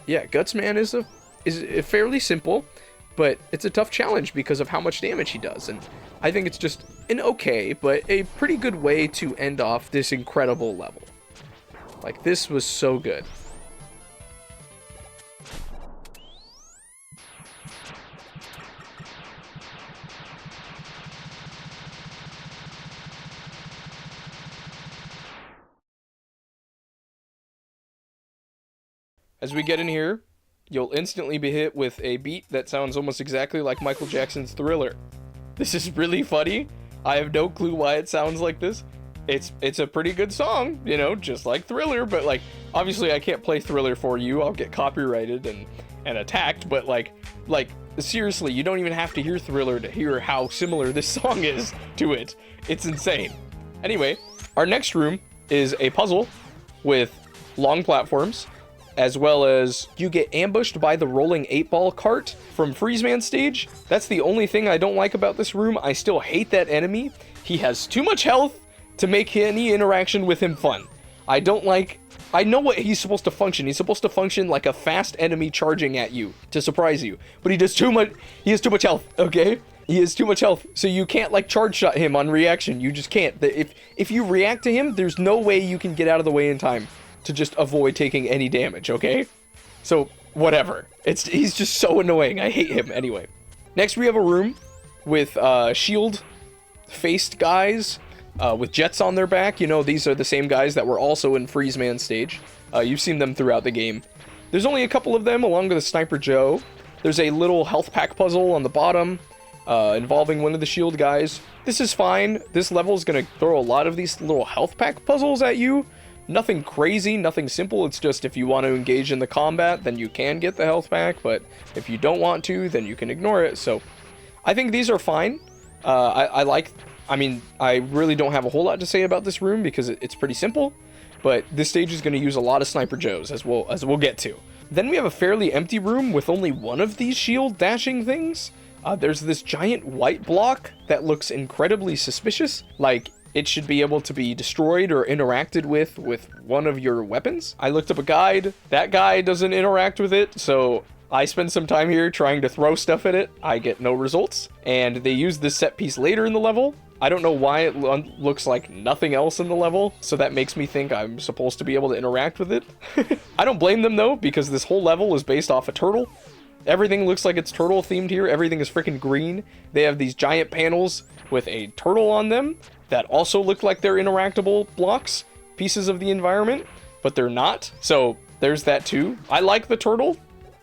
yeah, Gutsman is fairly simple, but it's a tough challenge because of how much damage he does, and I think it's just an okay, but a pretty good way to end off this incredible level. Like, this was so good. As we get in here, you'll instantly be hit with a beat that sounds almost exactly like Michael Jackson's Thriller. This is really funny. I have no clue why it sounds like this. It's a pretty good song, just like Thriller, but like, obviously I can't play Thriller for you. I'll get copyrighted and attacked, but like seriously, you don't even have to hear Thriller to hear how similar this song is to it. It's insane. Anyway, our next room is a puzzle with long platforms, as well as you get ambushed by the rolling 8-ball cart from Freezeman stage. That's the only thing I don't like about this room. I still hate that enemy. He has too much health to make any interaction with him fun. I know what he's supposed to function. He's supposed to function like a fast enemy charging at you to surprise you. But he has too much health, okay? He has too much health, so you can't like charge shot him on reaction. You just can't. If you react to him, there's no way you can get out of the way in time to just avoid taking any damage, okay? So, whatever. He's just so annoying. I hate him. Anyway. Next, we have a room with shield-faced guys with jets on their back. These are the same guys that were also in Freezeman stage. You've seen them throughout the game. There's only a couple of them, along with a Sniper Joe. There's a little health pack puzzle on the bottom, involving one of the shield guys. This is fine. This level is going to throw a lot of these little health pack puzzles at you. Nothing crazy, nothing simple. It's just if you want to engage in the combat, then you can get the health pack, but if you don't want to, then you can ignore it. So I think these are fine. I really don't have a whole lot to say about this room because it's pretty simple, but this stage is going to use a lot of Sniper Joes, as we'll get to. Then we have a fairly empty room with only one of these shield dashing things. There's this giant white block that looks incredibly suspicious. Like, it should be able to be destroyed or interacted with one of your weapons. I looked up a guide. That guy doesn't interact with it, so I spend some time here trying to throw stuff at it. I get no results. And they use this set piece later in the level. I don't know why it looks like nothing else in the level, so that makes me think I'm supposed to be able to interact with it. I don't blame them though, because this whole level is based off a turtle. Everything looks like it's turtle themed here. Everything is freaking green. They have these giant panels with a turtle on them that also look like they're interactable blocks, pieces of the environment, but they're not. So there's that too. I like the turtle.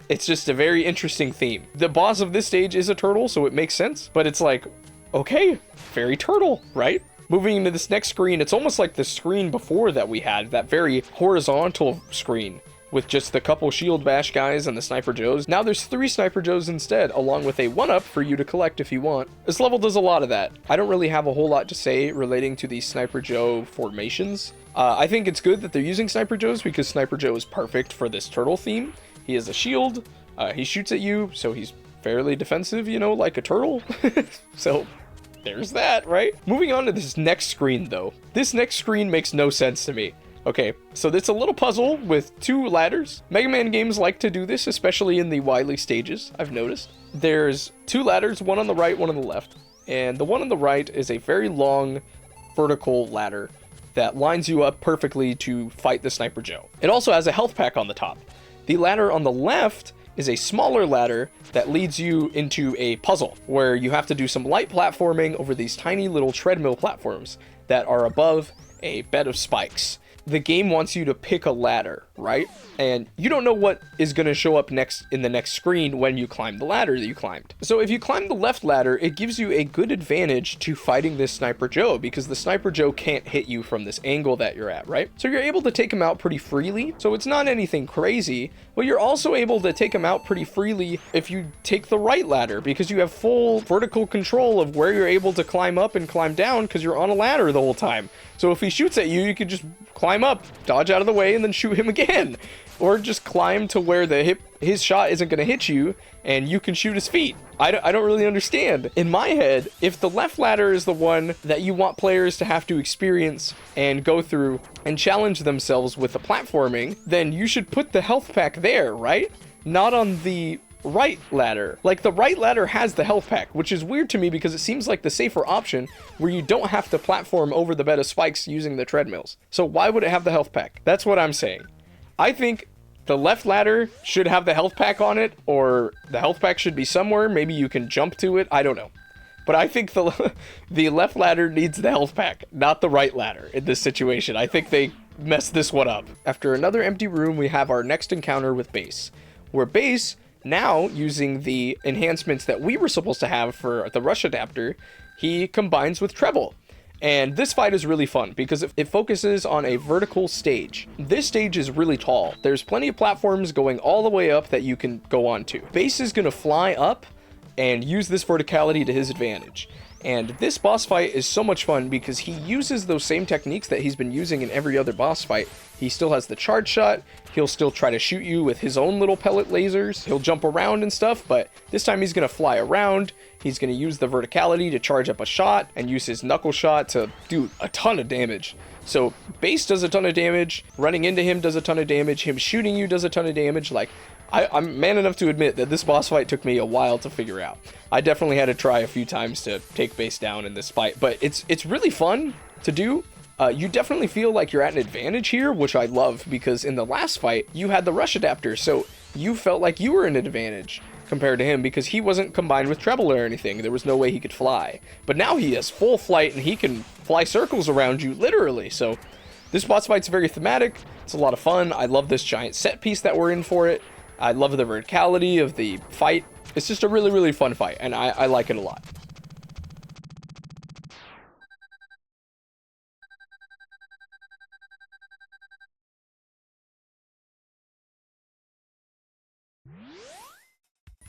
It's just a very interesting theme. The boss of this stage is a turtle, so it makes sense, but it's like, okay, very turtle, right? Moving into this next screen, it's almost like the screen before that we had, that very horizontal screen with just the couple shield bash guys and the sniper joes. Now there's 3 sniper joes instead, along with a 1-up for you to collect if you want. This level does a lot of that. I don't really have a whole lot to say relating to these sniper joe formations. I think it's good that they're using sniper joes because sniper joe is perfect for this turtle theme. He has a shield, he shoots at you, so he's fairly defensive, you know, like a turtle. So there's that, right? Moving on to this next screen though. This next screen makes no sense to me. Okay, so it's a little puzzle with 2 ladders. Mega Man games like to do this, especially in the Wily stages, I've noticed. There's 2 ladders, one on the right, one on the left. And the one on the right is a very long vertical ladder that lines you up perfectly to fight the Sniper Joe. It also has a health pack on the top. The ladder on the left is a smaller ladder that leads you into a puzzle where you have to do some light platforming over these tiny little treadmill platforms that are above a bed of spikes. The game wants you to pick a ladder, right? And you don't know what is going to show up next in the next screen when you climb the ladder that you climbed. So if you climb the left ladder, it gives you a good advantage to fighting this Sniper Joe because the Sniper Joe can't hit you from this angle that you're at, right? So you're able to take him out pretty freely. So it's not anything crazy, but you're also able to take him out pretty freely if you take the right ladder because you have full vertical control of where you're able to climb up and climb down because you're on a ladder the whole time. So if he shoots at you, you can just climb up, dodge out of the way, and then shoot him again. Or just climb to where his shot isn't going to hit you, and you can shoot his feet. I don't really understand. In my head, if the left ladder is the one that you want players to have to experience and go through and challenge themselves with the platforming, then you should put the health pack there, right? Not on the right ladder. Like, the right ladder has the health pack, which is weird to me because it seems like the safer option where you don't have to platform over the bed of spikes using the treadmills. So why would it have the health pack? That's what I'm saying. I think the left ladder should have the health pack on it, or the health pack should be somewhere. Maybe you can jump to it. I don't know. But I think the left ladder needs the health pack, not the right ladder in this situation. I think they messed this one up. After another empty room, we have our next encounter with Bass, where Bass, now using the enhancements that we were supposed to have for the rush adapter, he combines with treble. And this fight is really fun because it focuses on a vertical stage. This stage is really tall. There's plenty of platforms going all the way up that you can go onto. Bass is going to fly up and use this verticality to his advantage. And this boss fight is so much fun because he uses those same techniques that he's been using in every other boss fight. He still has the charge shot. He'll still try to shoot you with his own little pellet lasers. He'll jump around and stuff, but this time he's going to fly around. He's going to use the verticality to charge up a shot and use his knuckle shot to do a ton of damage. So Bass does a ton of damage. Running into him does a ton of damage. Him shooting you does a ton of damage. Like, I'm man enough to admit that this boss fight took me a while to figure out. I definitely had to try a few times to take Bass down in this fight, but it's really fun to do. You definitely feel like you're at an advantage here, which I love, because in the last fight, you had the rush adapter, so you felt like you were in an advantage compared to him because he wasn't combined with treble or anything. There was no way he could fly. But now he has full flight, and he can fly circles around you, literally. So this boss fight's very thematic. It's a lot of fun. I love this giant set piece that we're in for it. I love the verticality of the fight. It's just a really, really fun fight, and I like it a lot.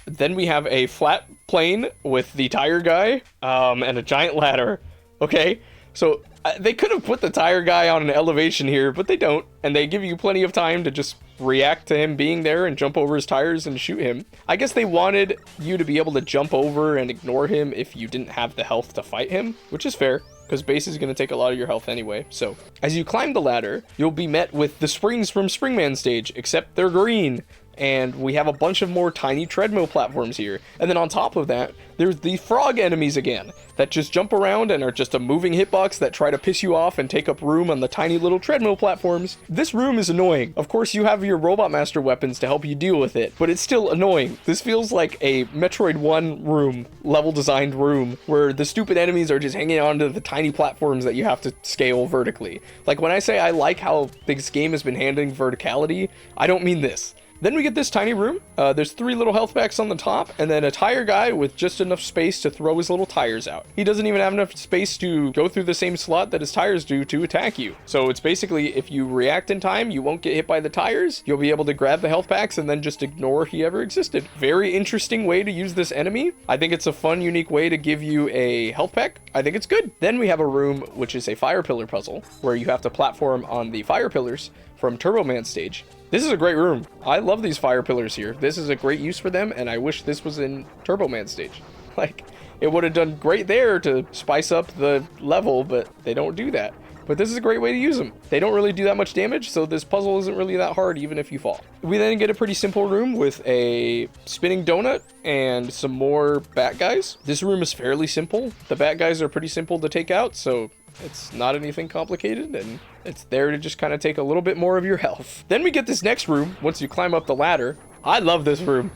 Then we have a flat plane with the tire guy, and a giant ladder. Okay, so they could have put the tire guy on an elevation here, but they don't, and they give you plenty of time to just react to him being there and jump over his tires and shoot him. I guess they wanted you to be able to jump over and ignore him if you didn't have the health to fight him, which is fair. because base is going to take a lot of your health anyway. So as you climb the ladder, you'll be met with the springs from Springman Stage, except they're green. And we have a bunch of more tiny treadmill platforms here. And then on top of that, there's the frog enemies again that just jump around and are just a moving hitbox that try to piss you off and take up room on the tiny little treadmill platforms. This room is annoying. Of course, you have your Robot Master weapons to help you deal with it, but it's still annoying. This feels like a Metroid 1 room, level designed room, where the stupid enemies are just hanging onto the tiny platforms that you have to scale vertically. Like when I say I like how this game has been handling verticality, I don't mean this. Then we get this tiny room. There's 3 little health packs on the top, and then a tire guy with just enough space to throw his little tires out. He doesn't even have enough space to go through the same slot that his tires do to attack you. So it's basically, if you react in time, you won't get hit by the tires. You'll be able to grab the health packs and then just ignore he ever existed. Very interesting way to use this enemy. I think it's a fun, unique way to give you a health pack. I think it's good. Then we have a room, which is a fire pillar puzzle, where you have to platform on the fire pillars from Turbo Man Stage. This is a great room. I love these fire pillars here. This is a great use for them, and I wish this was in Turbo Man Stage. Like, it would have done great there to spice up the level, but they don't do that. But this is a great way to use them. They don't really do that much damage, so this puzzle isn't really that hard, even if you fall. We then get a pretty simple room with a spinning donut and some more bat guys. This room is fairly simple. The bat guys are pretty simple to take out, so it's not anything complicated, and it's there to just kind of take a little bit more of your health. Then we get this next room, once you climb up the ladder. I love this room.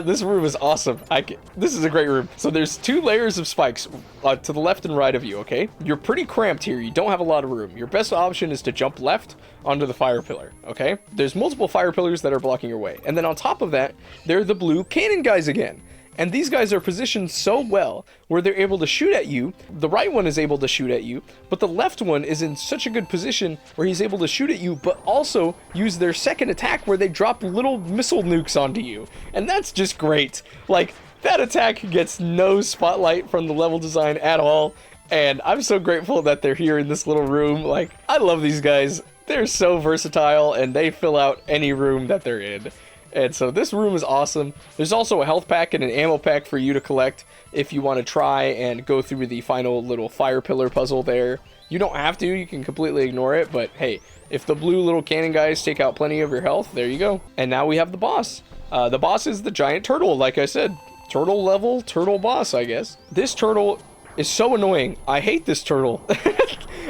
This room is awesome. This is a great room. So there's 2 layers of spikes to the left and right of you, okay? You're pretty cramped here. You don't have a lot of room. Your best option is to jump left onto the fire pillar, okay? There's multiple fire pillars that are blocking your way. And then on top of that, there are the blue cannon guys again. And these guys are positioned so well where they're able to shoot at you. The right one is able to shoot at you, but the left one is in such a good position where he's able to shoot at you, but also use their second attack where they drop little missile nukes onto you. And that's just great. Like, that attack gets no spotlight from the level design at all. And I'm so grateful that they're here in this little room. Like, I love these guys. They're so versatile and they fill out any room that they're in. And so this room is awesome. There's also a health pack and an ammo pack for you to collect if you want to try and go through the final little fire pillar puzzle there. You don't have to, you can completely ignore it, but hey, if the blue little cannon guys take out plenty of your health, there you go. And now we have the boss. The boss is the giant turtle, like I said. Turtle level, turtle boss, I guess. This turtle is so annoying. I hate this turtle.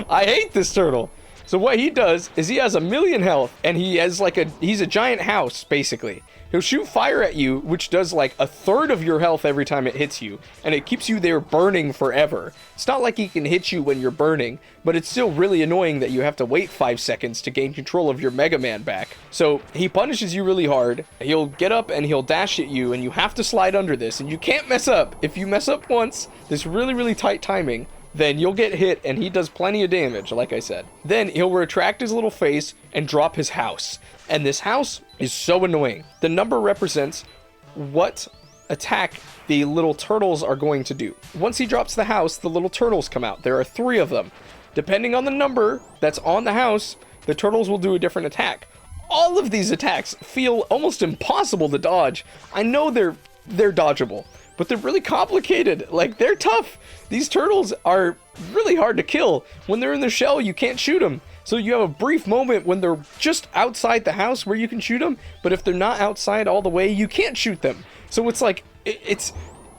I hate this turtle. So what he does is he has 1,000,000 health, and he has he's a giant house, basically. He'll shoot fire at you, which does like 1/3 of your health every time it hits you, and it keeps you there burning forever. It's not like he can hit you when you're burning, but it's still really annoying that you have to wait 5 seconds to gain control of your Mega Man back. So he punishes you really hard. He'll get up and he'll dash at you, and you have to slide under this, and you can't mess up. If you mess up once, this really tight timing, then you'll get hit, and he does plenty of damage, like I said. Then he'll retract his little face and drop his house. And this house is so annoying. The number represents what attack the little turtles are going to do. Once he drops the house, the little turtles come out. There are 3 of them. Depending on the number that's on the house, the turtles will do a different attack. All of these attacks feel almost impossible to dodge. I know they're dodgeable, but they're really complicated. Like, they're tough. These turtles are really hard to kill. When they're in their shell, you can't shoot them. So you have a brief moment when they're just outside the house where you can shoot them, but if they're not outside all the way, you can't shoot them. So it's like,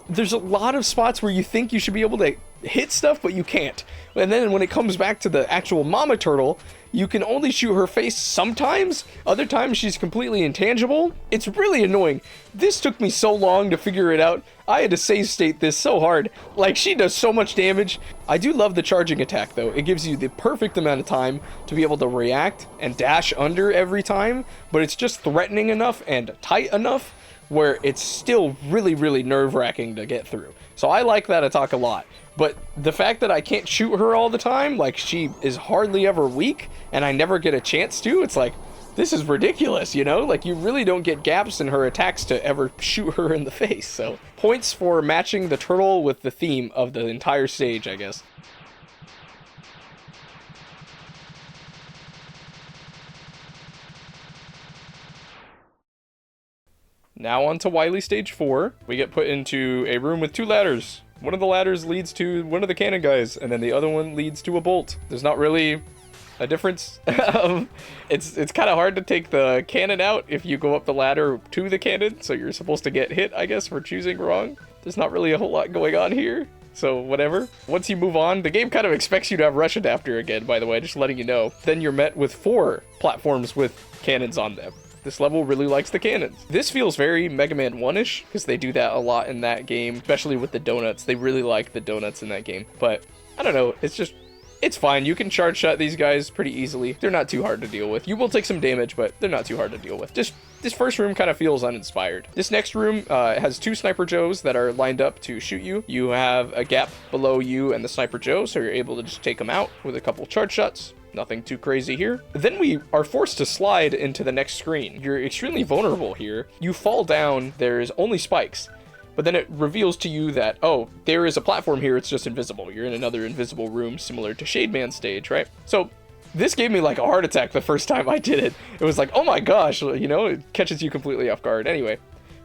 there's a lot of spots where you think you should be able to hit stuff, but you can't. And then when it comes back to the actual mama turtle, you can only shoot her face sometimes. Other times she's completely intangible. It's really annoying. This took me so long to figure it out. I had to save state this so hard. Like, she does so much damage. I do love the charging attack though. It gives you the perfect amount of time to be able to react and dash under every time, but it's just threatening enough and tight enough where it's still really nerve-wracking to get through. So I like that attack a lot. But the fact that I can't shoot her all the time, like, she is hardly ever weak, and I never get a chance to, it's like, this is ridiculous, you know? Like, you really don't get gaps in her attacks to ever shoot her in the face. So points for matching the turtle with the theme of the entire stage, I guess. Now on to Wily Stage 4. We get put into a room with 2 ladders. One of the ladders leads to one of the cannon guys, and then the other one leads to a bolt. There's not really a difference. It's kind of hard to take the cannon out if you go up the ladder to the cannon, so you're supposed to get hit, I guess, for choosing wrong. There's not really a whole lot going on here, so whatever. Once you move on, the game kind of expects you to have rush adapter again, by the way, just letting you know. Then you're met with 4 platforms with cannons on them. This level really likes the cannons. This feels very Mega Man 1-ish, because they do that a lot in that game, especially with the donuts. They really like the donuts in that game. But, I don't know, it's fine. You can charge shot these guys pretty easily. They're not too hard to deal with. You will take some damage, but they're not too hard to deal with. Just this first room kind of feels uninspired. This next room has 2 Sniper Joes that are lined up to shoot you. You have a gap below you and the Sniper Joe, so you're able to just take them out with a couple charge shots. Nothing too crazy here. Then we are forced to slide into the next screen. You're extremely vulnerable here. You fall down, there's only spikes. But then it reveals to you that, oh, there is a platform here, it's just invisible. You're in another invisible room similar to Shade Stage, right? So this gave me like a heart attack the first time I did it. It was like, oh my gosh, you know, it catches you completely off guard. Anyway,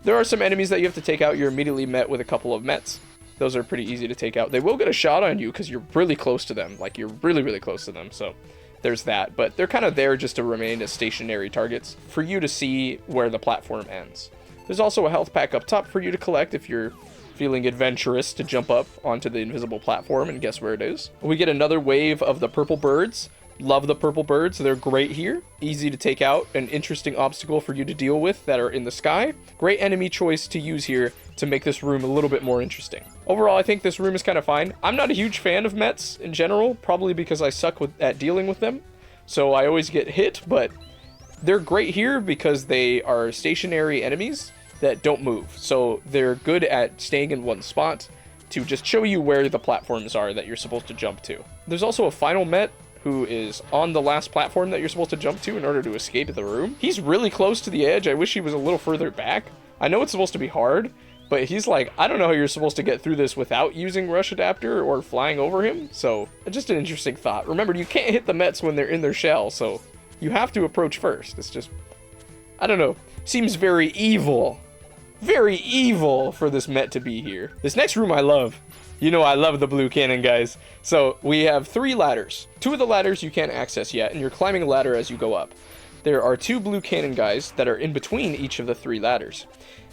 there are some enemies that you have to take out. You're immediately met with a couple of Mets. Those are pretty easy to take out. They will get a shot on you because you're really close to them. Like, you're really, really close to them, so there's that. But they're kind of there just to remain as stationary targets for you to see where the platform ends. There's also a health pack up top for you to collect if you're feeling adventurous to jump up onto the invisible platform and guess where it is. We get another wave of the purple birds. Love the purple birds. They're great here. Easy to take out. An interesting obstacle for you to deal with that are in the sky. Great enemy choice to use here to make this room a little bit more interesting. Overall, I think this room is kind of fine. I'm not a huge fan of Mets in general, probably because I suck at dealing with them. So I always get hit, but they're great here because they are stationary enemies that don't move. So they're good at staying in one spot to just show you where the platforms are that you're supposed to jump to. There's also a final Met who is on the last platform that you're supposed to jump to in order to escape the room. He's really close to the edge. I wish he was a little further back. I know it's supposed to be hard, but he's like, I don't know how you're supposed to get through this without using rush adapter or flying over him. So just an interesting thought. Remember, you can't hit the Mets when they're in their shell, so you have to approach first. It's just, I don't know, seems very evil. Very evil for this Met to be here. This next room I love. You know I love the blue cannon guys. So we have 3 ladders. 2 of the ladders you can't access yet, and you're climbing a ladder as you go up. There are 2 blue cannon guys that are in between each of the 3 ladders.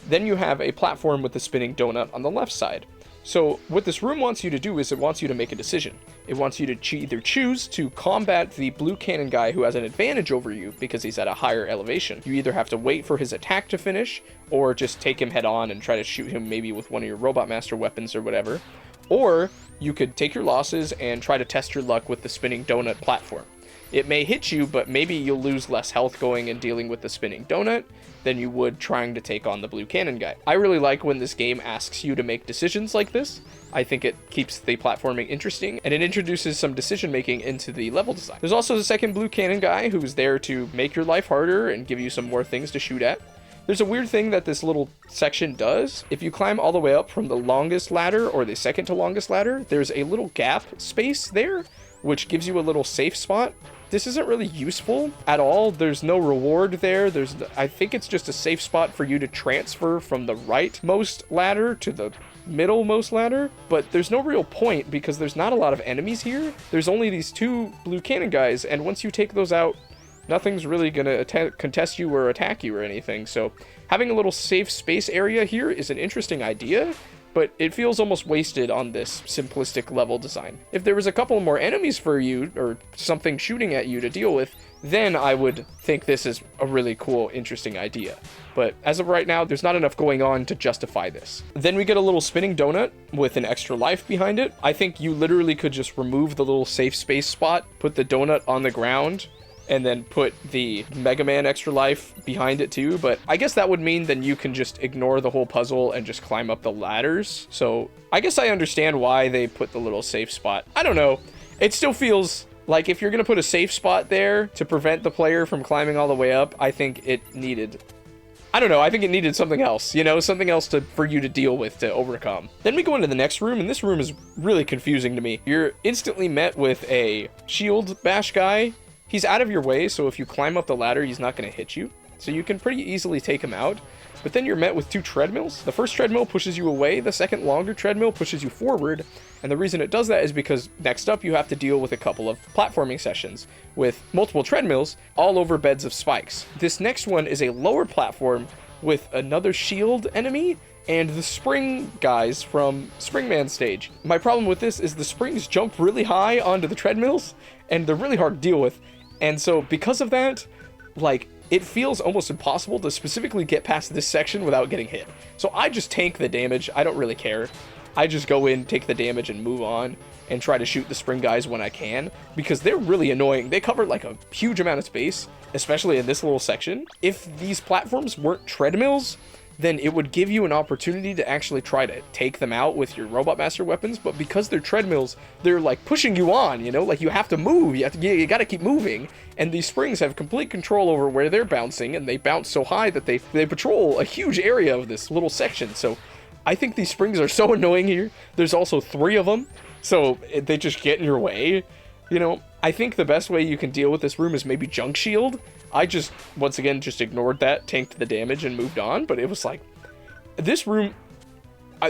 Then you have a platform with the spinning donut on the left side. So what this room wants you to do is it wants you to make a decision. It wants you to either choose to combat the blue cannon guy who has an advantage over you because he's at a higher elevation. You either have to wait for his attack to finish or just take him head on and try to shoot him maybe with one of your Robot Master weapons or whatever. Or you could take your losses and try to test your luck with the spinning donut platform. It may hit you, but maybe you'll lose less health going and dealing with the spinning donut than you would trying to take on the blue cannon guy. I really like when this game asks you to make decisions like this. I think it keeps the platforming interesting, and it introduces some decision making into the level design. There's also the second blue cannon guy who's there to make your life harder and give you some more things to shoot at. There's a weird thing that this little section does. If you climb all the way up from the longest ladder or the second to longest ladder, there's a little gap space there, which gives you a little safe spot. This isn't really useful at all. There's no reward there. I think it's just a safe spot for you to transfer from the rightmost ladder to the middlemost ladder, but there's no real point because there's not a lot of enemies here. There's only these 2 blue cannon guys, and once you take those out, nothing's really gonna contest you or attack you or anything. So having a little safe space area here is an interesting idea, but it feels almost wasted on this simplistic level design. If there was a couple more enemies for you or something shooting at you to deal with, then I would think this is a really cool, interesting idea. But as of right now, there's not enough going on to justify this. Then we get a little spinning donut with an extra life behind it. I think you literally could just remove the little safe space spot, put the donut on the ground, and then put the Mega Man extra life behind it too, but I guess that would mean then you can just ignore the whole puzzle and just climb up the ladders. So I guess I understand why they put the little safe spot. I don't know. It still feels like if you're gonna put a safe spot there to prevent the player from climbing all the way up, I think it needed, I don't know, I think it needed something else, you know, something else for you to deal with, to overcome. Then we go into the next room, and this room is really confusing to me. You're instantly met with a shield bash guy. He's out of your way, so if you climb up the ladder, he's not going to hit you. So you can pretty easily take him out. But then you're met with 2 treadmills. The first treadmill pushes you away, the second longer treadmill pushes you forward, and the reason it does that is because next up you have to deal with a couple of platforming sessions with multiple treadmills all over beds of spikes. This next one is a lower platform with another shield enemy and the spring guys from Springman stage. My problem with this is the springs jump really high onto the treadmills, and they're really hard to deal with. And so because of that, like, it feels almost impossible to specifically get past this section without getting hit. So I just tank the damage. I don't really care. I just go in, take the damage, and move on, and try to shoot the spring guys when I can, because they're really annoying. They cover like a huge amount of space, especially in this little section. If these platforms weren't treadmills, then it would give you an opportunity to actually try to take them out with your Robot Master weapons, but because they're treadmills, they're like pushing you on, you know, like you have to move, you gotta keep moving, and these springs have complete control over where they're bouncing, and they bounce so high that they patrol a huge area of this little section. So I think these springs are so annoying here. There's also 3 of them, so they just get in your way. You know, I think the best way you can deal with this room is maybe Junk Shield. I just, once again, just ignored that, tanked the damage, and moved on. But it was like, this room,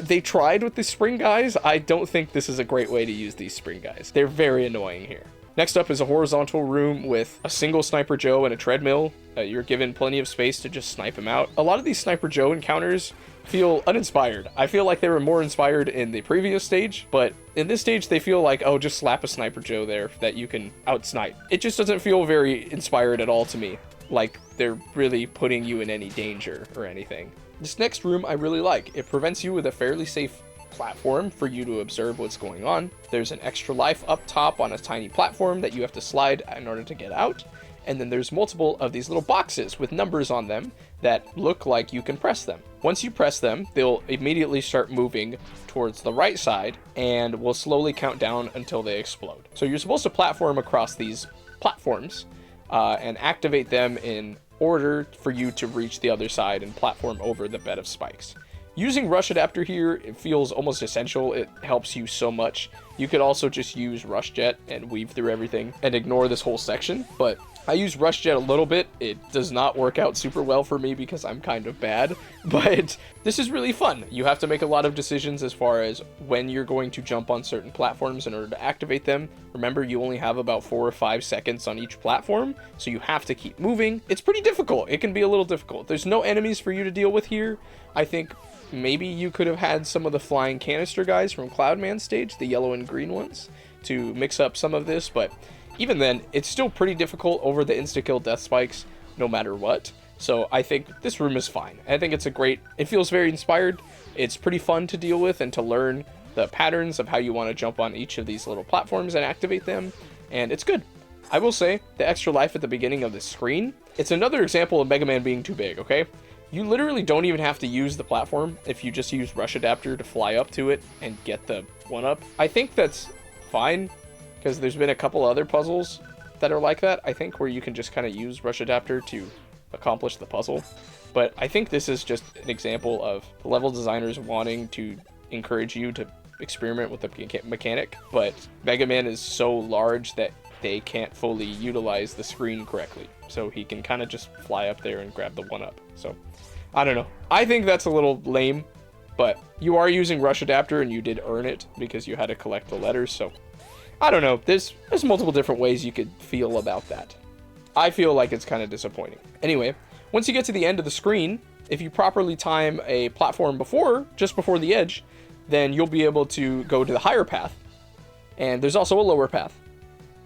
they tried with the spring guys. I don't think this is a great way to use these spring guys. They're very annoying here. Next up is a horizontal room with a single Sniper Joe and a treadmill. You're given plenty of space to just snipe him out. A lot of these Sniper Joe encounters feel uninspired. I feel like they were more inspired in the previous stage, but in this stage they feel like, oh, just slap a Sniper Joe there that you can out-snipe. It just doesn't feel very inspired at all to me, like they're really putting you in any danger or anything. This next room I really like. It prevents you with a fairly safe platform for you to observe what's going on. There's an extra life up top on a tiny platform that you have to slide in order to get out. And then there's multiple of these little boxes with numbers on them that look like you can press them. Once you press them, they'll immediately start moving towards the right side and will slowly count down until they explode. So you're supposed to platform across these platforms and activate them in order for you to reach the other side and platform over the bed of spikes. Using Rush Adapter here, it feels almost essential. It helps you so much. You could also just use Rush Jet and weave through everything and ignore this whole section, but I use Rush Jet a little bit. It does not work out super well for me because I'm kind of bad, but this is really fun. You have to make a lot of decisions as far as when you're going to jump on certain platforms in order to activate them. Remember, you only have about 4 or 5 seconds on each platform, so you have to keep moving. It's pretty difficult. It can be a little difficult. There's no enemies for you to deal with here. I think maybe you could have had some of the flying canister guys from Cloudman stage, the yellow and green ones, to mix up some of this, but even then, it's still pretty difficult over the insta-kill death spikes, no matter what. So I think this room is fine. I think it feels very inspired. It's pretty fun to deal with and to learn the patterns of how you want to jump on each of these little platforms and activate them, and it's good. I will say, the extra life at the beginning of the screen, it's another example of Mega Man being too big, okay? You literally don't even have to use the platform if you just use Rush Adapter to fly up to it and get the 1-up. I think that's fine, because there's been a couple other puzzles that are like that, I think, where you can just kind of use Rush Adapter to accomplish the puzzle. But I think this is just an example of the level designers wanting to encourage you to experiment with the mechanic, but Mega Man is so large that they can't fully utilize the screen correctly. So he can kind of just fly up there and grab the 1-up. So, I don't know. I think that's a little lame, but you are using Rush Adapter and you did earn it because you had to collect the letters, so I don't know. There's multiple different ways you could feel about that. I feel like it's kind of disappointing. Anyway, once you get to the end of the screen, if you properly time a platform just before the edge, then you'll be able to go to the higher path. And there's also a lower path.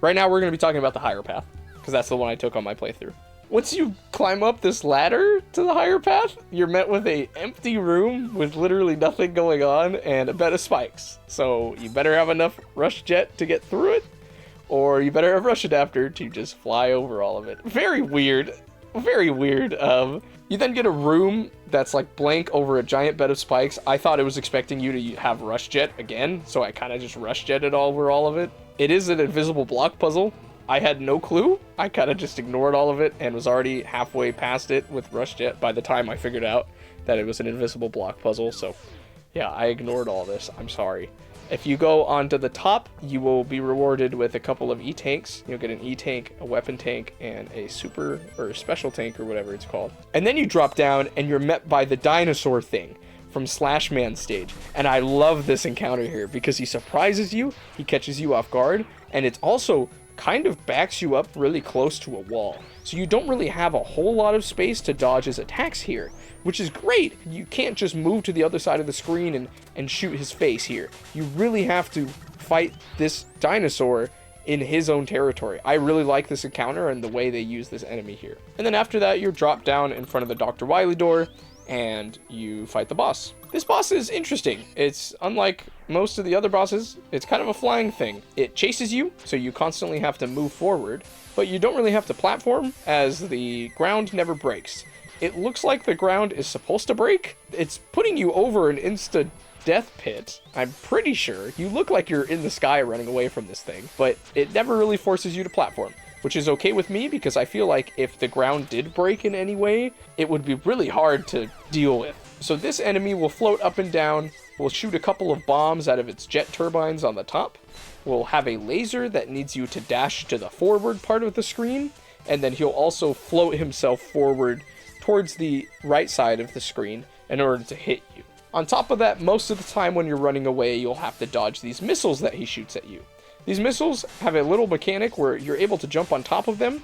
Right now we're going to be talking about the higher path, because that's the one I took on my playthrough. Once you climb up this ladder to the higher path, you're met with an empty room with literally nothing going on and a bed of spikes. So you better have enough Rush Jet to get through it, or you better have Rush Adapter to just fly over all of it. Very weird. Very weird. You then get a room that's like blank over a giant bed of spikes. I thought it was expecting you to have Rush Jet again, so I kind of just Rush Jetted over all of it. It is an invisible block puzzle. I had no clue. I kind of just ignored all of it and was already halfway past it with Rush Jet by the time I figured out that it was an invisible block puzzle. So yeah, I ignored all this. I'm sorry. If you go onto the top, you will be rewarded with a couple of E-tanks. You'll get an E-tank, a weapon tank, and a super or special tank or whatever it's called. And then you drop down and you're met by the dinosaur thing from Slashman stage. And I love this encounter here because he surprises you, he catches you off guard, and it's also kind of backs you up really close to a wall. So you don't really have a whole lot of space to dodge his attacks here, which is great. You can't just move to the other side of the screen and shoot his face here. You really have to fight this dinosaur in his own territory. I really like this encounter and the way they use this enemy here. And then after that, you're dropped down in front of the Dr. Wily door and you fight the boss. This boss is interesting. It's unlike most of the other bosses. It's kind of a flying thing. It chases you, so you constantly have to move forward, but you don't really have to platform as the ground never breaks. It looks like the ground is supposed to break. It's putting you over an insta death pit, I'm pretty sure. You look like you're in the sky running away from this thing, but it never really forces you to platform, which is okay with me because I feel like if the ground did break in any way, it would be really hard to deal with. So this enemy will float up and down, will shoot a couple of bombs out of its jet turbines on the top, will have a laser that needs you to dash to the forward part of the screen, and then he'll also float himself forward towards the right side of the screen in order to hit you. On top of that, most of the time when you're running away, you'll have to dodge these missiles that he shoots at you. These missiles have a little mechanic where you're able to jump on top of them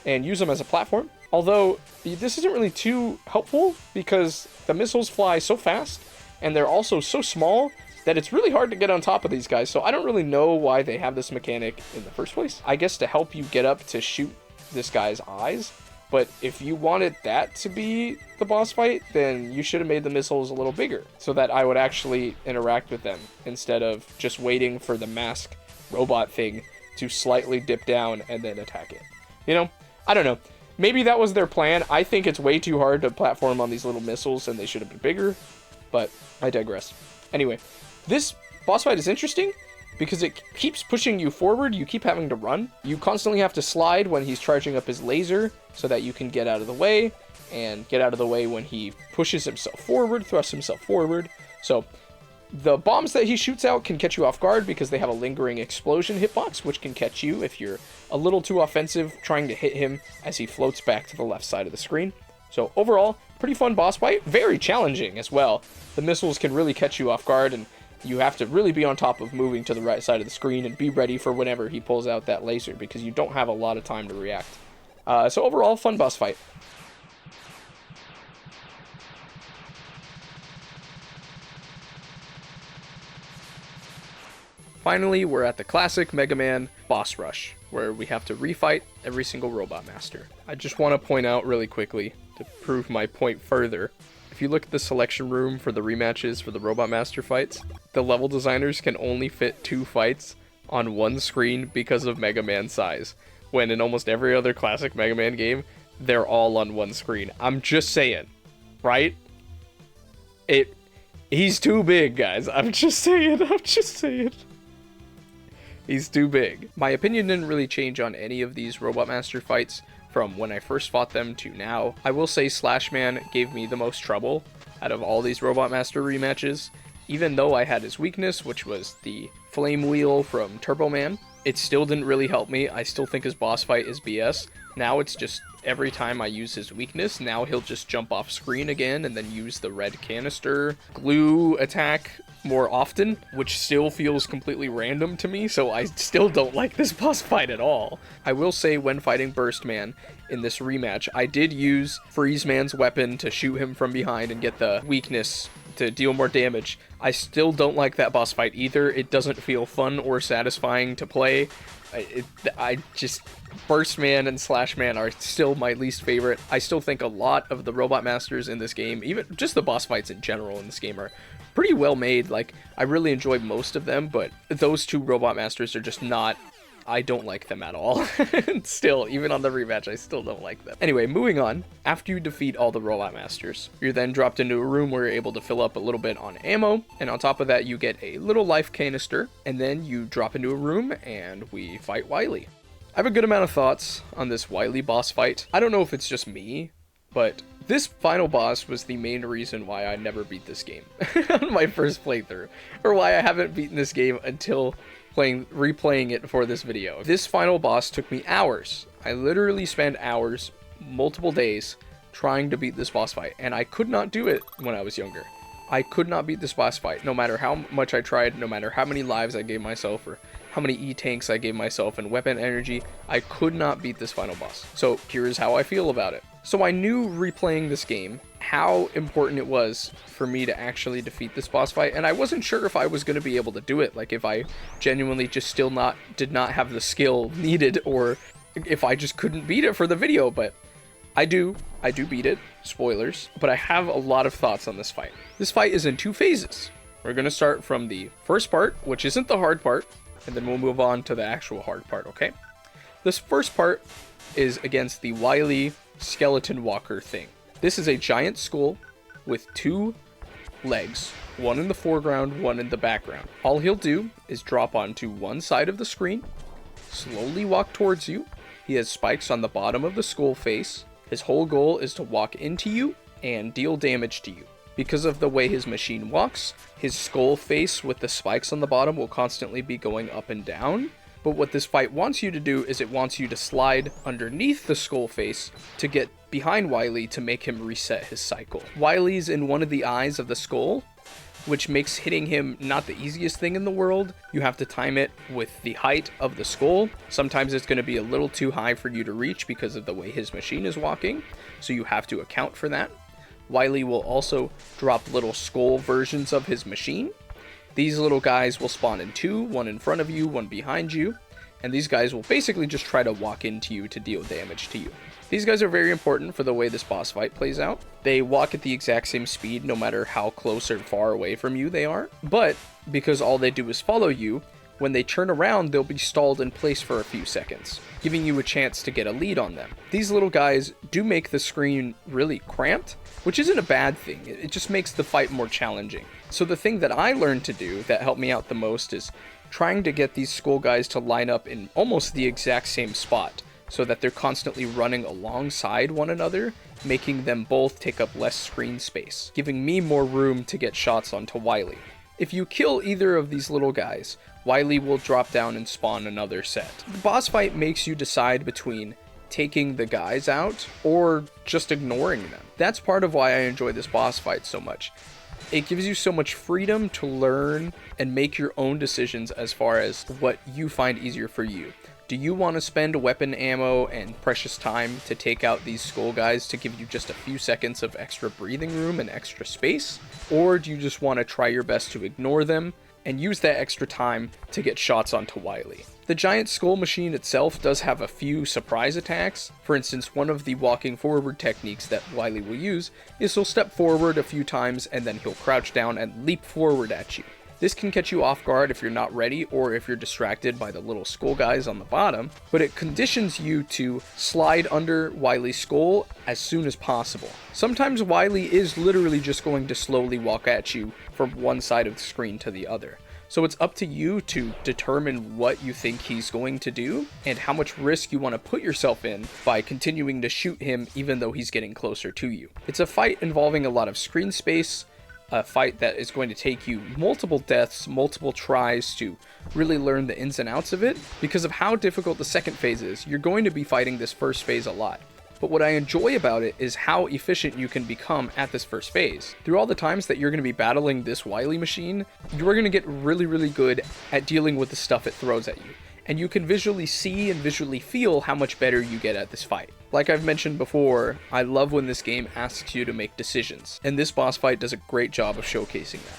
and use them as a platform. Although, this isn't really too helpful because the missiles fly so fast and they're also so small that it's really hard to get on top of these guys. So I don't really know why they have this mechanic in the first place. I guess to help you get up to shoot this guy's eyes. But if you wanted that to be the boss fight, then you should have made the missiles a little bigger so that I would actually interact with them instead of just waiting for the mask robot thing to slightly dip down and then attack it. You know, I don't know. Maybe that was their plan. I think it's way too hard to platform on these little missiles and they should have been bigger, but I digress. Anyway, this boss fight is interesting because it keeps pushing you forward. You keep having to run. You constantly have to slide when he's charging up his laser so that you can get out of the way, and get out of the way when he pushes himself forward, thrusts himself forward. So the bombs that he shoots out can catch you off guard because they have a lingering explosion hitbox, which can catch you if you're a little too offensive trying to hit him as he floats back to the left side of the screen. So overall, pretty fun boss fight. Very challenging as well. The missiles can really catch you off guard, and you have to really be on top of moving to the right side of the screen and be ready for whenever he pulls out that laser because you don't have a lot of time to react. So overall, fun boss fight. Finally, we're at the classic Mega Man boss rush, where we have to refight every single Robot Master. I just want to point out really quickly, to prove my point further, if you look at the selection room for the rematches for the Robot Master fights, the level designers can only fit 2 fights on one screen because of Mega Man's size, when in almost every other classic Mega Man game, they're all on one screen. I'm just saying, right? He's too big, guys. I'm just saying. He's too big. My opinion didn't really change on any of these Robot Master fights from when I first fought them to now. I will say Slashman gave me the most trouble out of all these Robot Master rematches. Even though I had his weakness, which was the flame wheel from Turbo Man, it still didn't really help me. I still think his boss fight is BS. Now it's just every time I use his weakness, now he'll just jump off screen again and then use the red canister glue attack more often, which still feels completely random to me, so I still don't like this boss fight at all. I will say when fighting Burst Man in this rematch, I did use Freeze Man's weapon to shoot him from behind and get the weakness to deal more damage. I still don't like that boss fight either. It doesn't feel fun or satisfying to play. Burst Man and Slash Man are still my least favorite. I still think a lot of the Robot Masters in this game, even just the boss fights in general in this game, are pretty well made. Like, I really enjoy most of them, but those 2 Robot Masters are just not... I don't like them at all. Still, even on the rematch, I still don't like them. Anyway, moving on. After you defeat all the Robot Masters, you're then dropped into a room where you're able to fill up a little bit on ammo, and on top of that, you get a little life canister, and then you drop into a room, and we fight Wily. I have a good amount of thoughts on this Wily boss fight. I don't know if it's just me, But this final boss was the main reason why I never beat this game on my first playthrough, or why I haven't beaten this game until replaying it for this video. This final boss took me hours. I literally spent hours, multiple days, trying to beat this boss fight, and I could not do it when I was younger. I could not beat this boss fight, no matter how much I tried, no matter how many lives I gave myself, or how many E-tanks I gave myself and weapon energy. I could not beat this final boss. So here's how I feel about it. So I knew replaying this game how important it was for me to actually defeat this boss fight, and I wasn't sure if I was going to be able to do it, like if I genuinely just did not have the skill needed, or if I just couldn't beat it for the video. But I do beat it, spoilers, but I have a lot of thoughts on this fight. This fight is in 2 phases. We're going to start from the first part, which isn't the hard part, and then we'll move on to the actual hard part, okay? This first part is against the Wily skeleton walker thing. This is a giant skull with 2 legs, one in the foreground, one in the background. All he'll do is drop onto one side of the screen, slowly walk towards you. He has spikes on the bottom of the skull face. His whole goal is to walk into you and deal damage to you. Because of the way his machine walks, his skull face with the spikes on the bottom will constantly be going up and down. But what this fight wants you to do is it wants you to slide underneath the skull face to get behind Wily to make him reset his cycle. Wily's in one of the eyes of the skull, which makes hitting him not the easiest thing in the world. You have to time it with the height of the skull. Sometimes it's going to be a little too high for you to reach because of the way his machine is walking, so you have to account for that. Wily will also drop little skull versions of his machine. These little guys will spawn in 2, one in front of you, one behind you, and these guys will basically just try to walk into you to deal damage to you. These guys are very important for the way this boss fight plays out. They walk at the exact same speed no matter how close or far away from you they are, but because all they do is follow you, when they turn around, they'll be stalled in place for a few seconds, giving you a chance to get a lead on them. These little guys do make the screen really cramped, which isn't a bad thing. It just makes the fight more challenging. So the thing that I learned to do that helped me out the most is trying to get these skull guys to line up in almost the exact same spot, so that they're constantly running alongside one another, making them both take up less screen space, giving me more room to get shots onto Wily. If you kill either of these little guys, Wily will drop down and spawn another set. The boss fight makes you decide between taking the guys out or just ignoring them. That's part of why I enjoy this boss fight so much. It gives you so much freedom to learn and make your own decisions as far as what you find easier for you. Do you want to spend weapon ammo and precious time to take out these skull guys to give you just a few seconds of extra breathing room and extra space? Or do you just want to try your best to ignore them and use that extra time to get shots onto Wily? The giant skull machine itself does have a few surprise attacks. For instance, one of the walking forward techniques that Wily will use is he'll step forward a few times and then he'll crouch down and leap forward at you. This can catch you off guard if you're not ready or if you're distracted by the little skull guys on the bottom, but it conditions you to slide under Wily's skull as soon as possible. Sometimes Wily is literally just going to slowly walk at you from one side of the screen to the other. So it's up to you to determine what you think he's going to do and how much risk you want to put yourself in by continuing to shoot him even though he's getting closer to you. It's a fight involving a lot of screen space, a fight that is going to take you multiple deaths, multiple tries to really learn the ins and outs of it. Because of how difficult the second phase is, you're going to be fighting this first phase a lot. But what I enjoy about it is how efficient you can become at this first phase. Through all the times that you're going to be battling this Wily machine, you're going to get really, really good at dealing with the stuff it throws at you. And you can visually see and visually feel how much better you get at this fight. Like I've mentioned before, I love when this game asks you to make decisions, and this boss fight does a great job of showcasing that.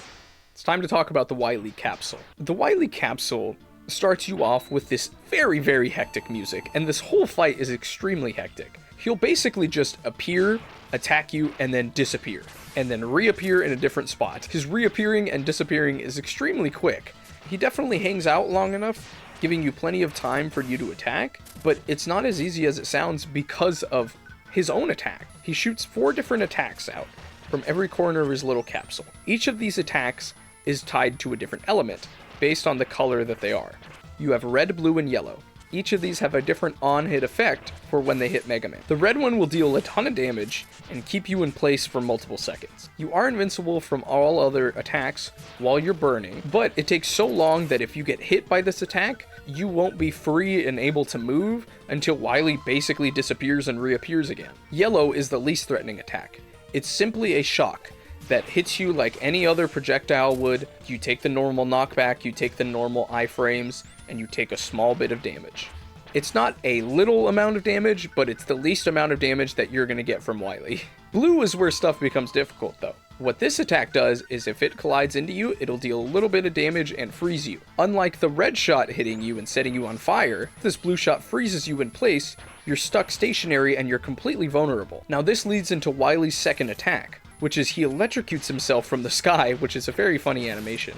It's time to talk about the Wily capsule. The Wily capsule starts you off with this very, very hectic music, and this whole fight is extremely hectic. He'll basically just appear, attack you, and then disappear, and then reappear in a different spot. His reappearing and disappearing is extremely quick. He definitely hangs out long enough, giving you plenty of time for you to attack, but it's not as easy as it sounds because of his own attack. He shoots 4 different attacks out from every corner of his little capsule. Each of these attacks is tied to a different element based on the color that they are. You have red, blue, and yellow. each of these have a different on-hit effect for when they hit Mega Man. The red one will deal a ton of damage and keep you in place for multiple seconds. You are invincible from all other attacks while you're burning, but it takes so long that if you get hit by this attack, you won't be free and able to move until Wily basically disappears and reappears again. Yellow is the least threatening attack. It's simply a shock that hits you like any other projectile would. You take the normal knockback, you take the normal iframes, and you take a small bit of damage. It's not a little amount of damage, but it's the least amount of damage that you're going to get from Wily. Blue is where stuff becomes difficult though. What this attack does is if it collides into you, it'll deal a little bit of damage and freeze you. Unlike the red shot hitting you and setting you on fire, this blue shot freezes you in place, you're stuck stationary and you're completely vulnerable. Now this leads into Wily's second attack, which is he electrocutes himself from the sky, which is a very funny animation.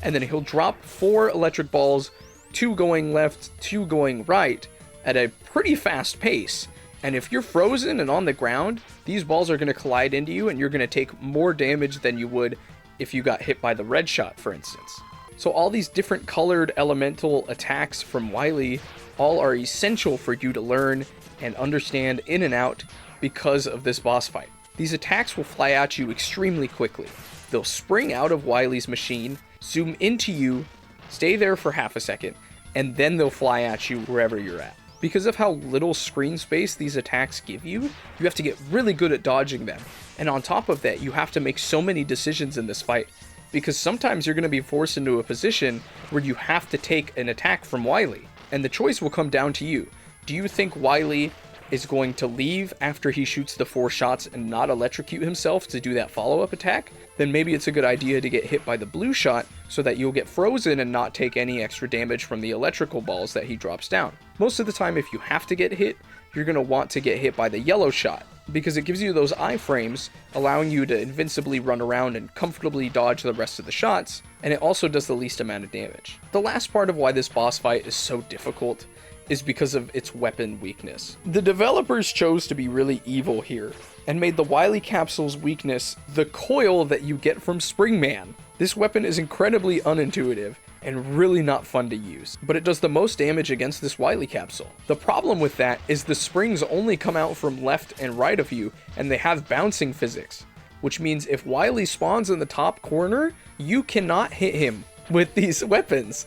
And then he'll drop 4 electric balls, 2 going left, 2 going right, at a pretty fast pace. And if you're frozen and on the ground, these balls are going to collide into you and you're going to take more damage than you would if you got hit by the red shot, for instance. So all these different colored elemental attacks from Wily all are essential for you to learn and understand in and out because of this boss fight. These attacks will fly at you extremely quickly. They'll spring out of Wily's machine, zoom into you, stay there for half a second, and then they'll fly at you wherever you're at. Because of how little screen space these attacks give you, you have to get really good at dodging them. And on top of that, you have to make so many decisions in this fight, because sometimes you're going to be forced into a position where you have to take an attack from Wily, and the choice will come down to you. Do you think Wily is going to leave after he shoots the 4 shots and not electrocute himself to do that follow-up attack? Then maybe it's a good idea to get hit by the blue shot so that you'll get frozen and not take any extra damage from the electrical balls that he drops down. Most of the time, if you have to get hit, you're going to want to get hit by the yellow shot, because it gives you those iframes, allowing you to invincibly run around and comfortably dodge the rest of the shots, and it also does the least amount of damage. The last part of why this boss fight is so difficult is because of its weapon weakness. The developers chose to be really evil here, and made the Wily capsule's weakness the coil that you get from Springman. This weapon is incredibly unintuitive, and really not fun to use, but it does the most damage against this Wily capsule. The problem with that is the springs only come out from left and right of you, and they have bouncing physics, which means if Wily spawns in the top corner, you cannot hit him with these weapons.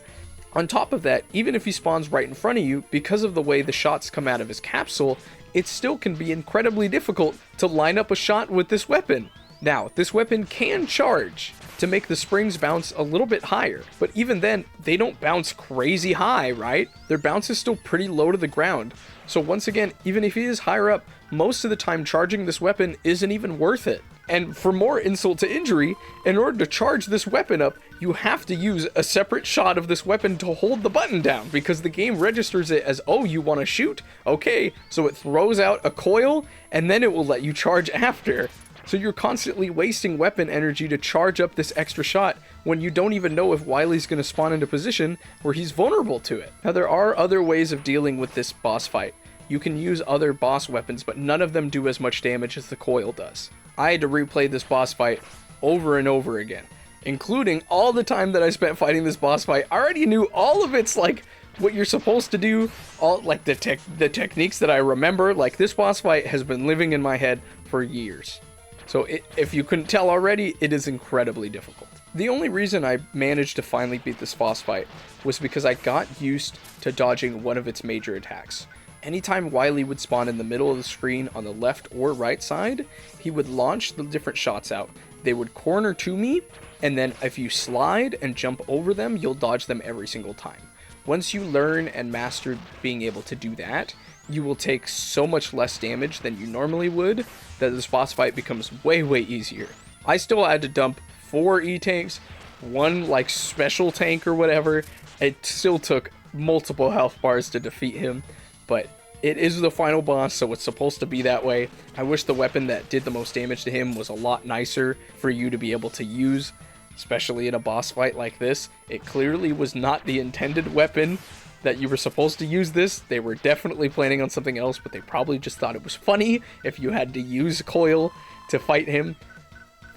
On top of that, even if he spawns right in front of you, because of the way the shots come out of his capsule, it still can be incredibly difficult to line up a shot with this weapon. Now, this weapon can charge to make the springs bounce a little bit higher, but even then, they don't bounce crazy high, right? Their bounce is still pretty low to the ground. So once again, even if he is higher up, most of the time charging this weapon isn't even worth it. And for more insult to injury, in order to charge this weapon up, you have to use a separate shot of this weapon to hold the button down, because the game registers it as, oh, you want to shoot? Okay, so it throws out a coil, and then it will let you charge after. So you're constantly wasting weapon energy to charge up this extra shot when you don't even know if Wily's going to spawn into position where he's vulnerable to it. Now, there are other ways of dealing with this boss fight. You can use other boss weapons, but none of them do as much damage as the coil does. I had to replay this boss fight over and over again, including all the time that I spent fighting this boss fight. I already knew all of its, like, what you're supposed to do, all, like, the techniques that I remember. Like, this boss fight has been living in my head for years. So if you couldn't tell already, it is incredibly difficult. The only reason I managed to finally beat this boss fight was because I got used to dodging one of its major attacks. Anytime Wily would spawn in the middle of the screen on the left or right side, he would launch the different shots out. They would corner to me, and then if you slide and jump over them, you'll dodge them every single time. Once you learn and master being able to do that, you will take so much less damage than you normally would that this boss fight becomes way, way easier. I still had to dump 4 E-tanks, 1 like special tank or whatever. It still took multiple health bars to defeat him, but it is the final boss, so it's supposed to be that way. I wish the weapon that did the most damage to him was a lot nicer for you to be able to use, especially in a boss fight like this. It clearly was not the intended weapon that you were supposed to use this. They were definitely planning on something else, but they probably just thought it was funny if you had to use coil to fight him.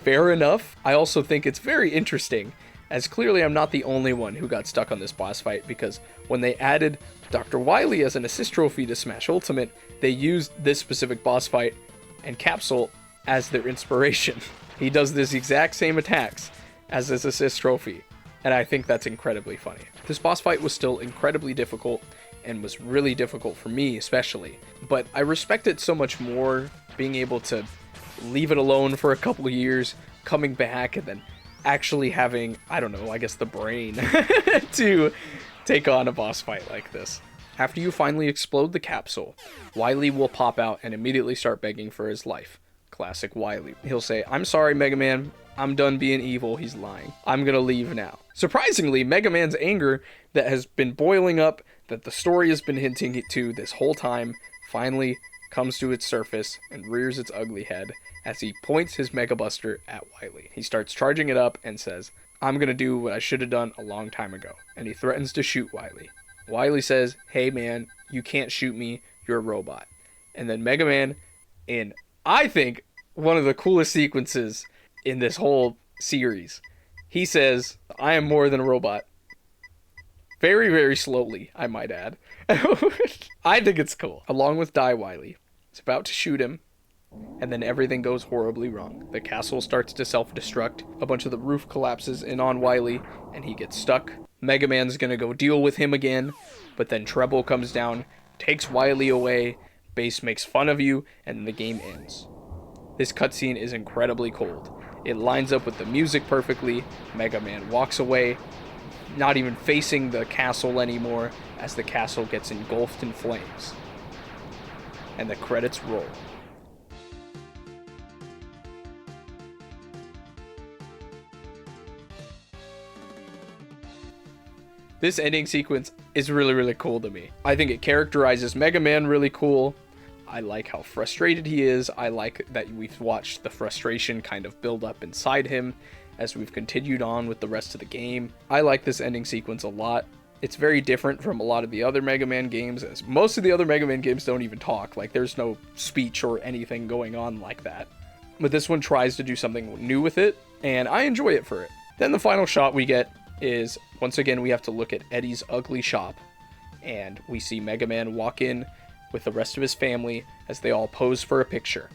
Fair enough. I also think it's very interesting as clearly I'm not the only one who got stuck on this boss fight, because when they added Dr. Wily as an assist trophy to Smash Ultimate, they used this specific boss fight and Capsule as their inspiration. He does this exact same attacks as his assist trophy, and I think that's incredibly funny. This boss fight was still incredibly difficult, and was really difficult for me especially, but I respect it so much more being able to leave it alone for a couple of years, coming back, and then actually having, I don't know, I guess the brain to take on a boss fight like this. After you finally explode the capsule, Wily will pop out and immediately start begging for his life. Classic Wily. He'll say, "I'm sorry, Mega Man. I'm done being evil." He's lying. "I'm gonna leave now." Surprisingly, Mega Man's anger that has been boiling up, that the story has been hinting to this whole time, finally comes to its surface and rears its ugly head as he points his Mega Buster at Wily. He starts charging it up and says, "I'm gonna do what I should have done a long time ago," and he threatens to shoot Wily. Wily says, "Hey man, you can't shoot me, you're a robot." And then Mega Man, in I think one of the coolest sequences in this whole series, he says, "I am more than a robot." Very, very slowly, I might add. I think it's cool. Along with Die Wily, it's about to shoot him, and then everything goes horribly wrong. The castle starts to self-destruct, a bunch of the roof collapses in on Wily, and he gets stuck. Mega Man's gonna go deal with him again, but then Treble comes down, takes Wily away, Bass makes fun of you, and the game ends. This cutscene is incredibly cold. It lines up with the music perfectly. Mega Man walks away, not even facing the castle anymore, as the castle gets engulfed in flames. And the credits roll. This ending sequence is really, really cool to me. I think it characterizes Mega Man really cool. I like how frustrated he is. I like that we've watched the frustration kind of build up inside him as we've continued on with the rest of the game. I like this ending sequence a lot. It's very different from a lot of the other Mega Man games, as most of the other Mega Man games don't even talk. Like, there's no speech or anything going on like that. But this one tries to do something new with it, and I enjoy it for it. Then the final shot we get is, once again, we have to look at Eddie's ugly shop, and we see Mega Man walk in with the rest of his family as they all pose for a picture.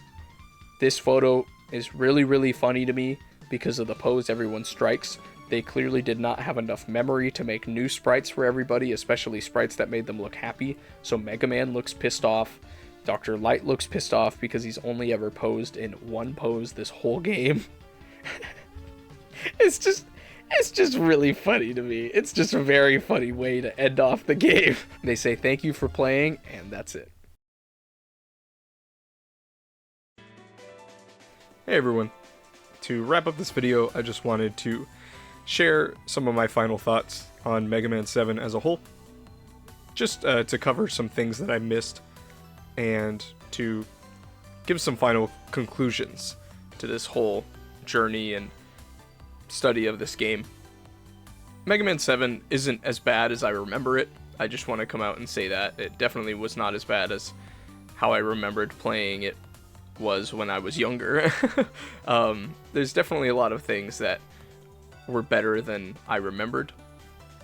This photo is really, really funny to me because of the pose everyone strikes. They clearly did not have enough memory to make new sprites for everybody, especially sprites that made them look happy. So Mega Man looks pissed off. Dr. Light looks pissed off because he's only ever posed in one pose this whole game. It's just really funny to me. It's just a very funny way to end off the game. They say thank you for playing, and that's it. Hey everyone. To wrap up this video, I just wanted to share some of my final thoughts on Mega Man 7 as a whole. Just to cover some things that I missed, and to give some final conclusions to this whole journey and study of this game. Mega Man 7 isn't as bad as I remember it. I just want to come out and say that. It definitely was not as bad as how I remembered playing it was when I was younger. There's definitely a lot of things that were better than I remembered,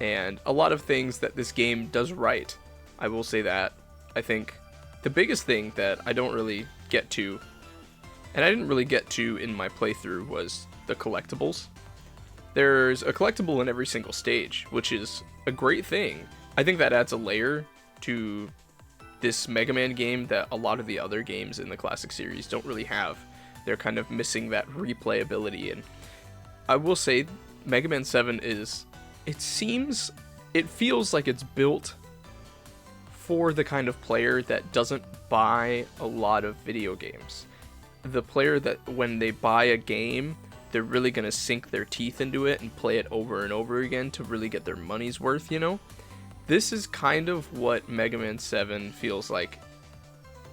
and a lot of things that this game does right. I will say that. I think the biggest thing that I don't really get to, and I didn't really get to in my playthrough, was the collectibles. There's a collectible in every single stage, which is a great thing. I think that adds a layer to this Mega Man game that a lot of the other games in the classic series don't really have. They're kind of missing that replayability, and I will say Mega Man 7 is, it feels like it's built for the kind of player that doesn't buy a lot of video games. The player that when they buy a game, they're really going to sink their teeth into it and play it over and over again to really get their money's worth, you know? This is kind of what Mega Man 7 feels like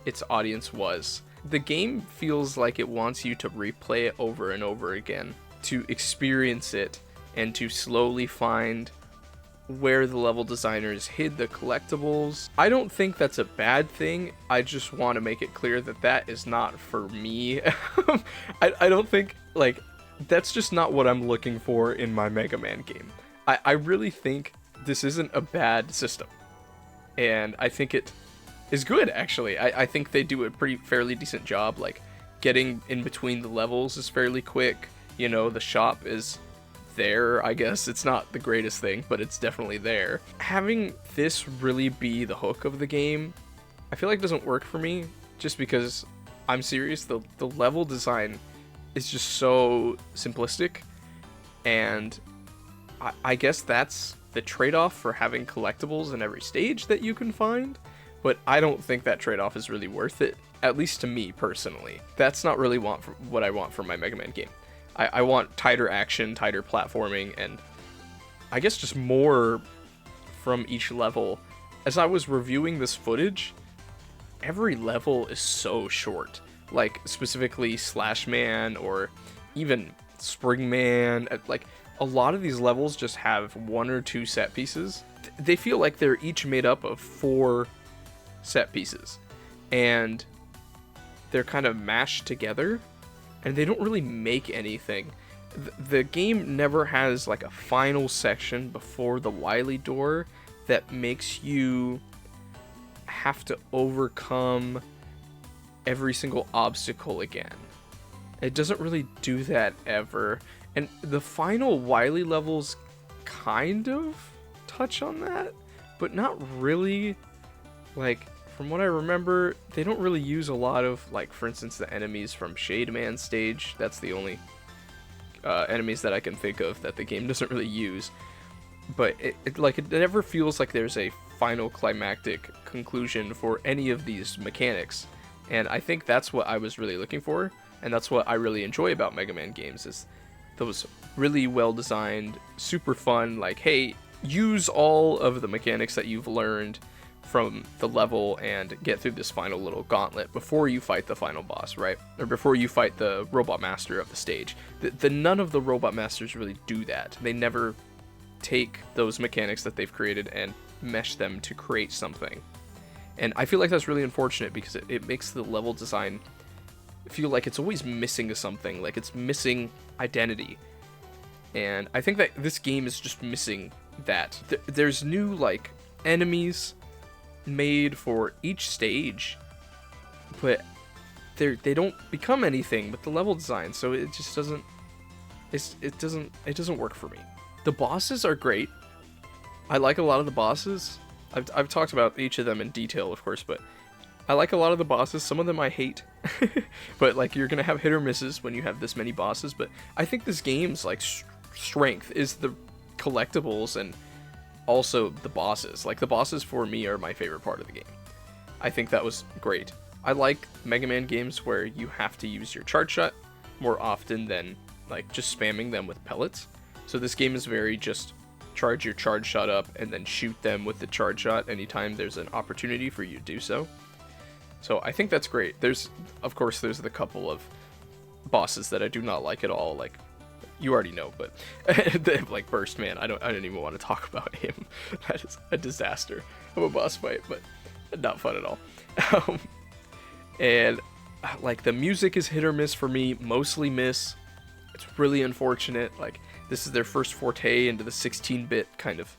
its audience was. The game feels like it wants you to replay it over and over again, to experience it, and to slowly find where the level designers hid the collectibles. I don't think that's a bad thing. I just want to make it clear that that is not for me. I don't think, like, that's just not what I'm looking for in my Mega Man game. I really think this isn't a bad system. And I think it is good, actually. I think they do a fairly decent job. Like, getting in between the levels is fairly quick. You know, the shop is there, I guess. It's not the greatest thing, but it's definitely there. Having this really be the hook of the game, I feel like doesn't work for me, just because, I'm serious, the level design is just so simplistic, and I guess that's the trade-off for having collectibles in every stage that you can find, but I don't think that trade-off is really worth it, at least to me personally. That's not really what I want from my Mega Man game. I want tighter action, tighter platforming, and I guess just more from each level. As I was reviewing this footage, every level is so short. Like, specifically Slash Man or even Spring Man. Like, a lot of these levels just have 1 or 2 set pieces. They feel like they're each made up of 4 set pieces. And they're kind of mashed together. And they don't really make anything. The game never has like a final section before the Wily door that makes you have to overcome every single obstacle again. It doesn't really do that ever. And the final Wily levels kind of touch on that, but not really. Like, from what I remember, they don't really use a lot of, like, for instance, the enemies from Shade Man stage. That's the only enemies that I can think of that the game doesn't really use. But it never feels like there's a final climactic conclusion for any of these mechanics. And I think that's what I was really looking for, and that's what I really enjoy about Mega Man games, is those really well designed, super fun, like, hey, use all of the mechanics that you've learned from the level and get through this final little gauntlet before you fight the final boss, right? Or before you fight the Robot Master of the stage. None of the Robot Masters really do that. They never take those mechanics that they've created and mesh them to create something. And I feel like that's really unfortunate, because it makes the level design feel like it's always missing something, like it's missing identity. And I think that this game is just missing that. There's new, like, enemies made for each stage, but they don't become anything with the level design, so it just doesn't it doesn't work for me. The bosses are great. I like a lot of the bosses. I've talked about each of them in detail, of course, but I like a lot of the bosses. Some of them I hate, but, like, you're gonna have hit or misses when you have this many bosses. But I think this game's, like, strength is the collectibles and also the bosses. Like, the bosses for me are my favorite part of the game. I think that was great. I like Mega Man games where you have to use your charge shot more often than, like, just spamming them with pellets. So this game is very just charge your charge shot up and then shoot them with the charge shot anytime there's an opportunity for you to do so. So I think that's great. Of course, there's the couple of bosses that I do not like at all. Like, you already know, but like Burst Man, I don't even want to talk about him. That is a disaster of a boss fight, but not fun at all. And like, the music is hit or miss for me, mostly miss. It's really unfortunate. Like, this is their first forte into the 16-bit kind of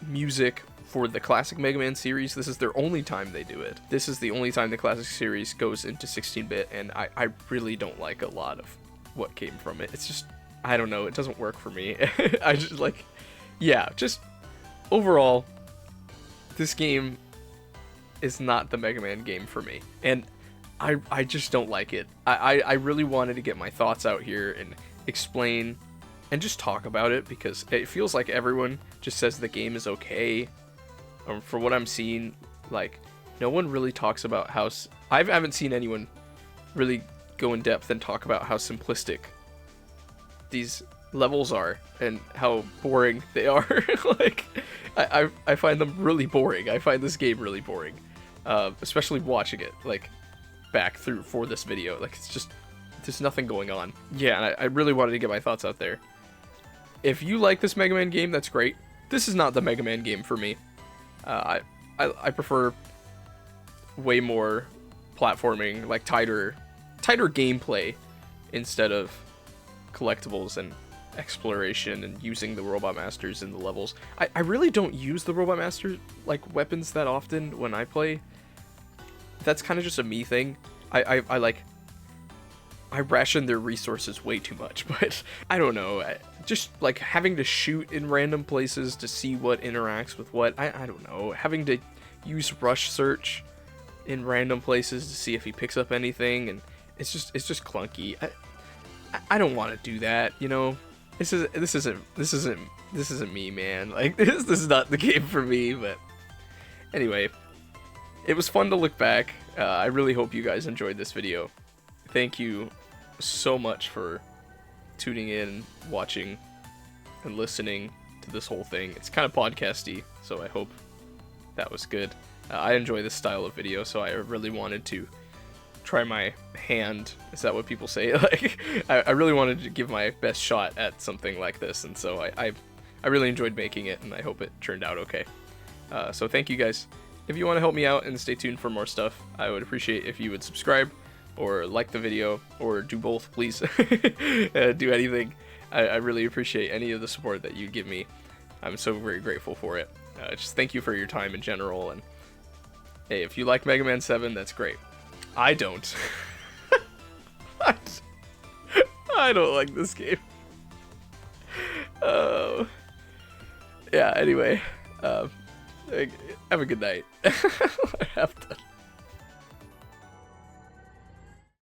music for the classic Mega Man series. This is their only time they do it. This is the only time the classic series goes into 16-bit, and I really don't like a lot of what came from it. It's just, I don't know, it doesn't work for me. I just, like, yeah, just overall, this game is not the Mega Man game for me, and I just don't like it. I really wanted to get my thoughts out here and explain and just talk about it, because it feels like everyone just says the game is okay. For what I'm seeing, like, no one really talks about how... I haven't seen anyone really go in depth and talk about how simplistic these levels are and how boring they are. Like, I find them really boring. I find this game really boring, especially watching it, like, back through for this video. Like, it's just, there's nothing going on. Yeah, and I really wanted to get my thoughts out there. If you like this Mega Man game, that's great. This is not the Mega Man game for me. I prefer way more platforming, like tighter gameplay, instead of collectibles and exploration and using the Robot Masters in the levels. I really don't use the Robot Master like weapons that often when I play. That's kind of just a me thing. I ration their resources way too much, but I don't know. Just like having to shoot in random places to see what interacts with what. I don't know. Having to use rush search in random places to see if he picks up anything, and it's just clunky. I don't want to do that, you know. This isn't me, man. Like this is not the game for me. But anyway, it was fun to look back. I really hope you guys enjoyed this video. Thank you so much for tuning in, watching, and listening to this whole thing. It's kind of podcasty, so I hope that was good. I enjoy this style of video, so I really wanted to try my hand. Is that what people say? Like, I really wanted to give my best shot at something like this, and so I really enjoyed making it, and I hope it turned out okay. So thank you guys. If you want to help me out and stay tuned for more stuff, I would appreciate if you would subscribe, or like the video, or do both, please. Do anything. I really appreciate any of the support that you give me. I'm so very grateful for it. Just thank you for your time in general, and hey, if you like Mega Man 7, that's great. I don't. I don't like this game. Oh. Yeah, anyway. Have a good night. I have to.